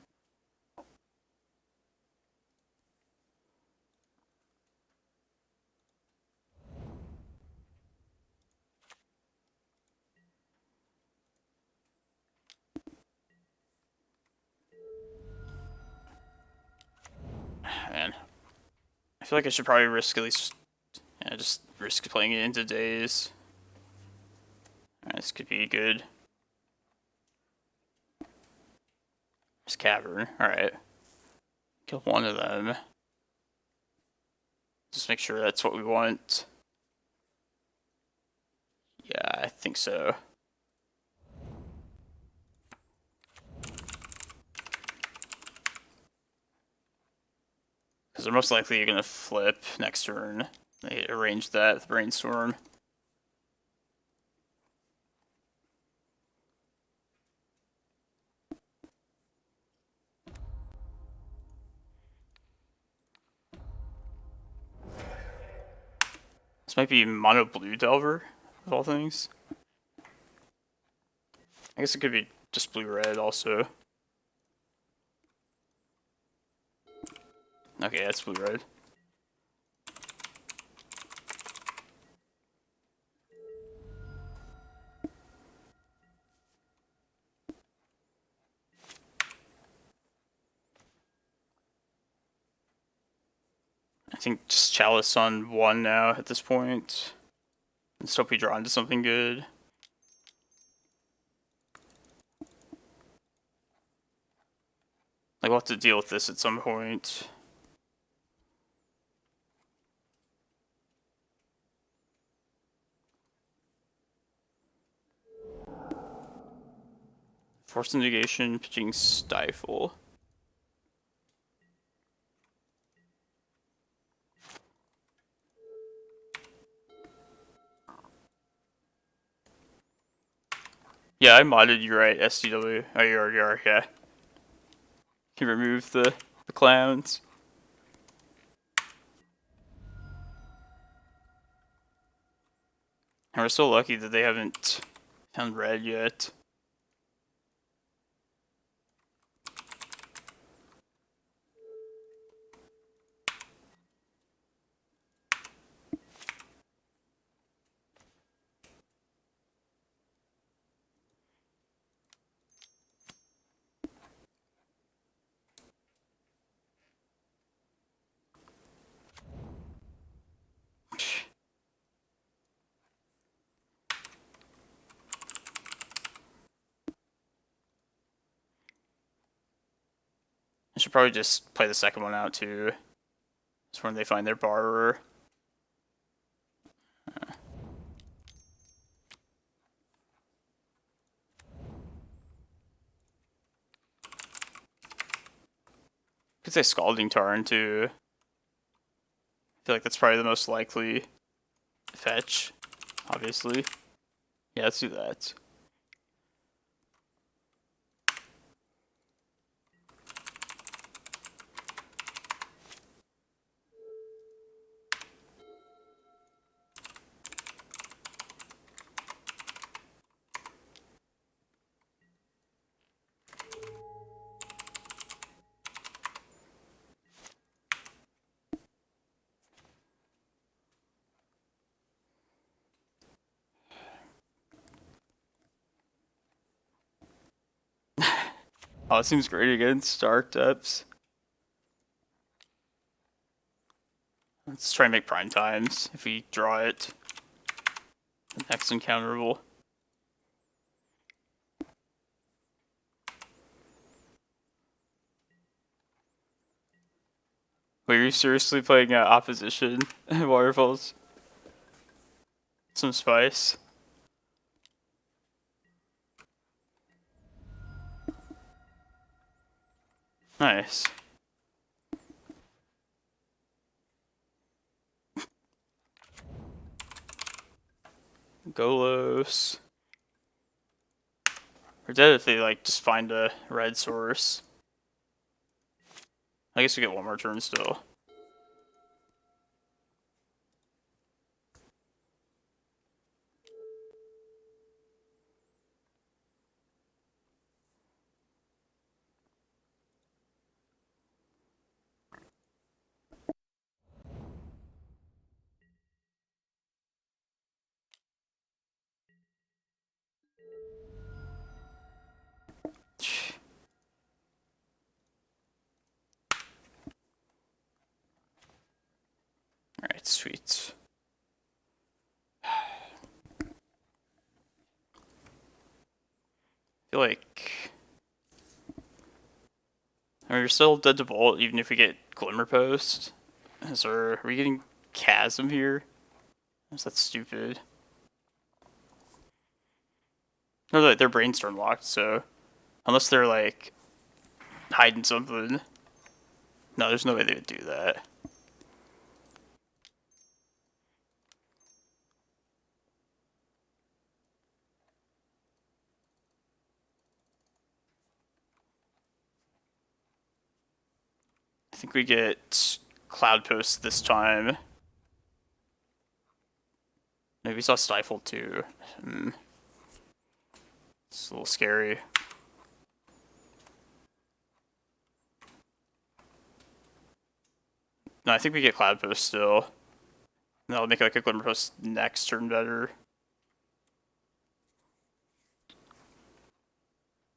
Man, I feel like I should probably risk at least, just risk playing it into days. This could be good. This cavern, alright. Kill one of them. Just make sure that's what we want. Yeah, I think so. Because they're most likely going to flip next turn. They arranged that with Brainstorm. This might be Mono Blue Delver, of all things. I guess it could be just Blue Red also. Okay, that's Blue Red. I think just Chalice on 1 now at this point. And still be drawn to something good. Like, we'll have to deal with this at some point. Force Negation, pitching Stifle. Yeah, I modded you right, SDW. Oh, you already are, yeah. Can remove the clowns. And we're so lucky that they haven't found red yet. I should probably just play the second one out too. It's when they find their borrower. Could say Scalding Tarn too. I feel like that's probably the most likely fetch, obviously. Yeah, let's do that. Oh, it seems great against Dark Depths. Let's try and make prime times if we draw it. The next encounterable. Wait, are you seriously playing opposition waterfalls? Some spice. Nice. Golos. We're dead if they like just find a red source. I guess we get one more turn still. Alright, sweet. I feel like... I mean, we're still dead to Bolt, even if we get Glimmerpost. Are we getting Chasm here? Is that stupid? No, they're brainstorm locked, so... Unless they're, like, hiding something. No, there's no way they would do that. I think we get Cloudpost this time. Maybe we saw Stifle too. It's a little scary. No, I think we get Cloudpost still. That'll make like a Glimmerpost next turn better.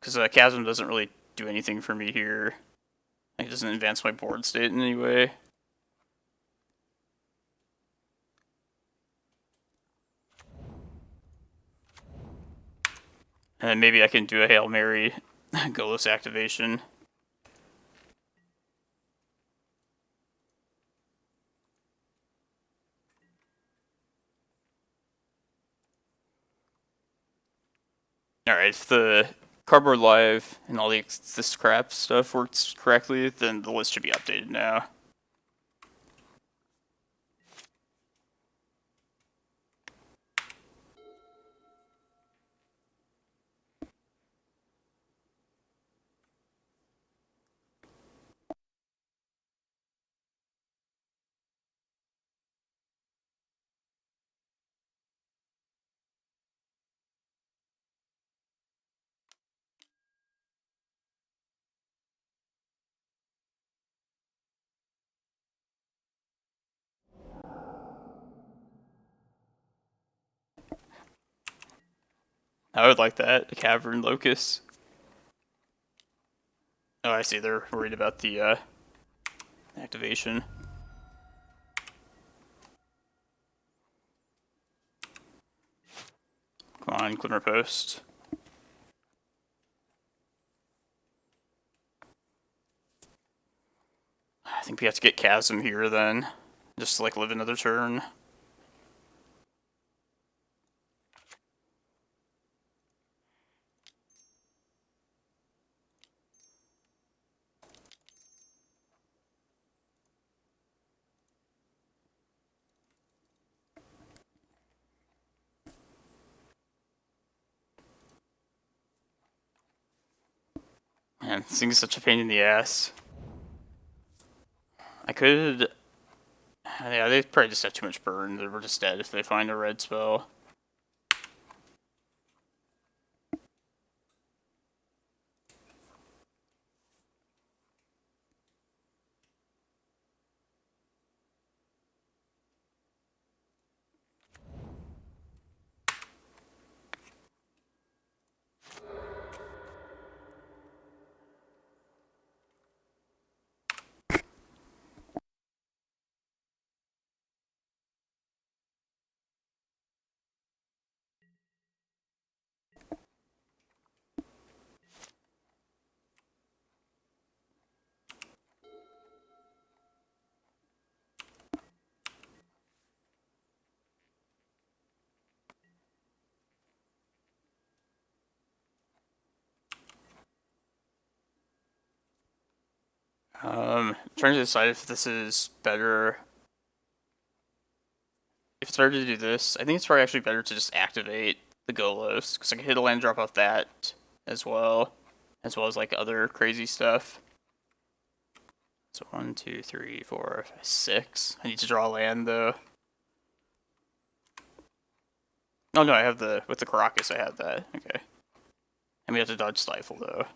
Because Chasm doesn't really do anything for me here. It doesn't advance my board state in any way. And then maybe I can do a Hail Mary Golos activation. Alright, if the Cardboard Live and all this crap stuff works correctly, then the list should be updated now. I would like that. The Cavern Locust. Oh, I see. They're worried about the activation. Come on, Glimmerpost. I think we have to get Chasm here then. Just to, like, live another turn. Man, this thing's such a pain in the ass. I could... Yeah, they probably just have too much burn. They're just dead if they find a red spell. Trying to decide if this is better. If it's better to do this, I think it's probably actually better to just activate the Golos, because I can hit a land drop off that as well as like other crazy stuff. So 1, 2, 3, 4, 5, 6. I need to draw a land though. Oh no, I have with the Karakas I have that. Okay. And we have to dodge Stifle though.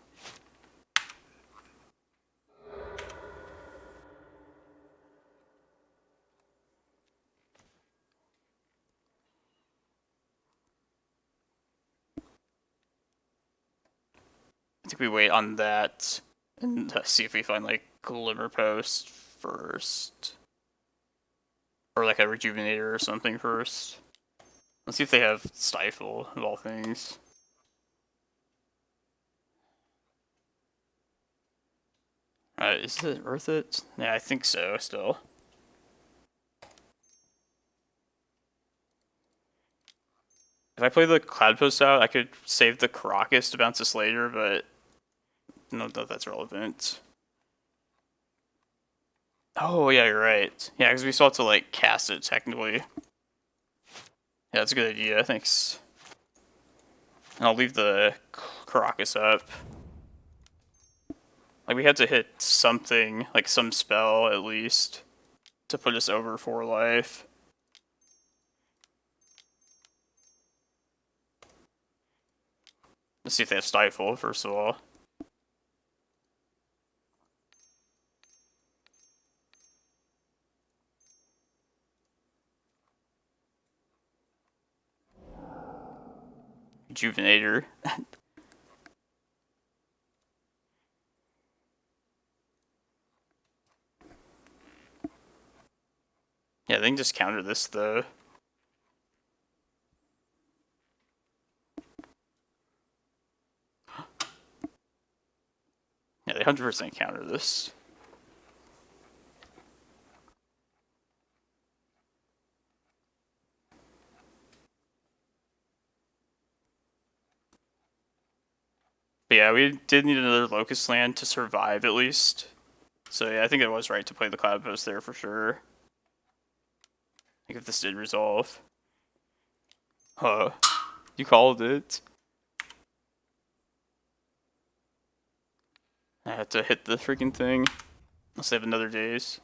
I think we wait on that and see if we find like Glimmerpost first. Or like a Rejuvenator or something first. Let's see if they have Stifle, of all things. Is it worth it? Yeah, I think so, still. If I play the Cloudpost out, I could save the Karakas to bounce this later, but no, that's relevant. Oh, yeah, you're right. Yeah, because we still have to, like, cast it, technically. Yeah, that's a good idea, thanks. And I'll leave the Karakas up. Like, we had to hit something, like some spell, at least, to put us over 4 life. Let's see if they have Stifle, first of all. Rejuvenator. Yeah, they can just counter this, though. Yeah, they 100% counter this. But yeah, we did need another Locust land to survive, at least. So yeah, I think it was right to play the Cloudpost there for sure. I think if this did resolve. Huh. You called it. I had to hit the freaking thing. Let's have another daze.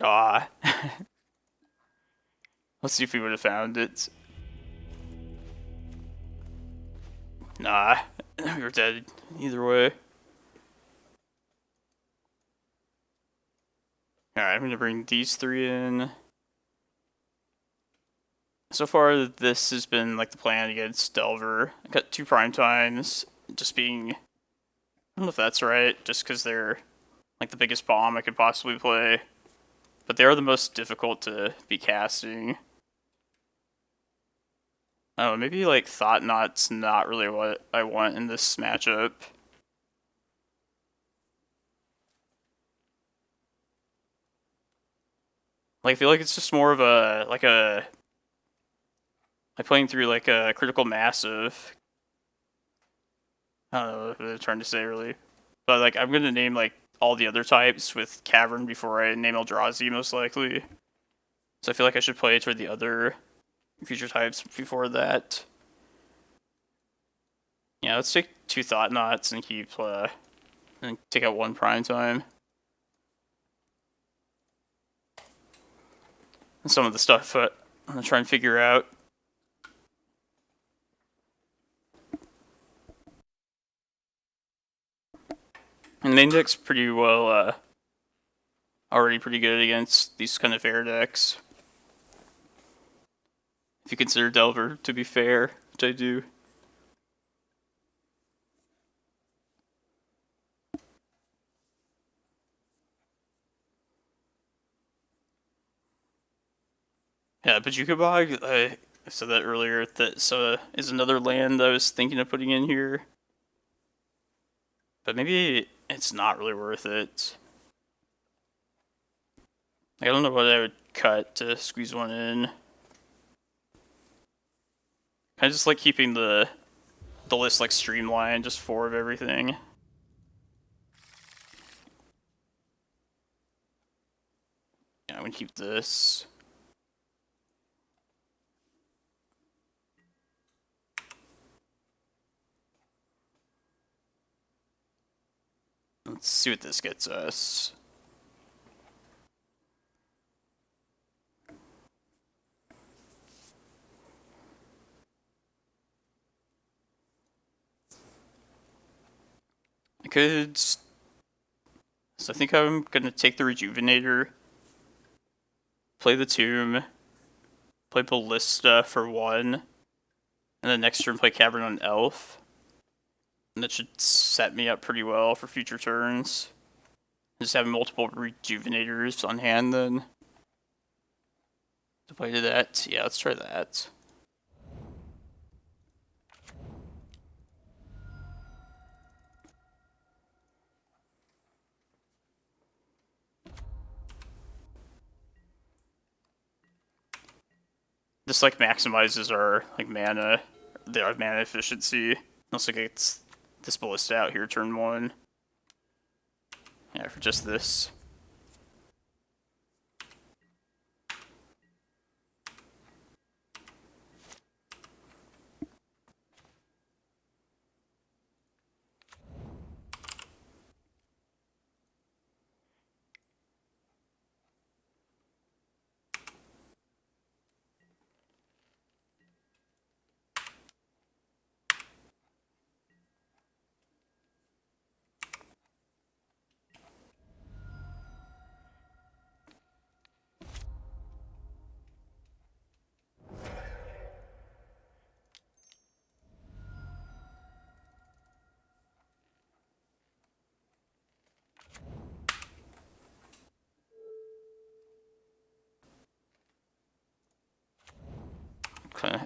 Ah. Let's see if we would have found it. Nah. We were dead either way. Alright, I'm gonna bring these 3 in. So far, this has been like the plan against Delver. I got 2 Primetimes, just being... I don't know if that's right, just because they're like the biggest bomb I could possibly play. But they are the most difficult to be casting. Oh, maybe like Thought-Knot's not really what I want in this matchup. Like, I feel like it's just more of a, like playing through like a critical massive. I don't know what I'm trying to say really. But like, I'm gonna name like all the other types with Cavern before I name Eldrazi most likely. So I feel like I should play toward the other future types before that. Yeah, let's take 2 Thought-Knots and keep, and take out 1 Primetime. And some of the stuff I'm gonna try and figure out. And Maindeck's pretty well, already pretty good against these kind of air decks. If you consider Delver to be fair, which I do. Yeah, Bojuka Bog, I said that earlier, that is another land I was thinking of putting in here. But maybe it's not really worth it. I don't know what I would cut to squeeze one in. I just like keeping the list like streamlined, just 4 of everything. Yeah, I'm gonna keep this. Let's see what this gets us. I could... So I think I'm gonna take the Rejuvenator, play the Tomb, play Ballista for 1, and then next turn play Cavern on Elf. And that should set me up pretty well for future turns. Just having multiple Rejuvenators on hand then. To play to that. Yeah, let's try that. This like maximizes our like mana, our mana efficiency. Looks like it's this Ballista out here turn 1. Yeah, for just this.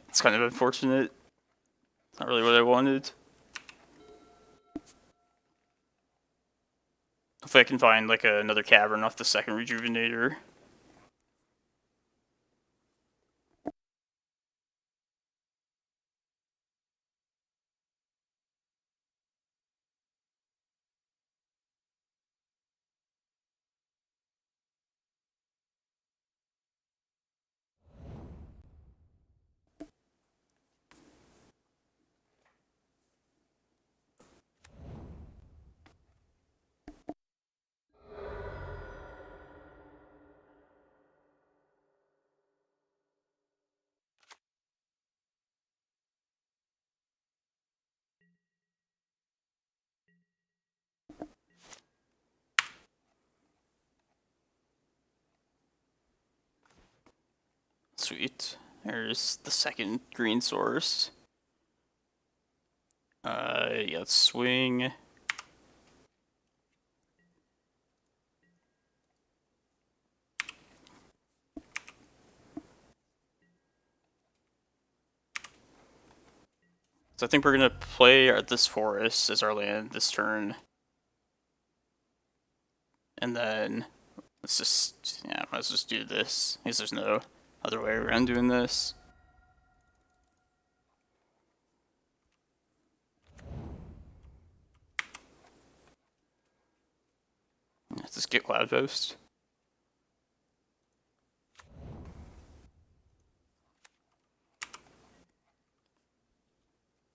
It's kind of unfortunate. Not really what I wanted. Hopefully I can find like another cavern off the second Rejuvenator. Sweet. There's the second green source. Yeah, let's swing. So I think we're gonna play this forest as our land this turn. And then let's just do this. I guess there's no other way around doing this. Let's just get Cloudpost.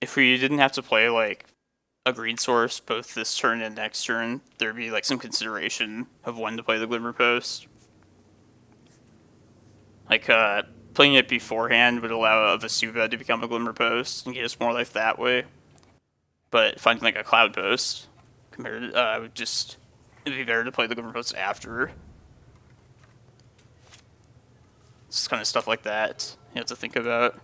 If we didn't have to play like a green source both this turn and next turn, there'd be like some consideration of when to play the Glimmerpost. Like playing it beforehand would allow a Vesuva to become a Glimmerpost and get us more life that way. But finding like a Cloudpost compared to it'd be better to play the Glimmerpost after. It's kind of stuff like that you have to think about.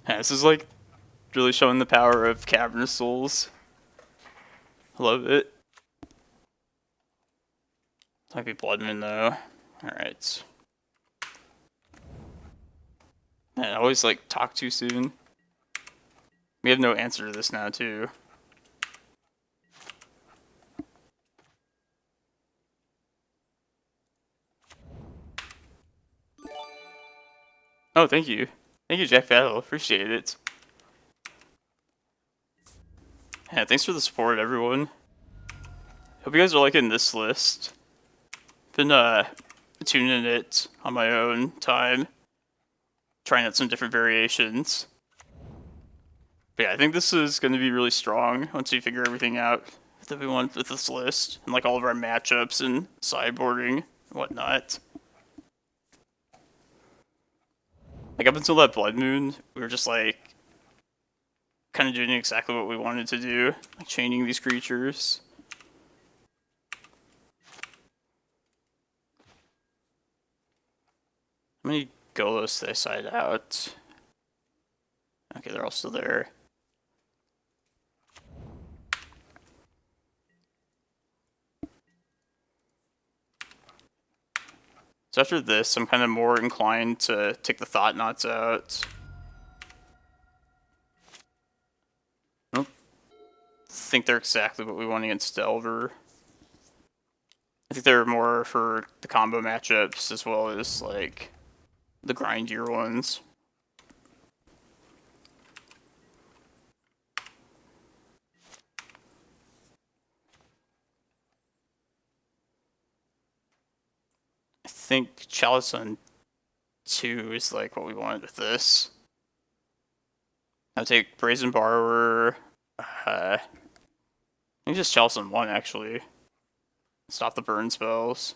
Yeah, this is like really showing the power of Cavern of Souls. I love it. Might be Bloodman though. Alright. Man, I always like talk too soon. We have no answer to this now too. Oh, thank you. Thank you, Jack Battle. Appreciate it. Yeah, thanks for the support, everyone. Hope you guys are liking this list. Been tuning it on my own time, trying out some different variations. But yeah, I think this is going to be really strong once we figure everything out that we want with this list, and like all of our matchups and sideboarding and whatnot. Like up until that Blood Moon, we were just like kind of doing exactly what we wanted to do, like chaining these creatures. How many Golos did I side out? Okay, they're all still there. So after this, I'm kind of more inclined to take the Thought-Knots out. I don't think they're exactly what we want against Delver. I think they're more for the combo matchups as well as like the grindier ones. I think Chalice on 2 is like what we wanted with this. I'll take Brazen Borrower. I think just Chalice on 1 actually. Stop the burn spells.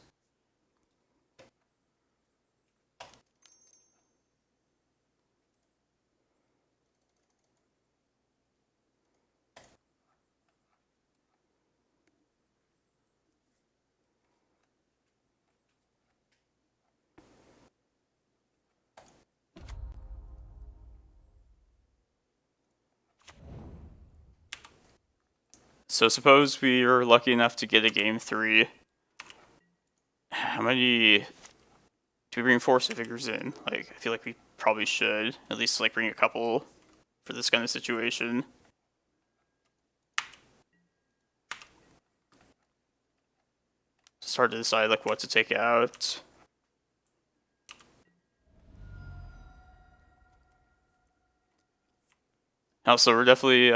So suppose we are lucky enough to get a game 3. How many do we bring Force Figures in? Like, I feel like we probably should at least like bring a couple for this kind of situation. It's hard to decide like what to take out. Also, we're definitely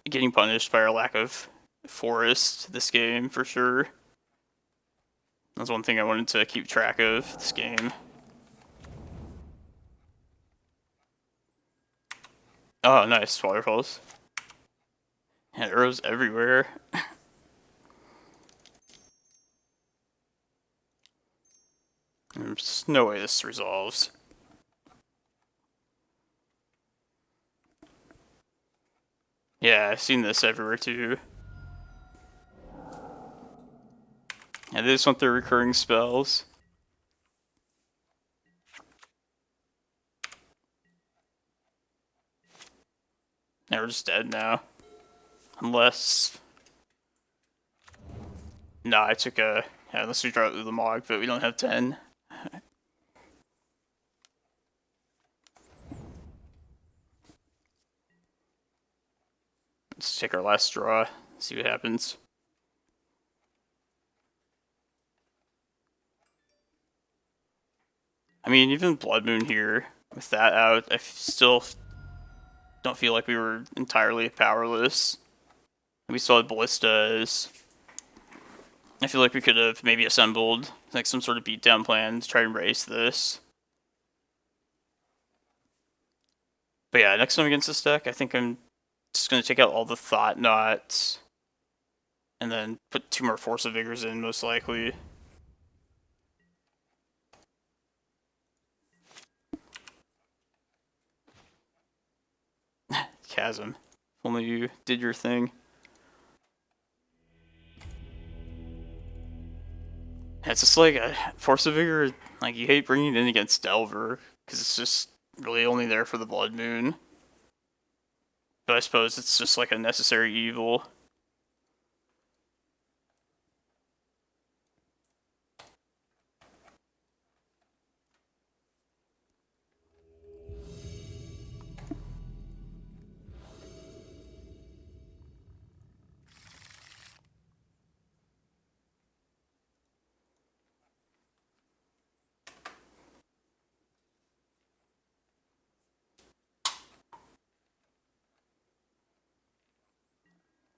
getting punished by our lack of forest this game for sure. That's one thing I wanted to keep track of this game. Oh, nice waterfalls. Yeah, arrows everywhere. There's no way this resolves. Yeah, I've seen this everywhere too. Yeah, they just want their recurring spells. Yeah, we're just dead now. Unless... Nah, I took a... Yeah, unless we draw Ulamog, but we don't have 10. Let's take our last draw, see what happens. I mean, even Blood Moon here, with that out, I still don't feel like we were entirely powerless. We still had Ballistas. I feel like we could have maybe assembled like some sort of beatdown plan to try and race this. But yeah, next time against this deck, I think I'm just going to take out all the Thought-Knots and then put 2 more Force of Vigors in, most likely. Chasm. If only you did your thing. It's just like a Force of Vigor, like you hate bringing it in against Delver, because it's just really only there for the Blood Moon. But I suppose it's just like a necessary evil.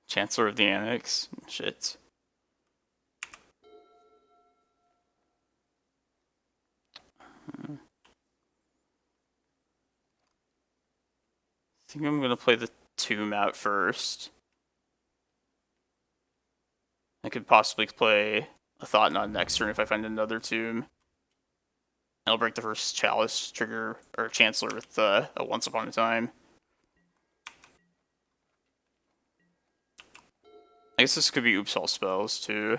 Chancellor of the Annex. Shit. I think I'm gonna play the Tomb out first. I could possibly play a Thought-Knot next turn if I find another Tomb. I'll break the first Chalice trigger, or Chancellor with a Once Upon a Time. I guess this could be Oops All Spells too.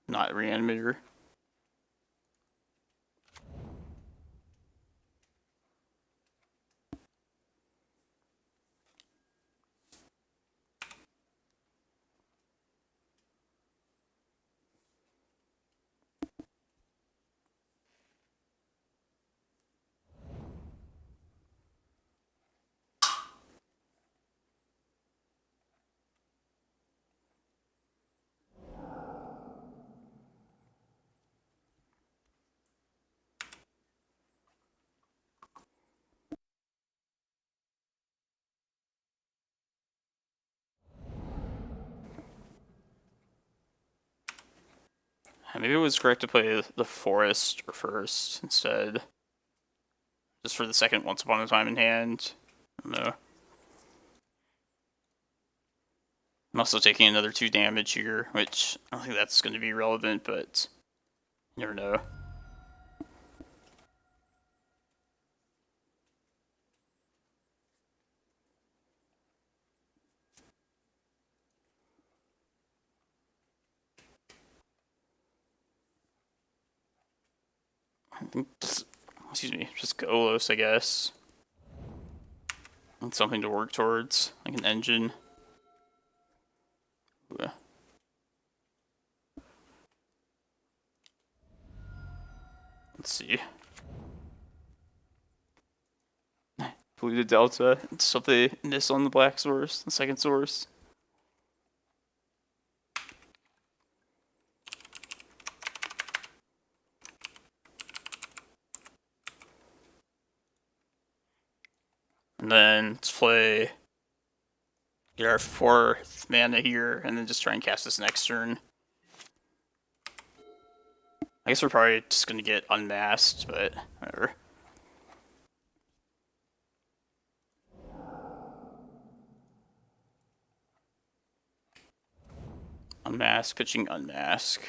Not Reanimator. Maybe it was correct to play the Forest first instead. Just for the second Once Upon a Time in hand. I don't know. I'm also taking another 2 damage here, which I don't think that's going to be relevant, but you never know. Excuse me, just Golos, I guess. And something to work towards, like an engine. Ooh. Let's see. Blue to Delta. So they miss on the black source, the second source. And then let's play. Get our 4th mana here, and then just try and cast this next turn. I guess we're probably just gonna get unmasked, but whatever. Unmask, pitching unmask.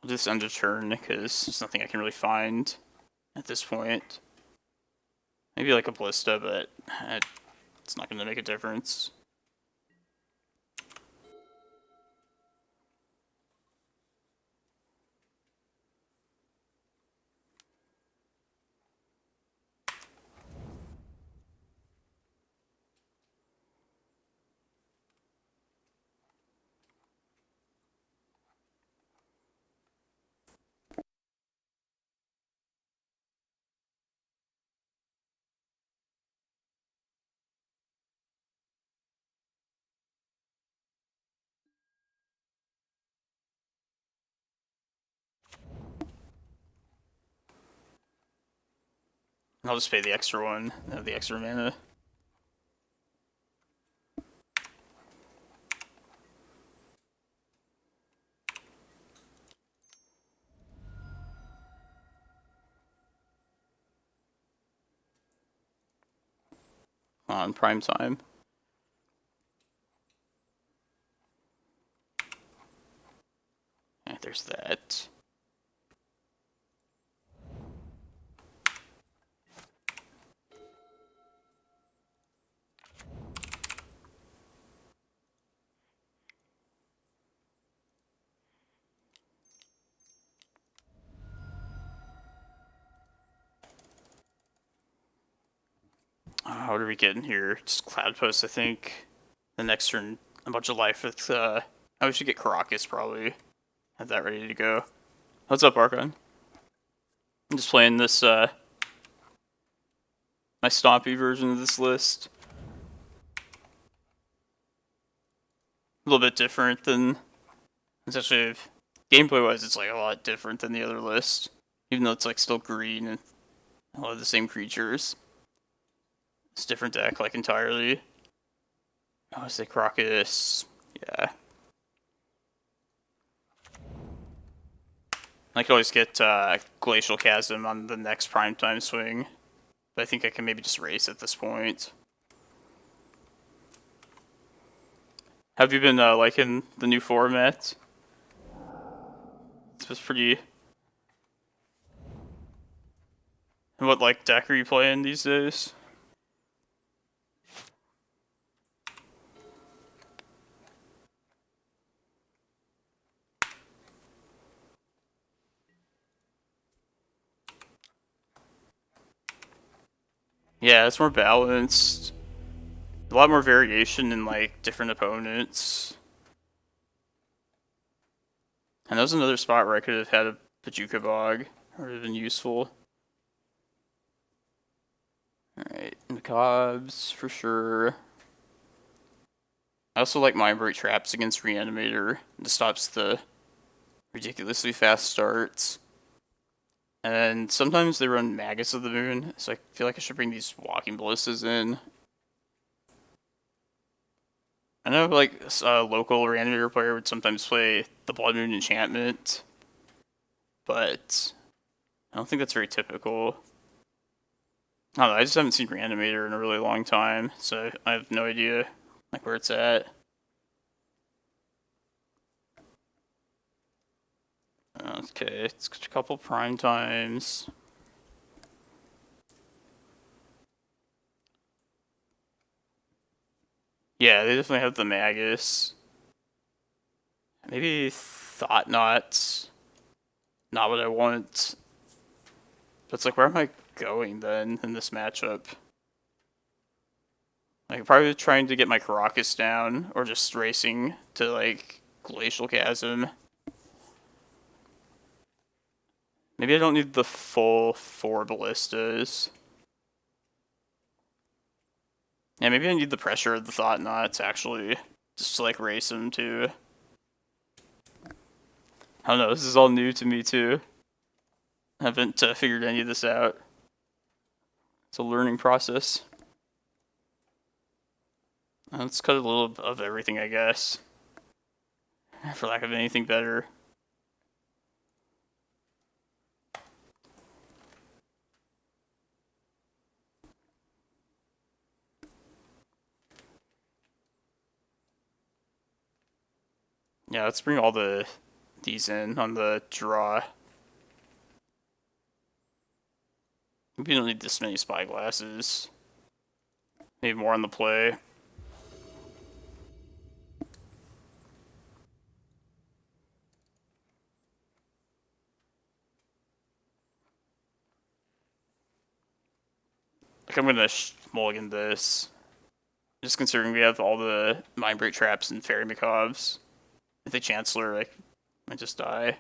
I'll just end of turn because there's nothing I can really find at this point. Maybe like a Ballista, but it's not going to make a difference. I'll just pay the extra one, the extra mana. On prime time. And there's that. How do we get in here? Just Cloudpost, I think. The next turn, a bunch of life with, we should get Karakas, probably. Have that ready to go. What's up, Archon? I'm just playing this, my Stompy version of this list. A little bit different than... It's actually... Gameplay-wise, it's, like, a lot different than the other list. Even though it's, like, still green and a lot of the same creatures. It's a different deck, like, entirely. Oh, I say Karakas. Yeah. I could always get Glacial Chasm on the next primetime swing. But I think I can maybe just race at this point. Have you been liking the new format? It's pretty... And what, like, deck are you playing these days? Yeah, it's more balanced. A lot more variation in, like, different opponents. And that was another spot where I could have had a Bojuka Bog. Would have been useful. Alright, Macabres, for sure. I also like Mindbreak Traps against Reanimator. This stops the ridiculously fast starts. And sometimes they run Magus of the Moon, so I feel like I should bring these Walking Ballistas in. I know, like, a local Reanimator player would sometimes play the Blood Moon enchantment, but I don't think that's very typical. I don't know, I just haven't seen Reanimator in a really long time, so I have no idea, like, where it's at. Okay, it's a couple prime times. Yeah, they definitely have the Magus. Maybe Thought-Knot. Not what I want. But it's like, where am I going then in this matchup? Like, probably trying to get my Karakas down, or just racing to, like, Glacial Chasm. Maybe I don't need the full 4 Ballistas. Yeah, maybe I need the pressure of the Thought-Knots, actually. Just to, like, race them, too. I don't know, this is all new to me, too. I haven't figured any of this out. It's a learning process. Let's cut a little of everything, I guess. For lack of anything better. Yeah, let's bring all the decent on the draw. We don't need this many spyglasses. Maybe more on the play. Like, I'm gonna mulligan this. Just considering we have all the Mindbreak traps and Fairy Macabres. If they Chancellor, like, might just die.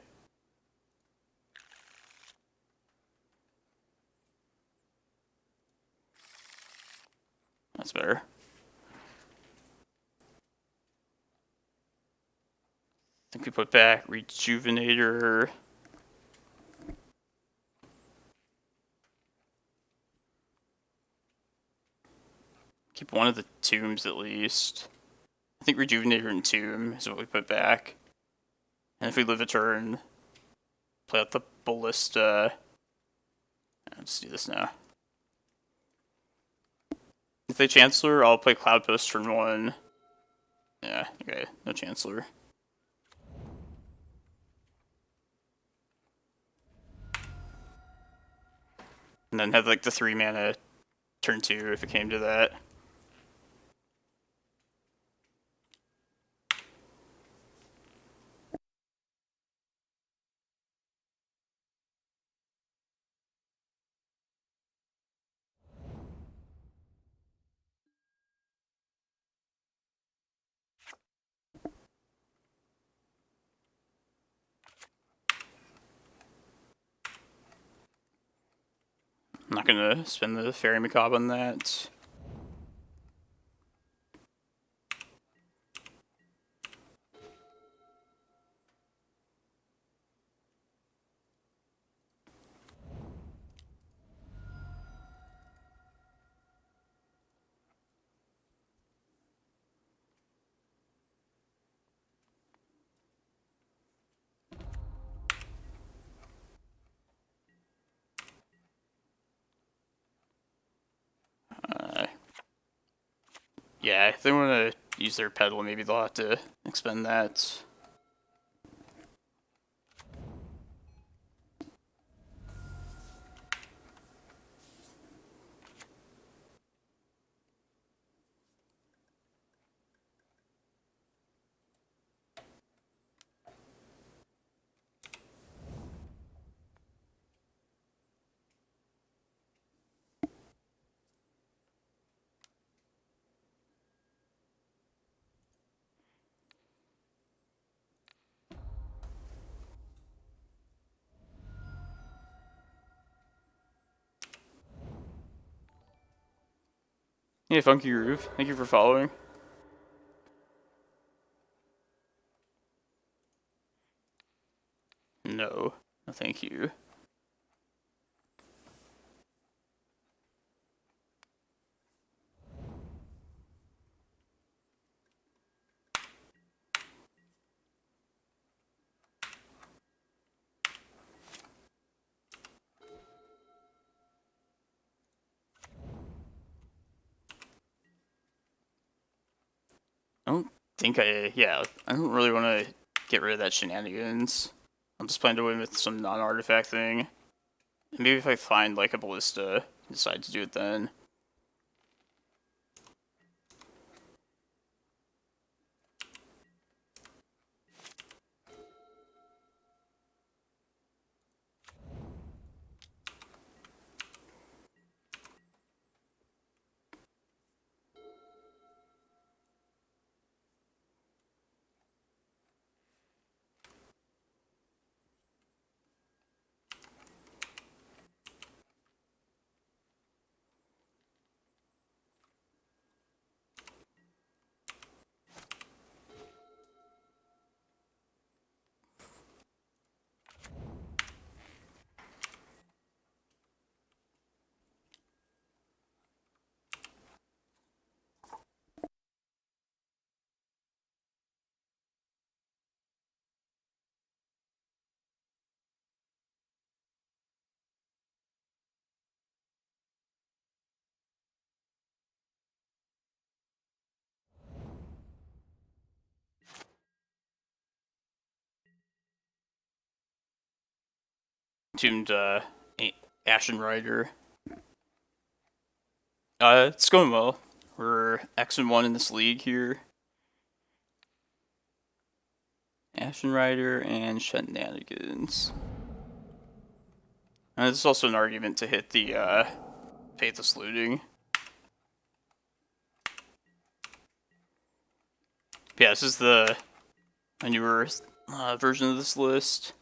That's better. I think we put back Rejuvenator. Keep one of the tombs at least. I think Rejuvenator and Tomb is what we put back. And if we live a turn, play out the Ballista. Let's do this now. If they Chancellor, I'll play Cloudpost turn 1. Yeah, okay, no Chancellor. And then have like the 3 mana turn 2 if it came to that. I'm not gonna spend the Fairy Macabre on that. Yeah, if they want to use their pedal, maybe they'll have to expend that. Yeah, Funky Groove, thank you for following. No, no thank you. I don't think I don't really want to get rid of that shenanigans. I'm just planning to win with some non-artifact thing. Maybe if I find like a Ballista, decide to do it then. Tuned Ashen Rider. It's going well. We're X1 in this league here. Ashen Rider and Shenanigans. And there's also an argument to hit the Faithless Looting. Yeah, this is a newer version of this list.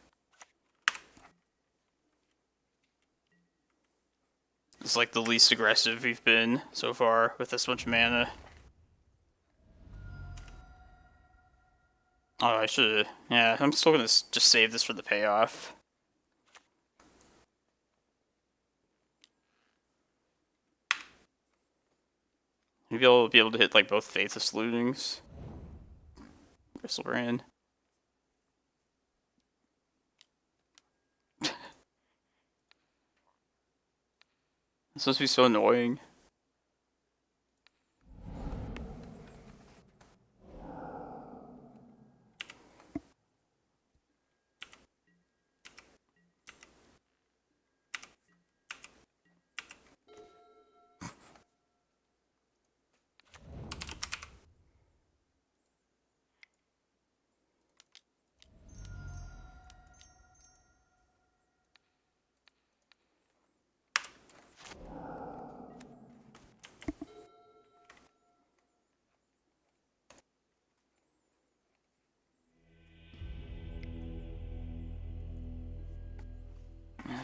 It's like the least aggressive we've been so far with this much mana. Oh, I should. Yeah, I'm still gonna just save this for the payoff. Maybe I'll be able to hit like both Faithless Lootings. Crystal Brand. This must be so annoying.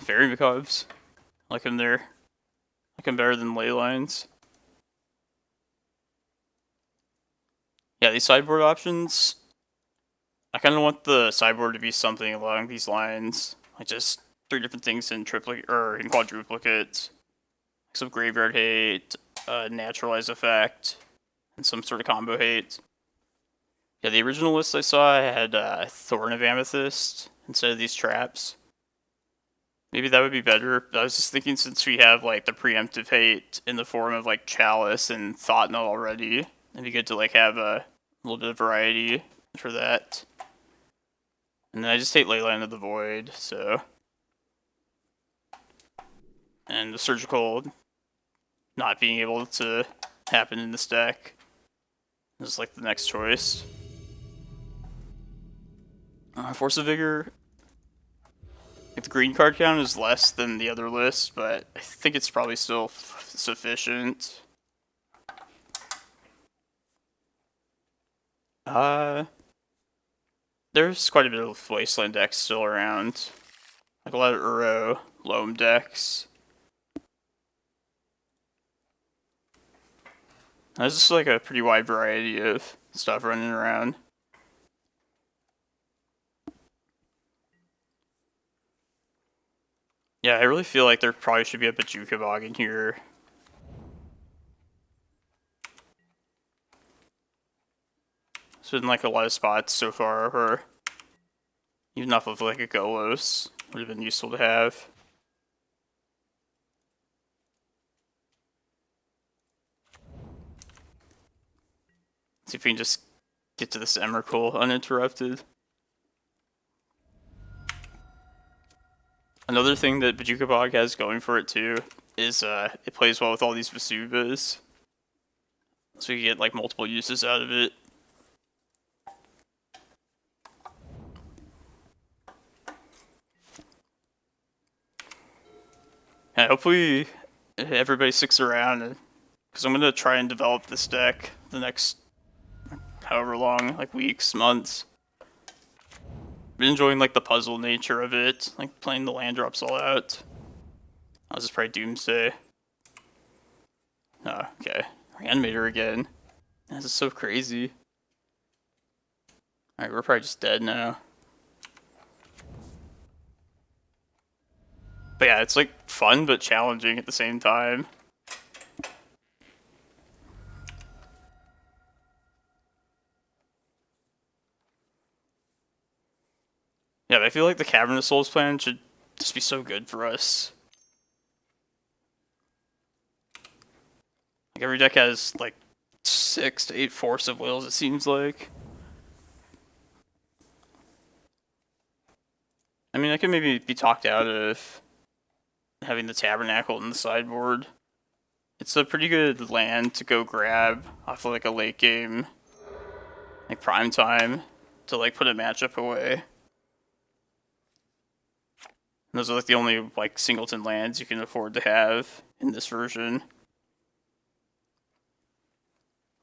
Fairy Macaws. Like them there. Like them better than Ley Lines. Yeah, these sideboard options. I kind of want the sideboard to be something along these lines. Like just 3 different things in triplicate or in quadruplicate. Some graveyard hate, naturalize effect, and some sort of combo hate. Yeah, the original list I saw had Thorn of Amethyst instead of these traps. Maybe that would be better. But I was just thinking, since we have like the preemptive hate in the form of like Chalice and Thought-Knot already, it'd be good to like have a little bit of variety for that. And then I just hate Leyline of the Void, so. And the Surgical not being able to happen in this deck is like the next choice. Force of Vigor. The green card count is less than the other list, but I think it's probably still sufficient. There's quite a bit of Wasteland decks still around. Like a lot of Uro, Loam decks. There's just like a pretty wide variety of stuff running around. Yeah, I really feel like there probably should be a Bojuka Bog in here. There's been like a lot of spots so far where even off of like a Golos would have been useful to have. See if we can just get to this Emrakul uninterrupted. Another thing that Bojuka Bog has going for it too is it plays well with all these Vesuvas. So you get like multiple uses out of it. And hopefully everybody sticks around, because I'm going to try and develop this deck the next however long, like weeks, months. Been enjoying like the puzzle nature of it, like playing the land drops all out. I'll just probably Doomsday. Oh, okay. Reanimator again. This is so crazy. Alright, we're probably just dead now. But yeah, it's like fun but challenging at the same time. Yeah, but I feel like the Cavern of Souls plan should just be so good for us. Like every deck has like 6 to 8 Force of Wills, it seems like. I mean, I could maybe be talked out of having the Tabernacle in the sideboard. It's a pretty good land to go grab off of like a late game, like prime time, to like put a matchup away. And those are like the only like singleton lands you can afford to have in this version.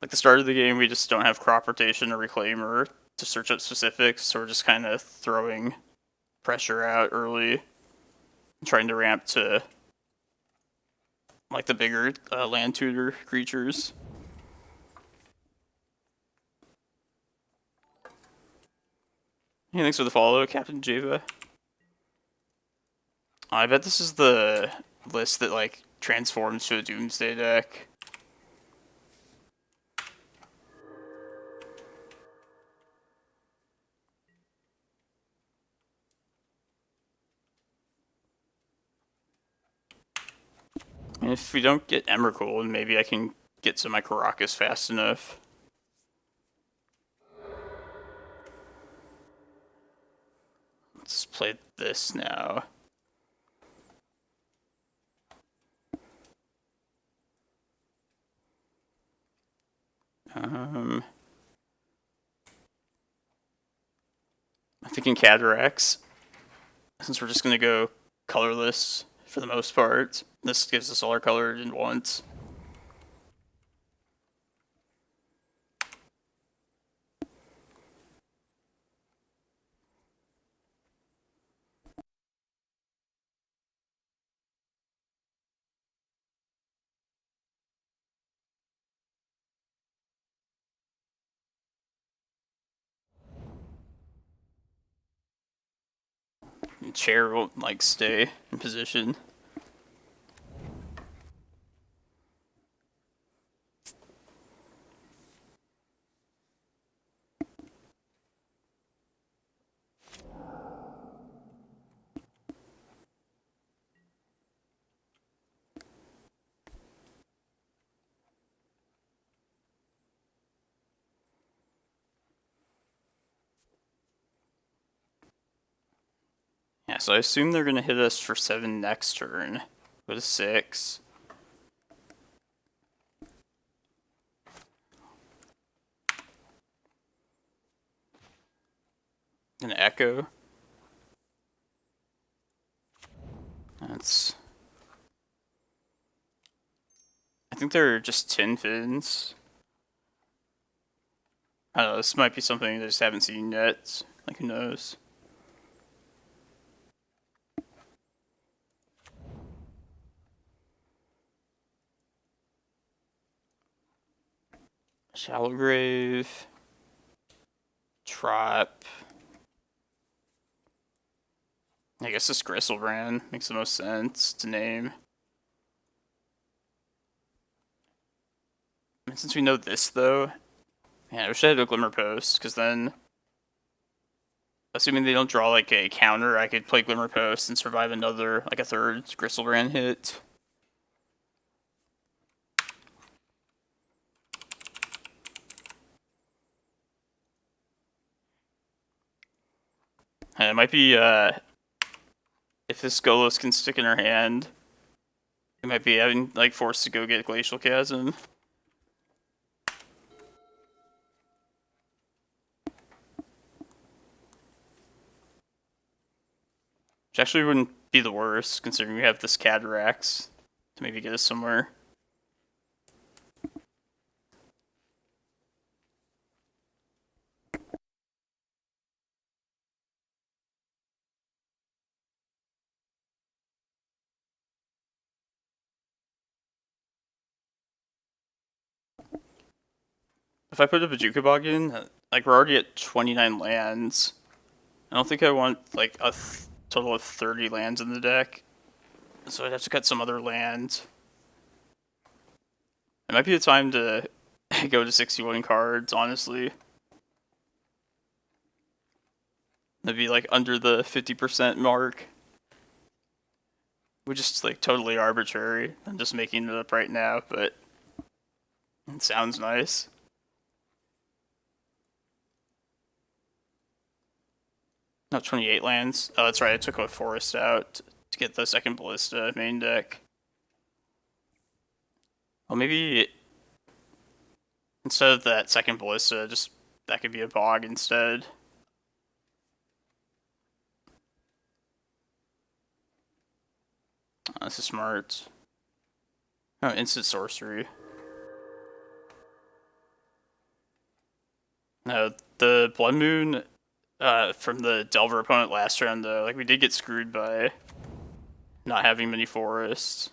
Like the start of the game, we just don't have crop rotation or reclaimer to search up specifics, so we're just kind of throwing pressure out early, trying to ramp to like the bigger land tutor creatures. Hey, thanks for the follow, Captain Java. I bet this is the list that like transforms to a Doomsday deck. And if we don't get Emrakul, maybe I can get to my Karakas fast enough. Let's play this now. I'm thinking Cataracts, since we're just gonna go colorless for the most part. This gives us all our color in once. And chair won't like stay in position. Yeah, so I assume they're gonna hit us for 7 next turn. Go to 6. An Echo. That's... I think they're just tin fins. I don't know, this might be something I just haven't seen yet. Like, who knows? Shallow Grave. Trap. I guess this Gristlebrand makes the most sense to name. And since we know this, though, man, I wish I had a Glimmerpost, because then, assuming they don't draw like a counter, I could play Glimmerpost and survive another, like a third Gristlebrand hit. And it might be, if this Golos can stick in our hand, we might be having, like, forced to go get Glacial Chasm. Which actually wouldn't be the worst, considering we have this Cataracts to maybe get us somewhere. If I put a Bojuka Bog in, like, we're already at 29 lands. I don't think I want, like, a total of 30 lands in the deck. So I'd have to cut some other land. It might be the time to go to 61 cards, honestly. That'd be, like, under the 50% mark. Which is, like, totally arbitrary. I'm just making it up right now, but it sounds nice. No, 28 lands. Oh, that's right. I took a forest out to get the second ballista main deck. Well, maybe instead of that second ballista, just that could be a bog instead. Oh, this is smart. Oh, instant sorcery. No, the Blood Moon from the Delver opponent last round, though, like we did get screwed by not having many forests.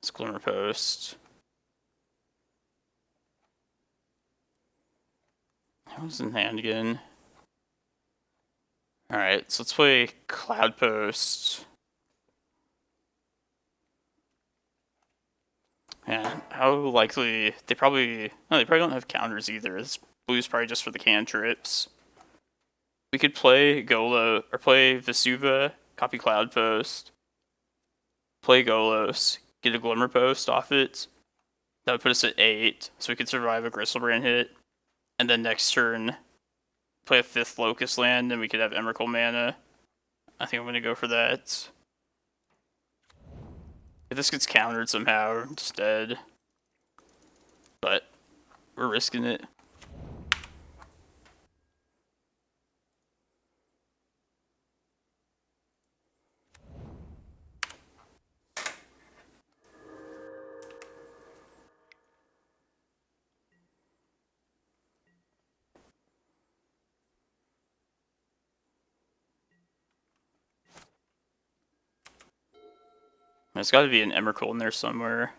It's Glimmerpost. That was in hand again. Alright, so let's play Cloudpost. Yeah, how likely they probably don't have counters either. This blue's probably just for the cantrips. We could play Golo or play Vesuva, copy Cloudpost, play Golos, get a Glimmerpost off it. That would put us at 8, so we could survive a Gristlebrand hit. And then next turn, play a 5th Locust land, and we could have Emrakul mana. I think I'm going to go for that. If this gets countered somehow, I'm just dead. But we're risking it. There's got to be an Emrakul in there somewhere.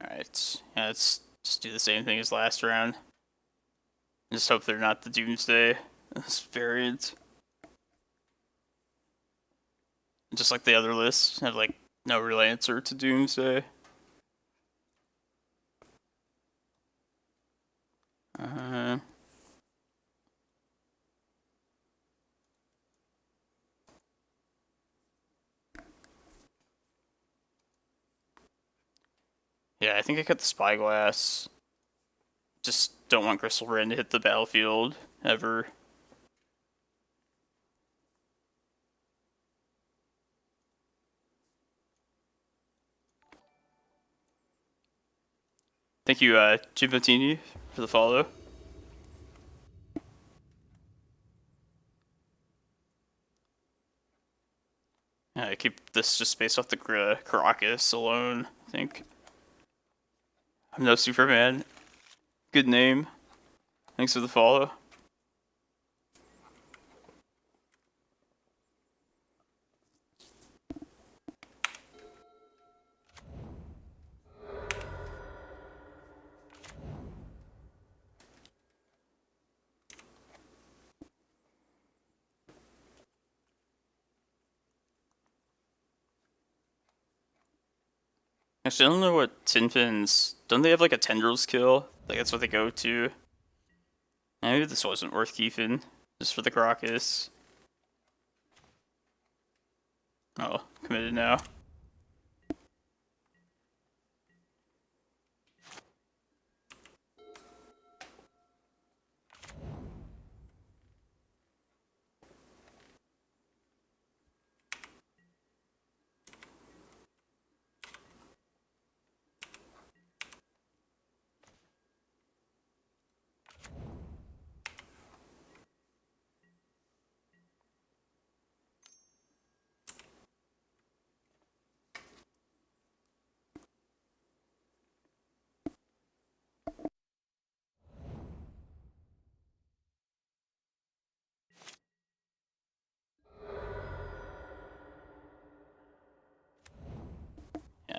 Alright, yeah, let's just do the same thing as last round. Just hope they're not the Doomsday variant. Just like the other lists, have like no real answer to Doomsday. Yeah, I think I cut the Spyglass. Just don't want Gristlebrand to hit the battlefield ever. Thank you, Gibatini, for the follow. Yeah, I keep this just based off the Karakas alone, I think. I'm no Superman. Good name. Thanks for the follow. Actually, I don't know what Tinfin's... Don't they have like a Tendrils kill? Like that's what they go to. Maybe this wasn't worth keeping. Just for the Karakas. Oh, committed now.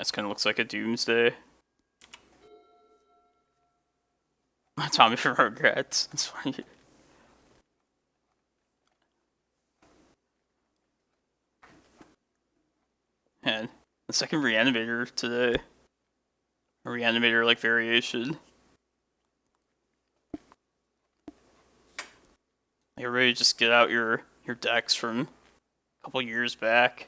This kind of looks like a Doomsday. Tommy from Regrets. That's funny. And the second Reanimator today. A Reanimator like variation. You're ready to just get out your decks from a couple years back.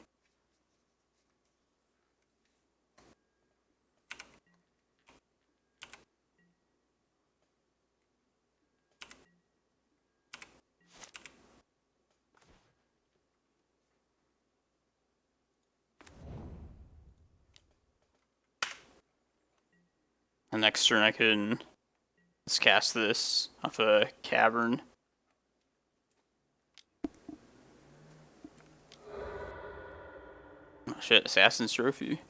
And next turn I can just cast this off a Cavern. Oh shit, Assassin's Trophy.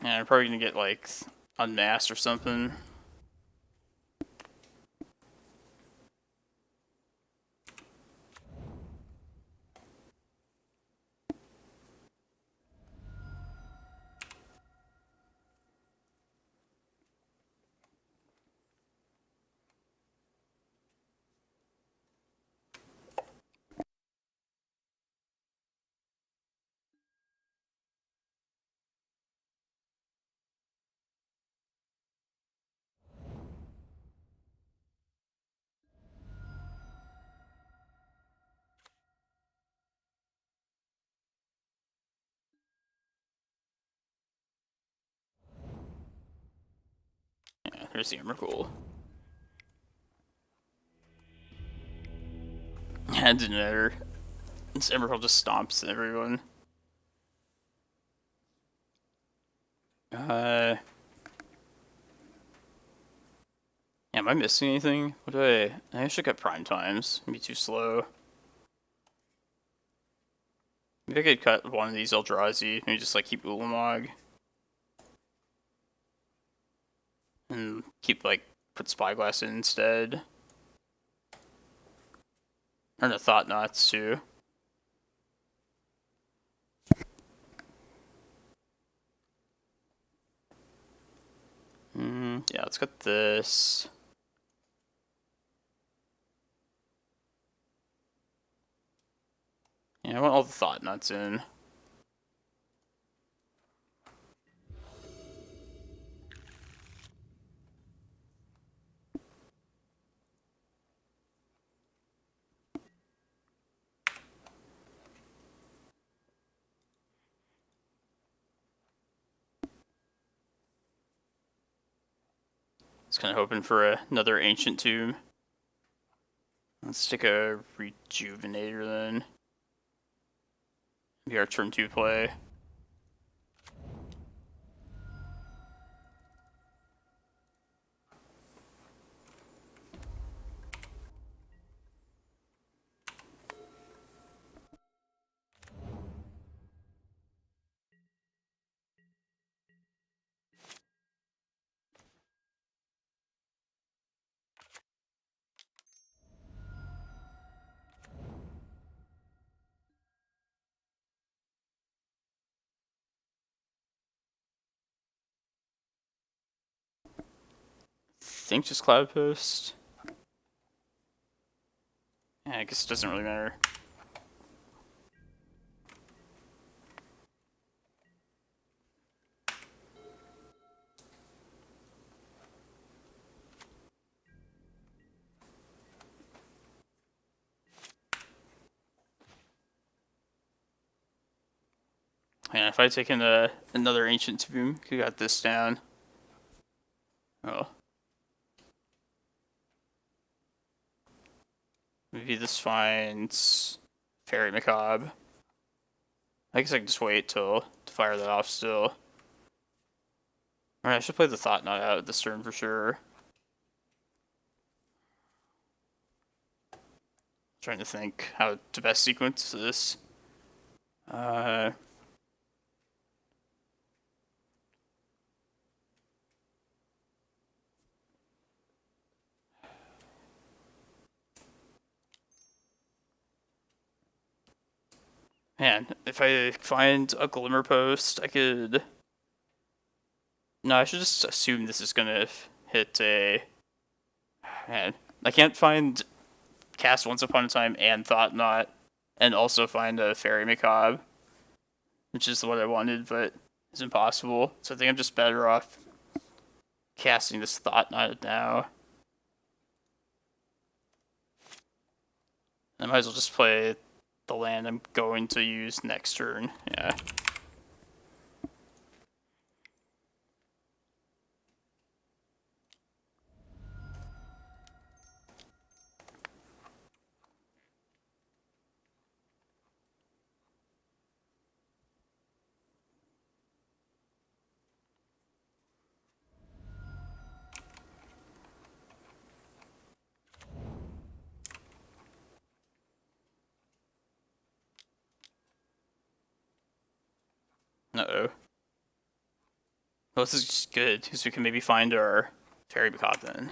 Yeah, I'm probably gonna get like unmasked or something. Yeah, there's the Emrakul. Yeah, it didn't matter. This Emrakul just stomps everyone. Yeah, am I missing anything? What do I should get prime times. It'd be too slow. Maybe I could cut one of these Eldrazi. Maybe just like keep Ulamog. And keep like put Spyglass in instead. Or the Thought-Knots too. Yeah, let's get this. Yeah, I want all the Thought-Knots in. I was kind of hoping for another Ancient Tomb. Let's take a Rejuvenator then. Be our turn 2 play. I think just Cloudpost. Yeah, I guess it doesn't really matter. Yeah, if I had taken another Ancient Tomb, could have got this down. Oh. Maybe this finds Fairy Macabre. I guess I can just wait to fire that off still. Alright, I should play the Thought-Knot out this turn for sure. Trying to think how to best sequence this. Man, if I find a Glimmerpost, I could... No, I should just assume this is gonna hit a... Man, I can't find Cast Once Upon a Time and Thought-Knot, and also find a Fairy Macabre, which is what I wanted, but it's impossible. So I think I'm just better off casting this Thought-Knot now. I might as well just play the land I'm going to use next turn. Yeah. Uh-oh. Well, this is just good, because we can maybe find our Fairy Macabre then.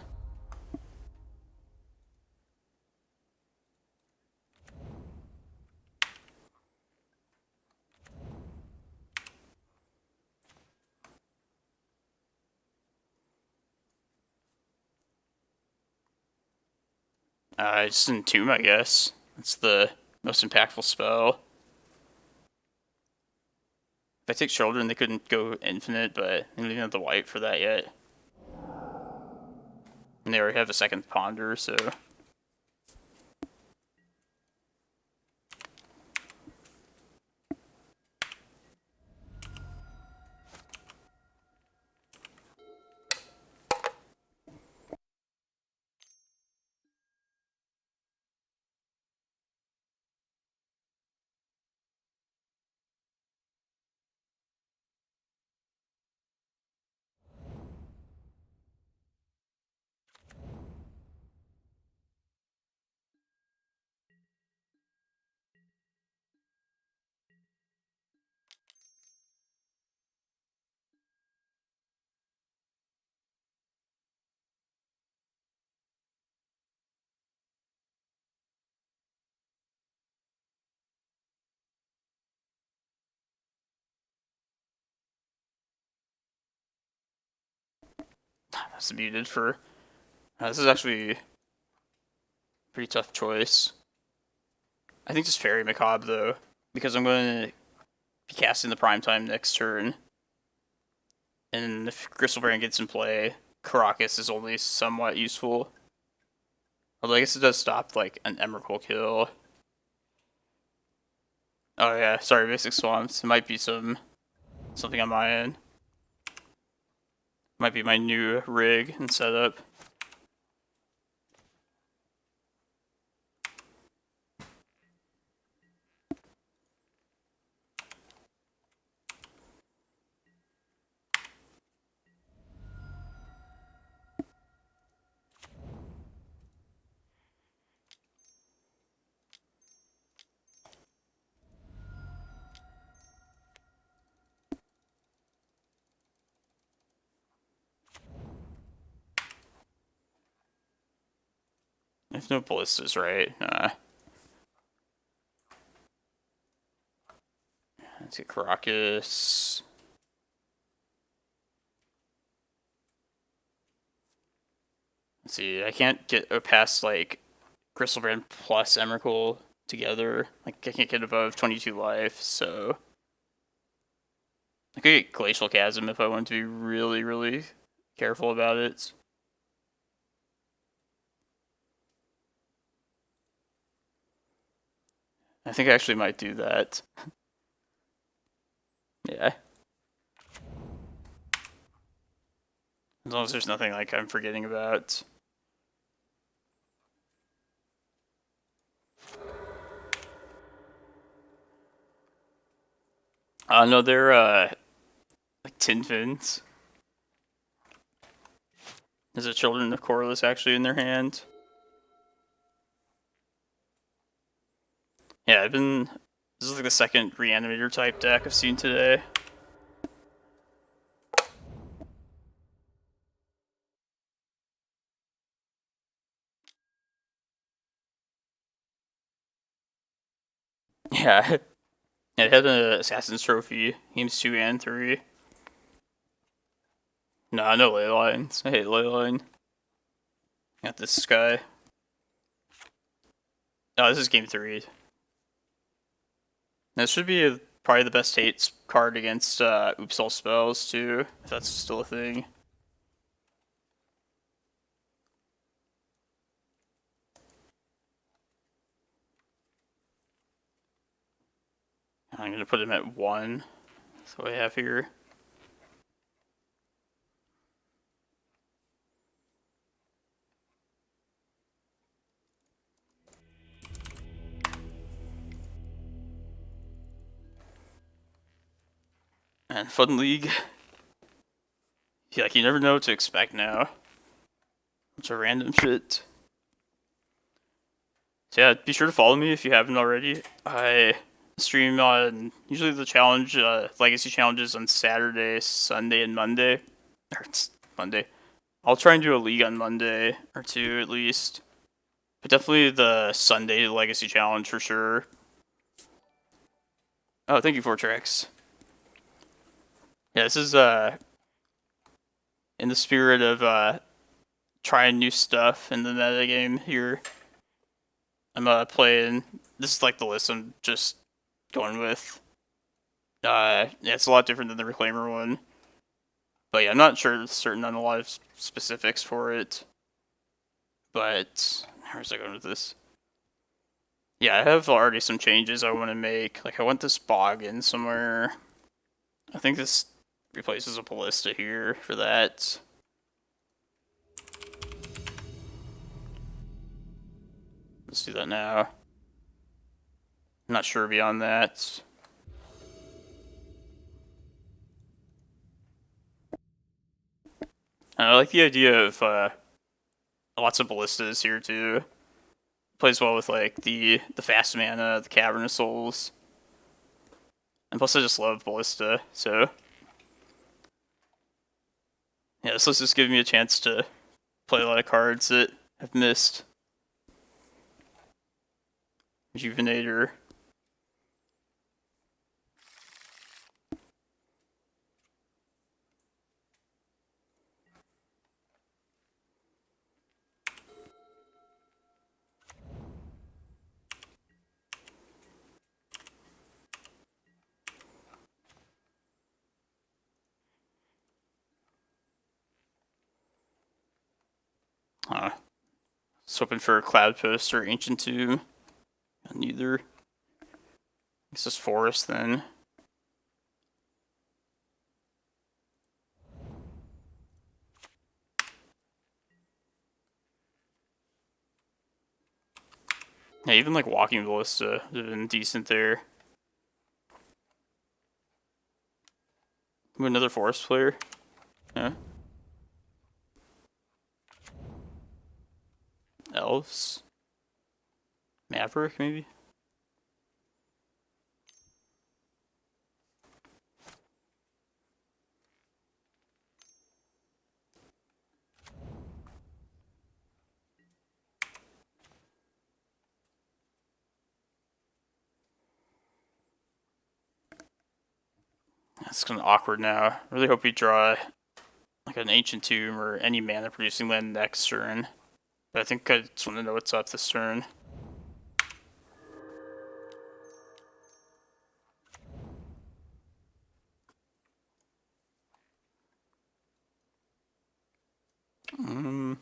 Just Entomb, I guess. That's the most impactful spell. If I take Children, they couldn't go infinite, but they don't even have the white for that yet. And they already have a second Ponder, so... That's muted for... this is actually a pretty tough choice. I think just Fairy Macabre, though, because I'm going to be casting the Primetime next turn. And if Gristlebrand gets in play, Karakas is only somewhat useful. Although I guess it does stop, like, an Emrakul kill. Oh yeah, sorry, Basic Swamps. It might be something on my end. Might be my new rig and setup. If no ballistas, right? Let's get Karakas. Let's see, I can't get past, like, Gristlebrand plus Emrakul together. Like, I can't get above 22 life, so... I could get Glacial Chasm if I want to be really, really careful about it. I think I actually might do that. Yeah. As long as there's nothing, like, I'm forgetting about. No, they're like tin fins. There's a Children of Corliss actually in their hand. Yeah, I've been. This is like the second Reanimator type deck I've seen today. Yeah. Yeah, it had an Assassin's Trophy, games 2 and 3. Nah, no ley lines. I hate ley line. Got this guy. Oh, this is game 3. This should be probably the best hate card against Oops All Spells, too, if that's still a thing. I'm going to put him at 1. That's what I have here. And Fun League. Yeah, like you never know what to expect now. Bunch of random shit. So yeah, be sure to follow me if you haven't already. I stream on usually the challenge, legacy challenges on Saturday, Sunday, and Monday. Or it's Monday. I'll try and do a league on Monday or 2 at least. But definitely the Sunday legacy challenge for sure. Oh, thank you, Fortrex. Yeah, this is in the spirit of trying new stuff in the metagame here. I'm playing. This is like the list I'm just going with. Yeah, it's a lot different than the Reclaimer one. But yeah, I'm not certain on a lot of specifics for it. But where's I going with this? Yeah, I have already some changes I want to make. Like I want this bog in somewhere. I think this replaces a ballista here for that. Let's do that now. I'm not sure beyond that. I like the idea of lots of ballistas here too. Plays well with like the fast mana, the Cavern of Souls. And plus I just love ballista, so yeah, this list just gives me a chance to play a lot of cards that I've missed. Rejuvenator. Just hoping for a Cloudpost or Ancient Tomb. Neither. It's just Forest then. Yeah, even like Walking Ballista would have been decent there. Another Forest player. Yeah. Elves. Maverick, maybe? That's kind of awkward now. I really hope we draw like an Ancient Tomb or any mana producing land next turn. But I think I just want to know what's up this turn. I'm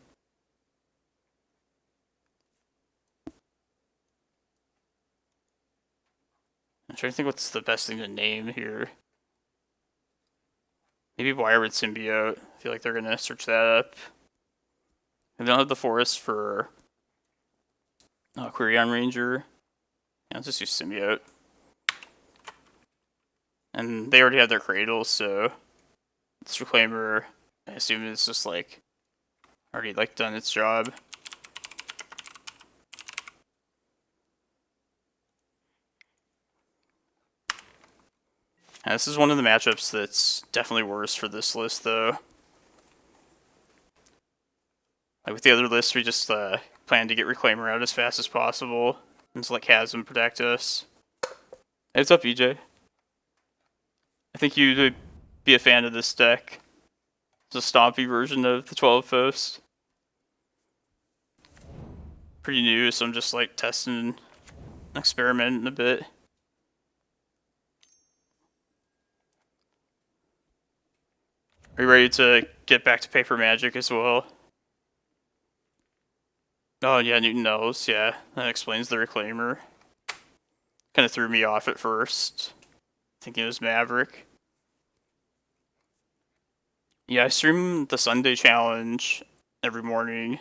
trying to think what's the best thing to name here. Maybe Wirewood Symbiote. I feel like they're going to search that up. And they don't have the Forest for Quirion Ranger. Yeah, let's just use Symbiote. And they already have their cradles, so this Reclaimer, I assume it's just like already like done its job. And this is one of the matchups that's definitely worse for this list, though. Like with the other lists, we just plan to get Reclaimer out as fast as possible and just let Chasm protect us. Hey, what's up, EJ? I think you'd be a fan of this deck. It's a stompy version of the 12 Post. Pretty new, so I'm just like testing and experimenting a bit. Are you ready to get back to paper Magic as well? Oh yeah, Newton knows, yeah. That explains the Reclaimer. Kind of threw me off at first, thinking it was Maverick. Yeah, I stream the Sunday challenge every morning,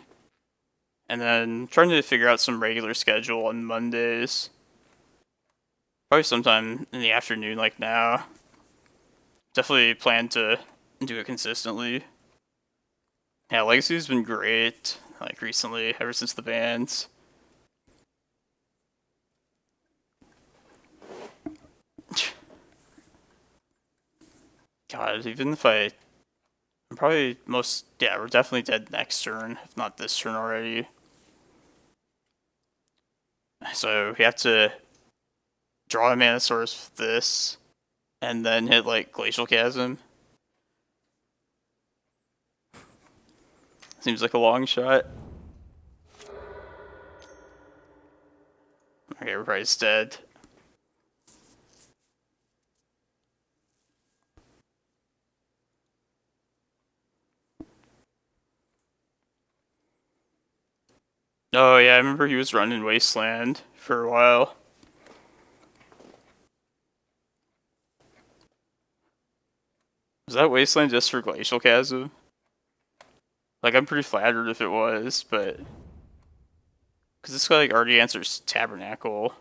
and then trying to figure out some regular schedule on Mondays. Probably sometime in the afternoon like now. Definitely plan to do it consistently. Yeah, Legacy's been great, like recently, ever since the bans. God, even if I'm probably yeah, we're definitely dead next turn, if not this turn already. So we have to draw a mana source with this, and then hit like Glacial Chasm. Seems like a long shot. Okay, everybody's dead. Oh yeah, I remember he was running Wasteland for a while. Was that Wasteland just for Glacial Chasm? Like, I'm pretty flattered if it was, but... Because this guy like already answers Tabernacle.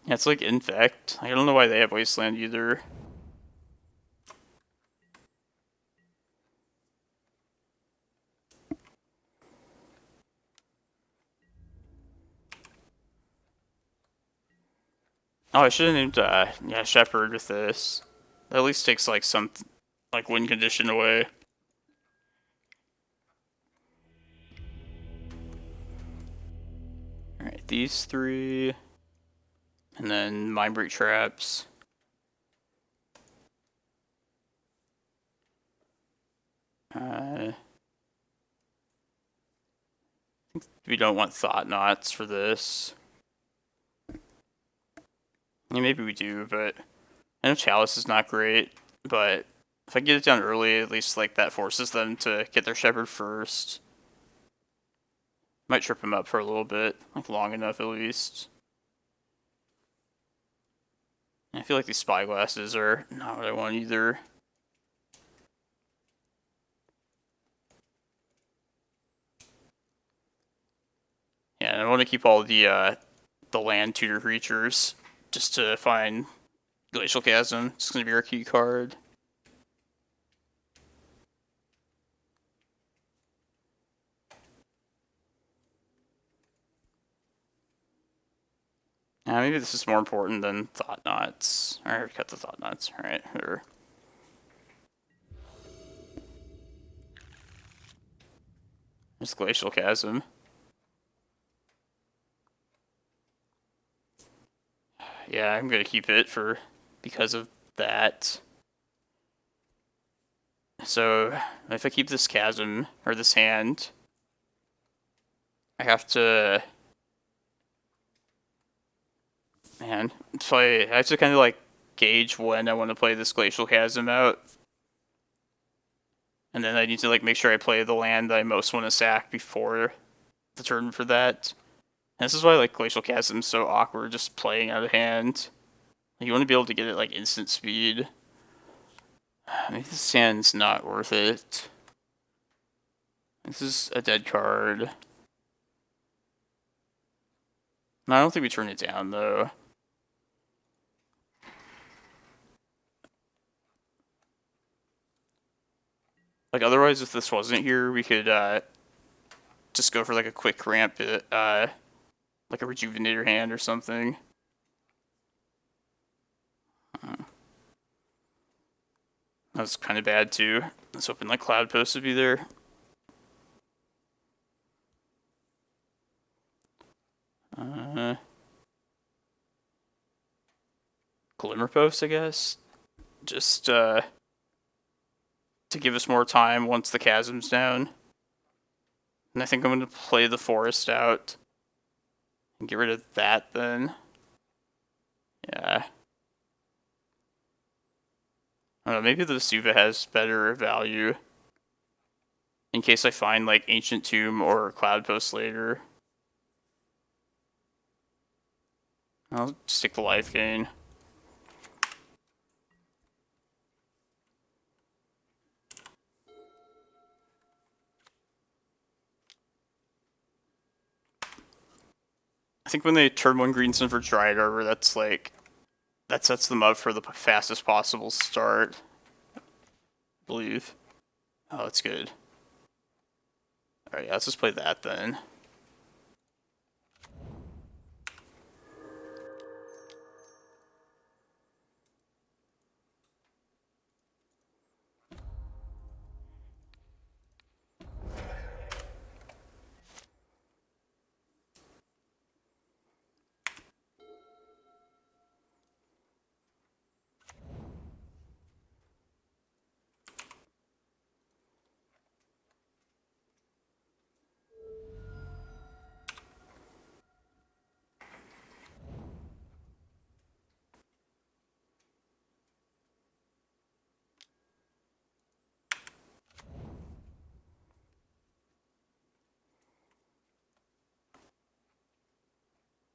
Yeah, it's like Infect. I don't know why they have Wasteland either. Oh, I should have named, yeah, Shepherd with this. That at least takes, like, some, like, win condition away. Alright, these three. And then Mindbreak Traps. We don't want Thought-Knots for this. I mean, maybe we do, but I know Chalice is not great, but if I get it down early, at least like that forces them to get their Shepherd first. Might trip him up for a little bit, like long enough at least. I feel like these Spyglasses are not what I want either. Yeah, and I want to keep all the land tutor creatures just to find Glacial Chasm. It's going to be our key card. Maybe this is more important than Thought-Knots. I already cut the Thought-Knots. Alright, whatever. There's Glacial Chasm. Yeah, I'm gonna keep it because of that. So if I keep this Chasm or this hand, I have to, man. So I have to kind of like gauge when I want to play this Glacial Chasm out, and then I need to like make sure I play the land that I most want to sack before the turn for that. And this is why like Glacial Chasm is so awkward, just playing out of hand. You want to be able to get it like instant speed. Maybe this hand's not worth it. This is a dead card. No, I don't think we turn it down, though. Like, otherwise, if this wasn't here, we could just go for, like, a quick ramp at, like a Rejuvenator hand or something. That was kind of bad, too. Let's hoping, like, Cloudpost would be there. Glimmerpost, I guess. Just, to give us more time once the chasm's down. And I think I'm going to play the forest out. And get rid of that, then. Yeah. I don't know, maybe the Vesuva has better value. In case I find, like, Ancient Tomb or Cloudpost later. I'll stick to life gain. I think when they turn 1 green sun for Dryad Arbor, that's like... that sets them up for the fastest possible start. I believe. Oh, that's good. Alright, yeah, let's just play that then.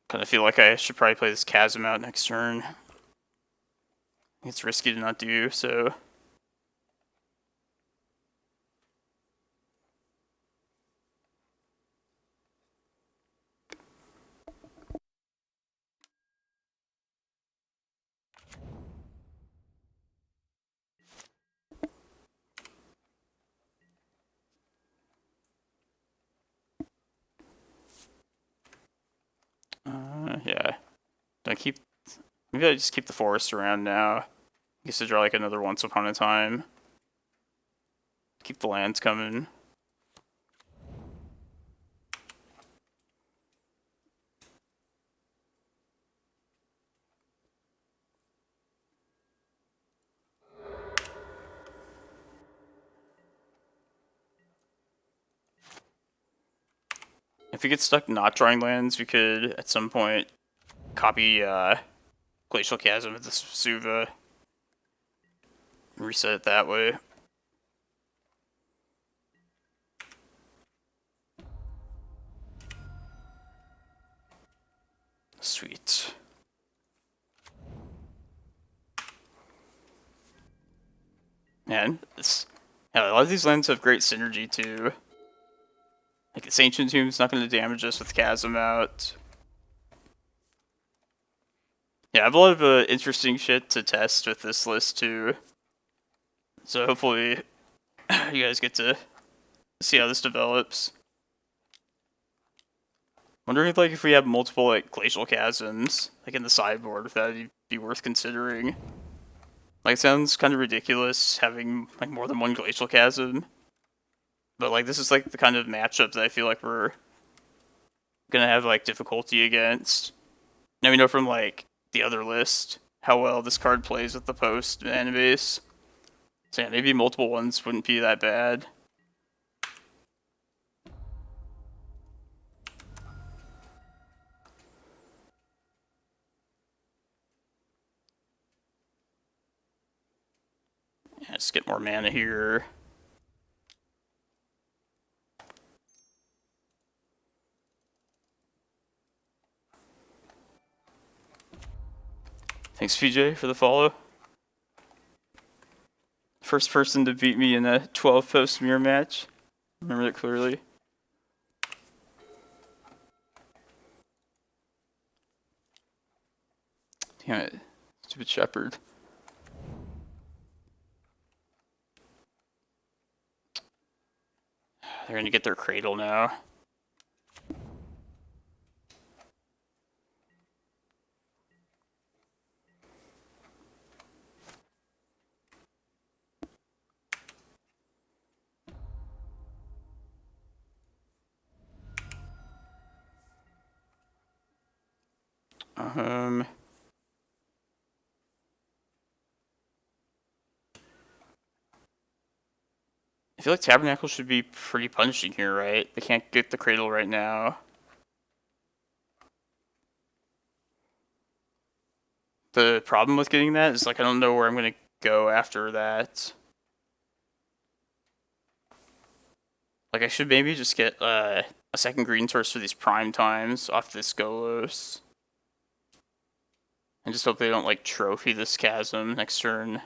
Kind of feel like I should probably play this Chasm out next turn. It's risky to not do, so... yeah. Don't keep... maybe I just keep the forest around now. I guess to draw like another Once Upon a Time. Keep the lands coming. If we get stuck not drawing lands, we could, at some point, copy Glacial Chasm with this Vesuva. And reset it that way. Sweet. Man, yeah, a lot of these lands have great synergy too. Like this Ancient Tomb's not going to damage us with Chasm out. Yeah, I have a lot of interesting shit to test with this list too. So hopefully you guys get to see how this develops. Wondering like if we have multiple like Glacial Chasms like in the sideboard, if that'd be worth considering. Like it sounds kind of ridiculous having like more than one Glacial Chasm. But like this is like the kind of matchup that I feel like we're gonna have like difficulty against. Now we know from like the other list how well this card plays with the post mana base. So yeah, maybe multiple ones wouldn't be that bad. Yeah, just get more mana here. Thanks, PJ, for the follow. First person to beat me in a 12-post mirror match. Remember that clearly. Damn it. Stupid shepherd. They're gonna get their cradle now. I feel like Tabernacle should be pretty punishing here, right? They can't get the cradle right now. The problem with getting that is, like, I don't know where I'm gonna go after that. Like, I should maybe just get a second green source for these prime times off this Golos. And just hope they don't, like, trophy this chasm next turn.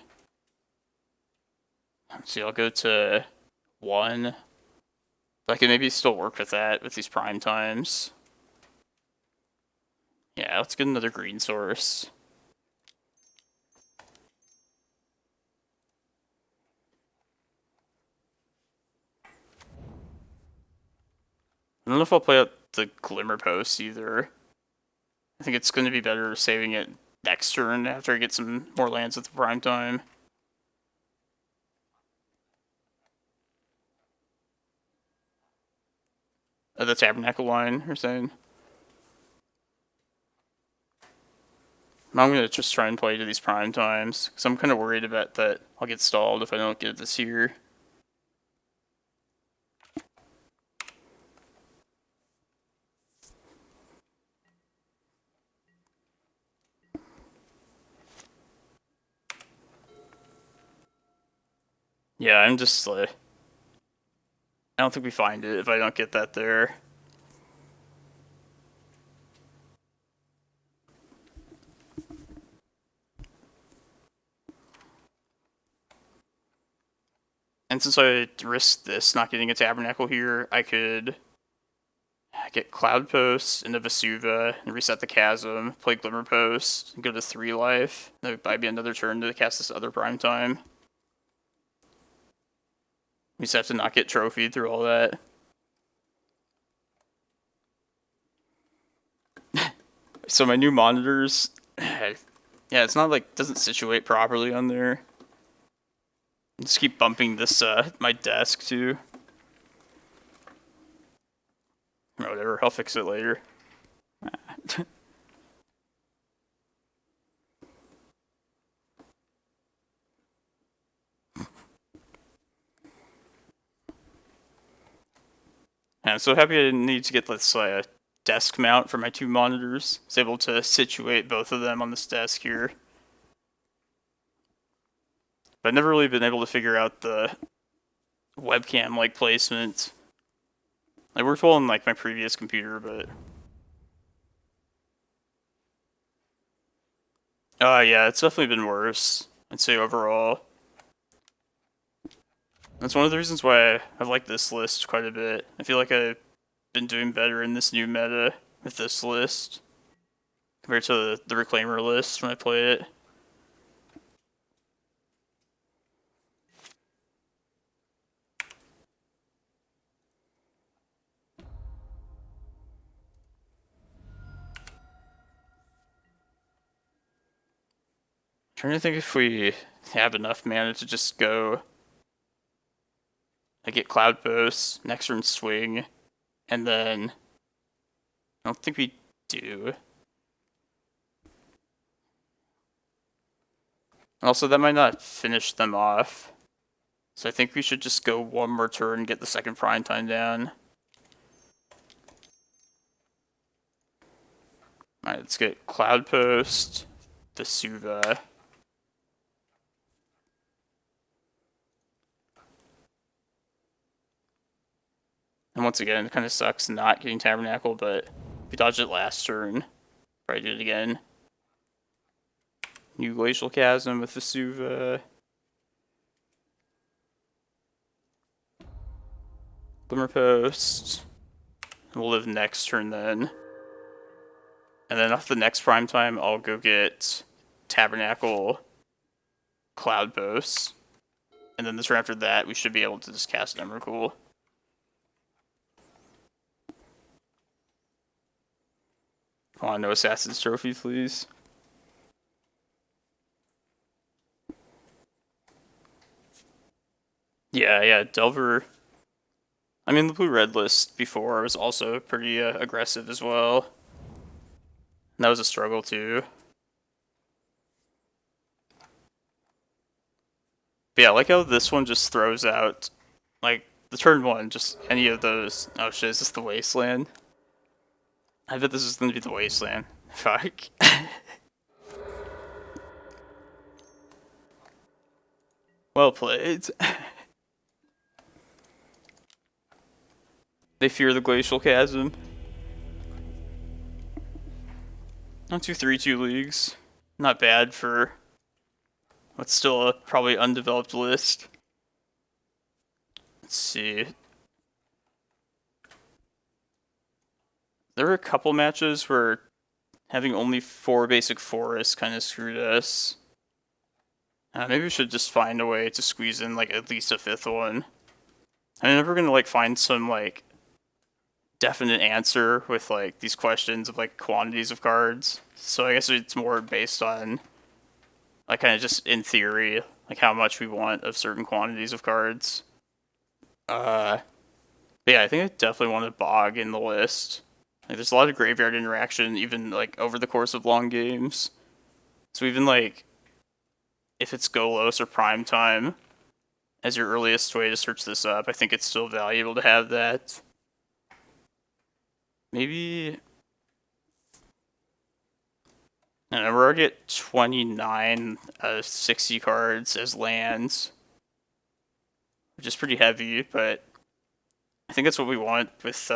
Let's see, I'll go to 1. But I can maybe still work with that with these prime times. Yeah, let's get another green source. I don't know if I'll play out the Glimmerpost either. I think it's going to be better saving it next turn after I get some more lands at the prime time. The Tabernacle line, you're saying? Now I'm going to just try and play to these prime times, because I'm kind of worried about that I'll get stalled if I don't get it this year. Yeah, I'm just like, I don't think we find it if I don't get that there. And since I risked this, not getting a Tabernacle here, I could get Cloudpost into Vesuva and reset the Chasm, play Glimmerpost, and go to 3 life. That would buy me another turn to cast this other prime time. We just have to not get trophied through all that. So my new monitors, yeah, it's not like, doesn't situate properly on there. Just keep bumping this, my desk too. Or whatever, I'll fix it later. I'm so happy I didn't need to get this desk mount for my 2 monitors. I was able to situate both of them on this desk here. But I've never really been able to figure out the webcam-like placement. I worked well on like my previous computer, but yeah, it's definitely been worse, I'd say overall. That's one of the reasons why I've liked this list quite a bit. I feel like I've been doing better in this new meta with this list compared to the Reclaimer list when I play it. Trying to think if we have enough mana to just go. I get Cloudpost, next turn swing, and then I don't think we do. Also, that might not finish them off. So I think we should just go 1 more turn and get the second prime time down. Alright, let's get Cloudpost, Vesuva. And once again, it kind of sucks not getting Tabernacle, but if we dodged it last turn, probably do it again. New Glacial Chasm with Vesuva. Glimmerpost. We'll live next turn then. And then off the next prime time, I'll go get Tabernacle Cloudpost. And then this turn after that, we should be able to just cast Emrakul. Come on, no Assassin's Trophy, please. Yeah, Delver. I mean, the blue-red list before was also pretty aggressive as well. And that was a struggle too. But yeah, I like how this one just throws out, like, the turn one, just any of those. Oh shit, is this the Wasteland? I bet this is going to be the Wasteland. Fuck. Well played. They fear the Glacial Chasm. Not 2-3-2 leagues. Not bad for what's still a probably undeveloped list. Let's see. There were a couple matches where having only 4 basic forests kind of screwed us. Maybe we should just find a way to squeeze in like at least a 5th one. I'm never gonna like find some like definite answer with like these questions of like quantities of cards. So I guess it's more based on like kind of just in theory, like how much we want of certain quantities of cards. But yeah, I think I definitely want a Bog in the list. Like, there's a lot of graveyard interaction, even like over the course of long games. So even like if it's Golos or Prime Time as your earliest way to search this up, I think it's still valuable to have that. Maybe I don't know, we're already at 29 60 cards as lands, which is pretty heavy, but I think that's what we want with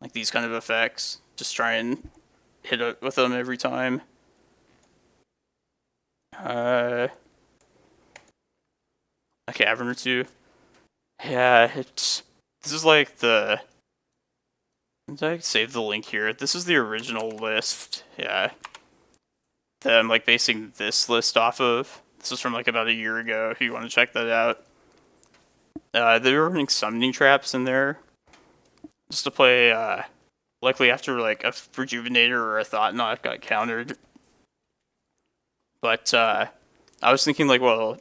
like these kind of effects. Just try and hit it with them every time. A Cavern or two. Yeah, this is like the... Did I save the link here? This is the original list. Yeah. That I'm like basing this list off of. This is from like about a year ago, if you want to check that out. They were running summoning traps in there. Just to play, likely after like a Rejuvenator or a Thought-Knot got countered. But I was thinking like, well,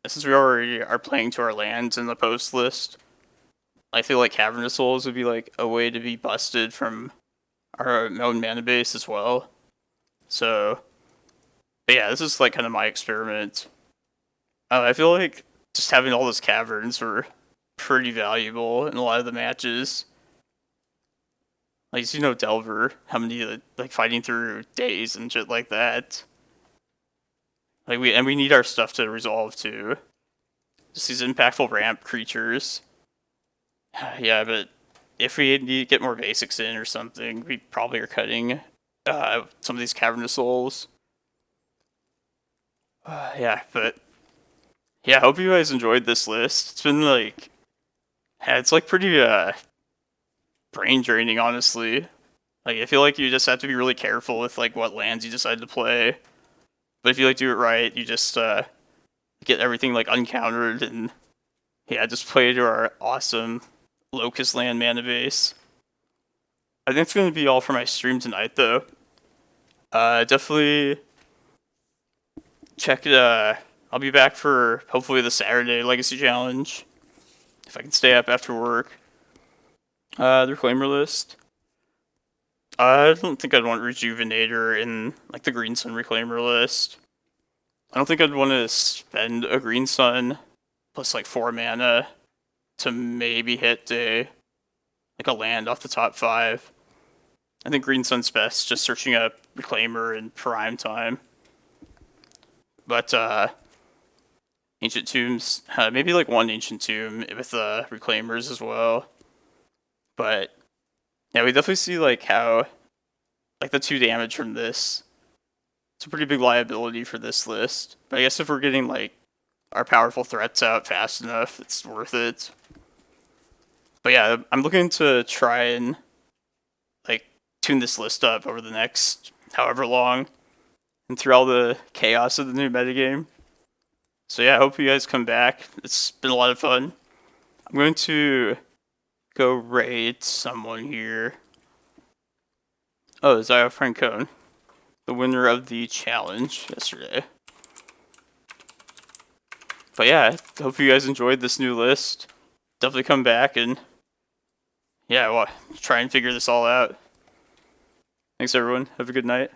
since we already are playing to our lands in the post list, I feel like Cavern of Souls would be like a way to be busted from our own mana base as well. So, but yeah, this is like kind of my experiment. I feel like just having all those caverns were pretty valuable in a lot of the matches. Like, you know, Delver, how many like fighting through days and shit like that. Like we need our stuff to resolve too. Just these impactful ramp creatures. Yeah, but if we need to get more basics in or something, we probably are cutting some of these Cavern of Souls. Yeah, but yeah, I hope you guys enjoyed this list. It's been like, it's like pretty brain draining, honestly. Like, I feel like you just have to be really careful with like what lands you decide to play. But if you like do it right, you just get everything like uncountered and yeah, just play to our awesome Locust Land mana base. I think it's going to be all for my stream tonight, though. Definitely check it. I'll be back for hopefully the Saturday Legacy Challenge if I can stay up after work. The Reclaimer list. I don't think I'd want Rejuvenator in like the Green Sun Reclaimer list. I don't think I'd want to spend a Green Sun plus like 4 mana to maybe hit a land off the top 5. I think Green Sun's best just searching up Reclaimer in Prime Time. But Ancient Tombs, maybe like 1 Ancient Tomb with Reclaimers as well. But yeah, we definitely see like how like the 2 damage from this. It's a pretty big liability for this list. But I guess if we're getting like our powerful threats out fast enough, it's worth it. But yeah, I'm looking to try and like tune this list up over the next however long. and through all the chaos of the new metagame. So yeah, I hope you guys come back. It's been a lot of fun. I'm going to go raid someone here. Oh, it's Eye of Ugin, the winner of the challenge yesterday. But yeah, I hope you guys enjoyed this new list. Definitely come back and yeah, well, try and figure this all out. Thanks everyone. Have a good night.